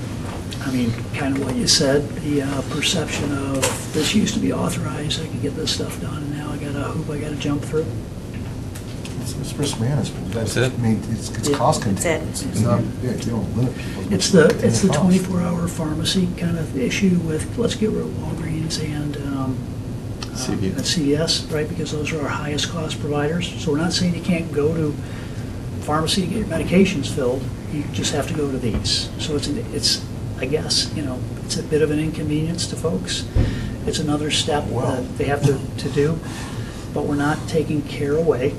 I mean, kind of what you said, the perception of this used to be authorized, I could get this stuff done, and now I got a hoop I got to jump through. It's risk management. That's it? I mean, it's Yeah. cost That's it. containment. It's not, yeah, you don't limit people. It's the It's cost. 24-hour pharmacy kind of issue with, let's get rid of Walgreens and CVS. and CVS, right, because those are our highest cost providers. So we're not saying you can't go to pharmacy to get your medications filled, you just have to go to these. So it's I guess, it's a bit of an inconvenience to folks. It's another step that they have to do, but we're not taking care away.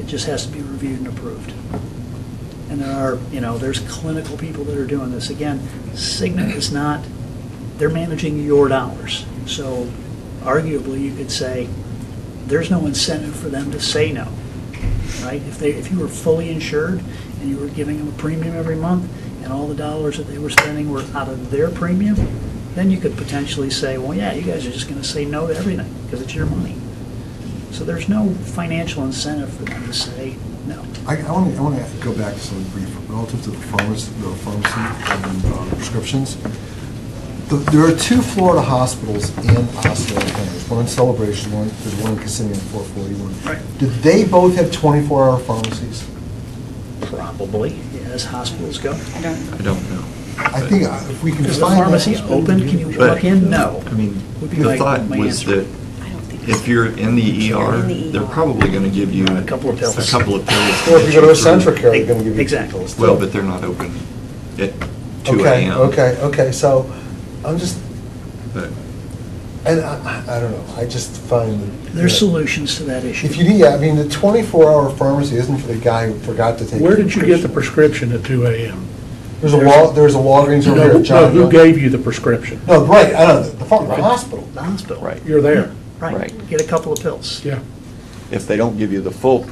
It just has to be reviewed and approved. And there are, there's clinical people that are doing this. Again, Cigna is not, they're managing your dollars. So arguably, you could say, there's no incentive for them to say no, right? If you were fully insured and you were giving them a premium every month, and all the dollars that they were spending were out of their premium, then you could potentially say, well, yeah, you guys are just going to say no to everything because it's your money. So there's no financial incentive for them to say no. I want to go back to something brief relative to the pharmacy and prescriptions. There are two Florida hospitals in Osceola County. There's one in Celebration, there's one in Kissimmee on 441. Right. Do they both have 24-hour pharmacies? Probably, as hospitals go. I don't know. I think if we can Is the find pharmacy that. open? Can you But, walk in? No. I mean, Would be the my thought was answer. that if you're in the ER, they're probably going to give you A couple of pills. a couple of pills. Or if you go to a Central Centra Care, they're going to give you Exactly. pills. Well, but they're not open at 2 Okay, a.m. okay, so I'm just, But and I don't know, I just find that. There's solutions to that issue. If you need, I mean, the 24-hour pharmacy isn't for the guy who forgot to take. Where did you get the prescription at 2 a.m.? There's a Walgreens over here No, at John. who gave you the prescription? No, right, I know, the hospital. The hospital. right, You're there. Right. Right. Get a couple of pills. Yeah. if they don't give you the full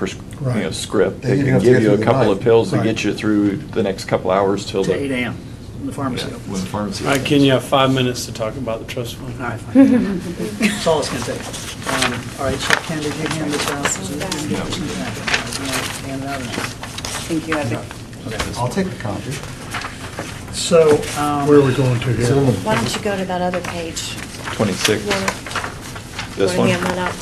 Right. script, Then they you can have to give get you a through the couple of night. pills to Right. get you through the next couple hours till To the 8 a.m. when the pharmacy yeah, opens. when the pharmacy. All right, opens. Ken, you have 5 minutes to talk about the trust fund. All right, fine. That's all it's going to take. All right, so Ken, did you hand this out? So you can get this in the packet. You want to hand it out or not? Thank you, Abby. I'll take the copy. So, Where are we going to Is it in here? the- Why don't you go to that other page? 26. You wanna- This wanna one? hand that out?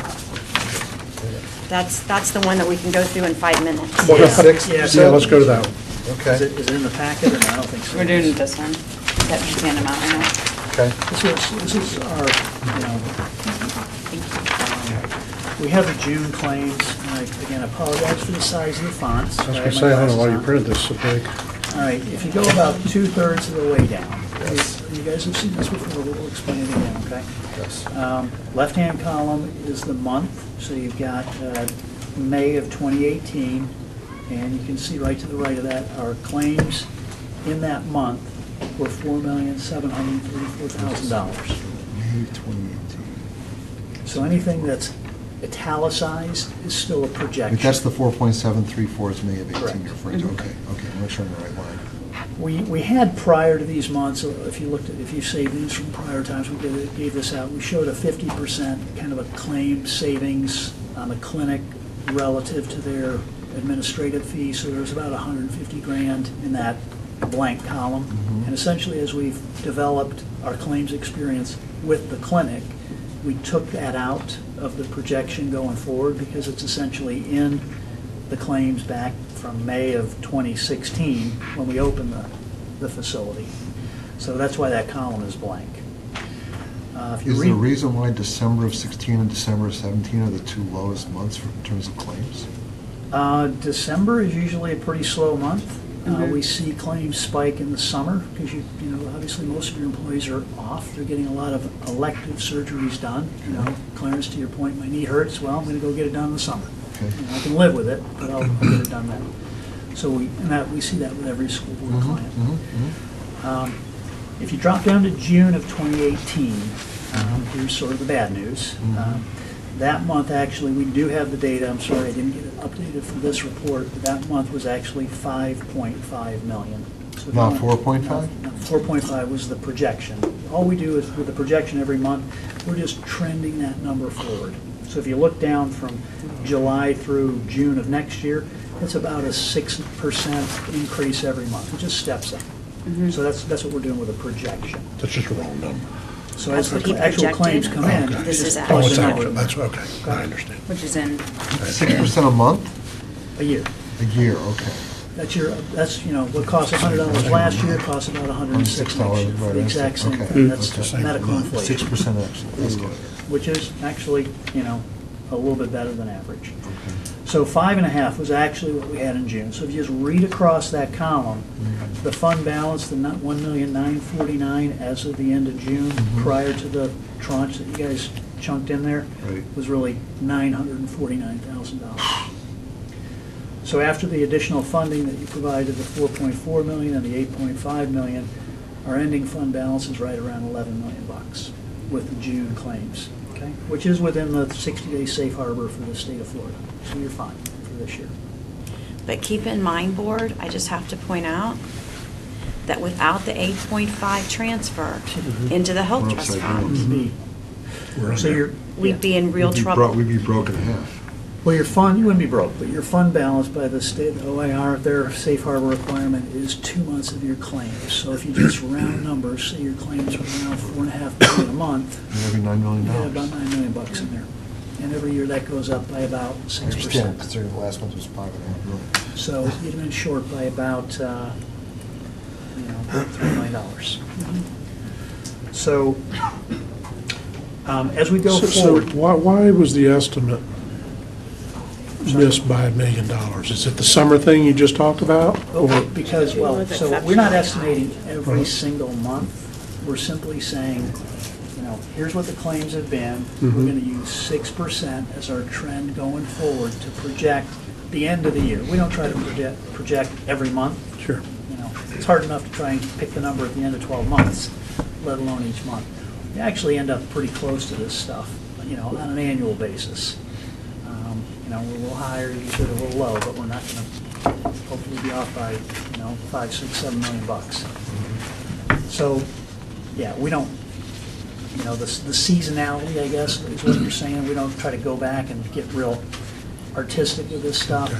That's the one that we can go through in 5 minutes. 26? Yeah, Yeah, let's go to that one. is Okay, it in the packet or no? I don't think so. We're doing this one. That just hand them out right now. okay. This is our, we have the June claims, and again, I apologize for the size of the fonts. I was going to say, I don't know why you printed this so big. All right, if you go about 2/3 of the way down, you guys have seen this before, we'll explain it again, okay? Yes. Left-hand column is the month, so you've got May of 2018, and you can see right to the right of that, our claims in that month were $4,734,000. May 2018. So anything that's italicized is still a projection. But that's the 4.734 is May of 18 Correct. you're referring to, okay, I'm not sure I'm in the right line. We had prior to these months, if you saved these from prior times, we gave this out, we showed a 50% kind of a claim savings on the clinic relative to their administrative fee, so there was about 150 grand in that blank column. Mhm. And essentially, as we've developed our claims experience with the clinic, we took that out of the projection going forward because it's essentially in the claims back from May of 2016 when we opened the facility. So that's why that column is blank. If you Is there a read- reason why December of 16 and December of 17 are the two lowest months in terms of claims? December is usually a pretty slow month. We see claims spike in the summer because you know, obviously most of your employees are off. They're getting a lot of elective surgeries done. You know, Clarence, to your point, my knee hurts. Well, I'm going to go get it done in the summer. Okay. You know, I can live with it, but I'll get it done then. So we see that with every school board client. If you drop down to June of 2018, here's sort of the bad news. That month, actually, we do have the data. I'm sorry I didn't get it updated for this report, but that month was actually 5.5 million. So Not 4.5? No, 4.5 was the projection. All we do is, with the projection every month, we're just trending that number forward. So if you look down from July through June of next year, it's about a 6% increase every month. It just steps up. So that's what we're doing with a projection. That's just a wrong number. So as That's what he the actual claims projected. come in, Okay. This is just Oh, plug it's the actual, number that's, okay, I understand. Which is in, 6% a month? a year. A year, okay. That's, you know, what cost $100 last year, costs about $106 next year for the exact same Okay. thing. That's Okay. medical inflation, 6% actually. which is actually, you know, a little bit better than average. So 5.5 was actually what we had in June. So if you just read across that column, the fund balance, the $1,949,000 as of the end of June, prior to the tranche that you guys chunked in there, Right. was really $949,000. So after the additional funding that you provided, the $4.4 million and the $8.5 million, our ending fund balance is right around $11 million with the June claims, okay? Which is within the 60-day safe harbor for the state of Florida. So you're fine for this year. But keep in mind, board, I just have to point out that without the 8.5 transfer into the health We're trust upside down. fund, So you're, we'd be in real We'd be trouble. We'd be broke in half. well, your fund, you wouldn't be broke, but your fund balance by the state OIR, their safe harbor requirement is 2 months of your claims. So if you just round numbers, say your claims were around $4.5 million a month, Every $9 million. you had about $9 million in there. And every year that goes up by about I understand, 6%. considering the last month was 5.5 million. So you'd have been short by about, $3 million. So, as we go So forward, why was the estimate missed by $1 million? Is it the summer thing you just talked about? Or, because, well, With so we're not exceptional. estimating every Right. single month. We're simply saying, you know, here's what the claims have been. Mhm. We're gonna use 6% as our trend going forward to project the end of the year. We don't try to project every month. sure. You know, it's hard enough to try and pick the number at the end of 12 months, let alone each month. We actually end up pretty close to this stuff, you know, on an annual basis. You know, we're a little higher, usually a little low, but we're not going to hopefully be off by, you know, $5, $6, $7 million. So, yeah, we don't, you know, the seasonality, I guess, is what you're saying. We don't try to go back and get real artistic with this stuff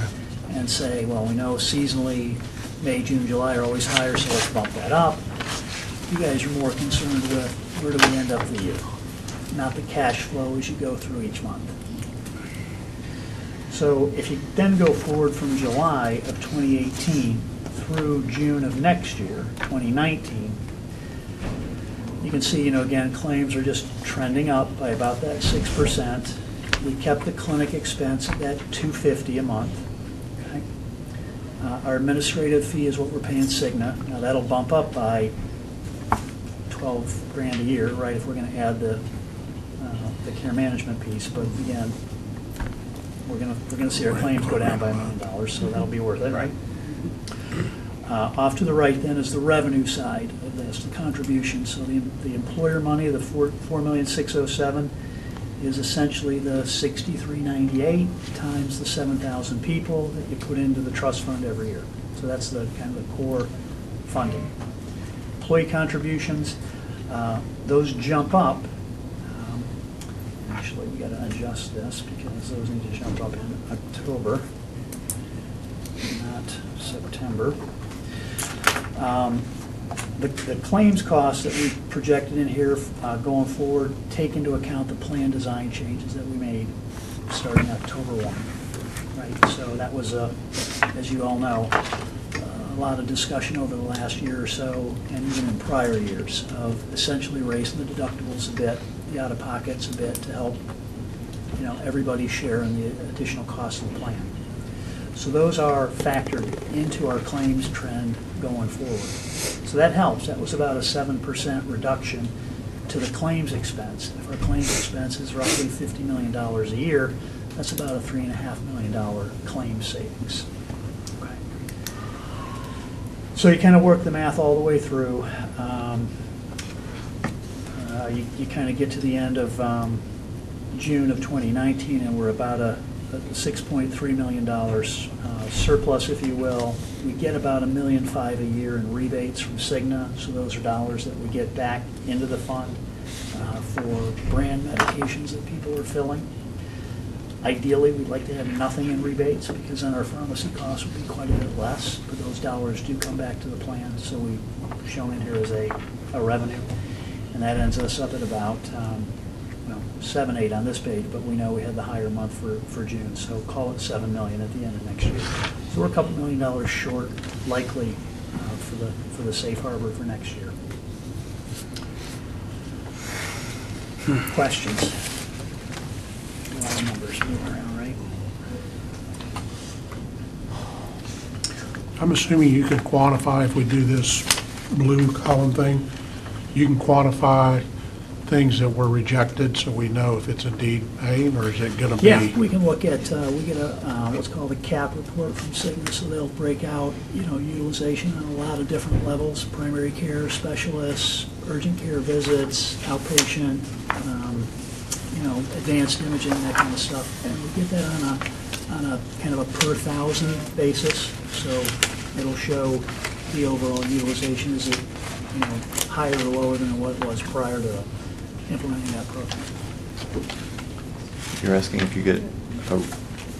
and say, well, we know seasonally, May, June, July are always higher, so let's bump that up. You guys are more concerned with where do we end up the year, not the cash flow as you go through each month. So if you then go forward from July of 2018 through June of next year, 2019, you can see, you know, again, claims are just trending up by about that 6%. We kept the clinic expense at that $250 a month. Okay? Our administrative fee is what we're paying Cigna. Now that'll bump up by 12 grand a year, right, if we're going to add the care management piece. But again, we're going to see our claims go down by $1 million, so that'll be worth it, right? Off to the right then is the revenue side of this, the contribution. So the employer money, the $4,607,000, is essentially the $63.98 times the 7,000 people that you put into the trust fund every year. So that's the kind of the core funding. Employee contributions, those jump up. Actually, we got to adjust this because those need to jump up in October, not September. The claims costs that we projected in here going forward take into account the plan design changes that we made starting October 1. Right, so that was, as you all know, a lot of discussion over the last year or so, and even in prior years, of essentially raising the deductibles a bit, the out-of-pockets a bit, to help, you know, everybody share in the additional cost of the plan. So those are factored into our claims trend going forward. So that helps. That was about a 7% reduction to the claims expense. If our claims expense is roughly $50 million a year, that's about a $3.5 million claim savings. Okay. So you kind of work the math all the way through. You kind of get to the end of June of 2019, and we're about a $6.3 million surplus, if you will. We get about $1.5 million a year in rebates from Cigna, so those are dollars that we get back into the fund for brand medications that people are filling. Ideally, we'd like to have nothing in rebates, because then our pharmacy costs would be quite a bit less, but those dollars do come back to the plan, so we've shown it here as a revenue. And that ends us up at about 7, 8 on this page, but we know we had the higher month for June, so call it $7 million at the end of next year. So we're a couple $1 million short, likely, for the safe harbor for next year. Questions? A lot of numbers moving around, right? I'm assuming you can quantify, if we do this blue column thing, you can quantify things that were rejected, so we know if it's indeed paying, or is it gonna be? Yeah, we can look at, we get a, what's called a CAP report from Cigna, so they'll break out, utilization on a lot of different levels, primary care specialists, urgent care visits, outpatient, advanced imaging, that kind of stuff. And we get that on a kind of a per 1,000 basis, so it'll show the overall utilization. Is it, higher or lower than what it was prior to implementing that program. You're asking if you get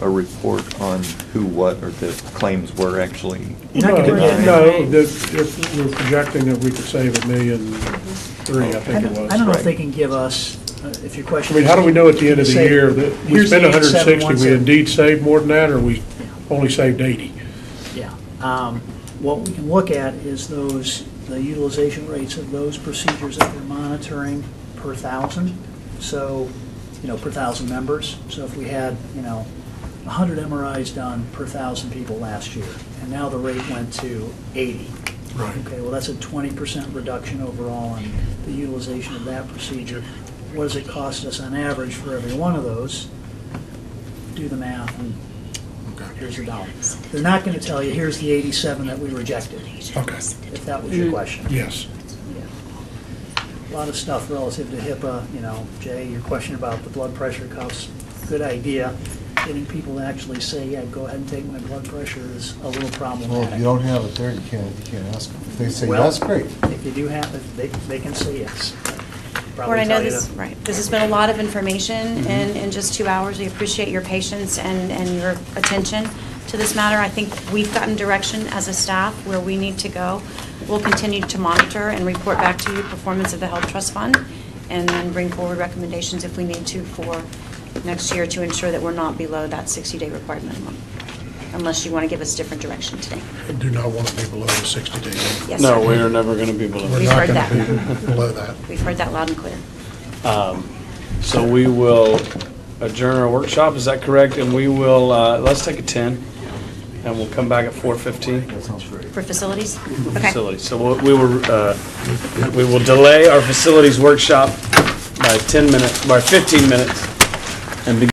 a report on who, what, or the claims were actually denied? No, if we're projecting that we could save $1.3 million, I think it was. I don't know if they can give us, if your question I mean, how do we know at the end of the say, year that we here's spent the 160, we indeed saved more than that, or we only saved 80? Yeah. What we can look at is the utilization rates of those procedures that we're monitoring per 1,000. So, per 1,000 members. So if we had, 100 MRIs done per 1,000 people last year, and now the rate went to 80. Right. Okay, well, that's a 20% reduction overall in the utilization of that procedure. What does it cost us on average for every one of those? Do the math, and here's the dollar. They're not going to tell you, here's the 87 that we rejected. Okay. If that was your question. Yes. Yeah. A lot of stuff relative to HIPAA, Jay, your question about the blood pressure cuffs, good idea. Getting people to actually say, yeah, go ahead and take my blood pressure is a little problematic. Well, if you don't have it there, you can't ask them. If they say Well, yes, great. If you do have it, they can say yes. Lord, I know this has been a lot of information in just 2 hours. We appreciate your patience and your attention to this matter. I think we've gotten direction as a staff where we need to go. We'll continue to monitor and report back to you performance of the Health Trust Fund, and then bring forward recommendations if we need to for next year to ensure that we're not below that 60-day required minimum, unless you want to give us different direction today. I do not want to be below the 60-day. Yes, No, sir. we are never going to be below. We're We've not heard going to that. be below that. We've heard that loud and clear. So we will adjourn our workshop, is that correct? And we will, let's take a 10, and we'll come back at 4:15. That sounds great. For facilities? Okay. Facilities. So we will delay our facilities workshop by 15 minutes, and begin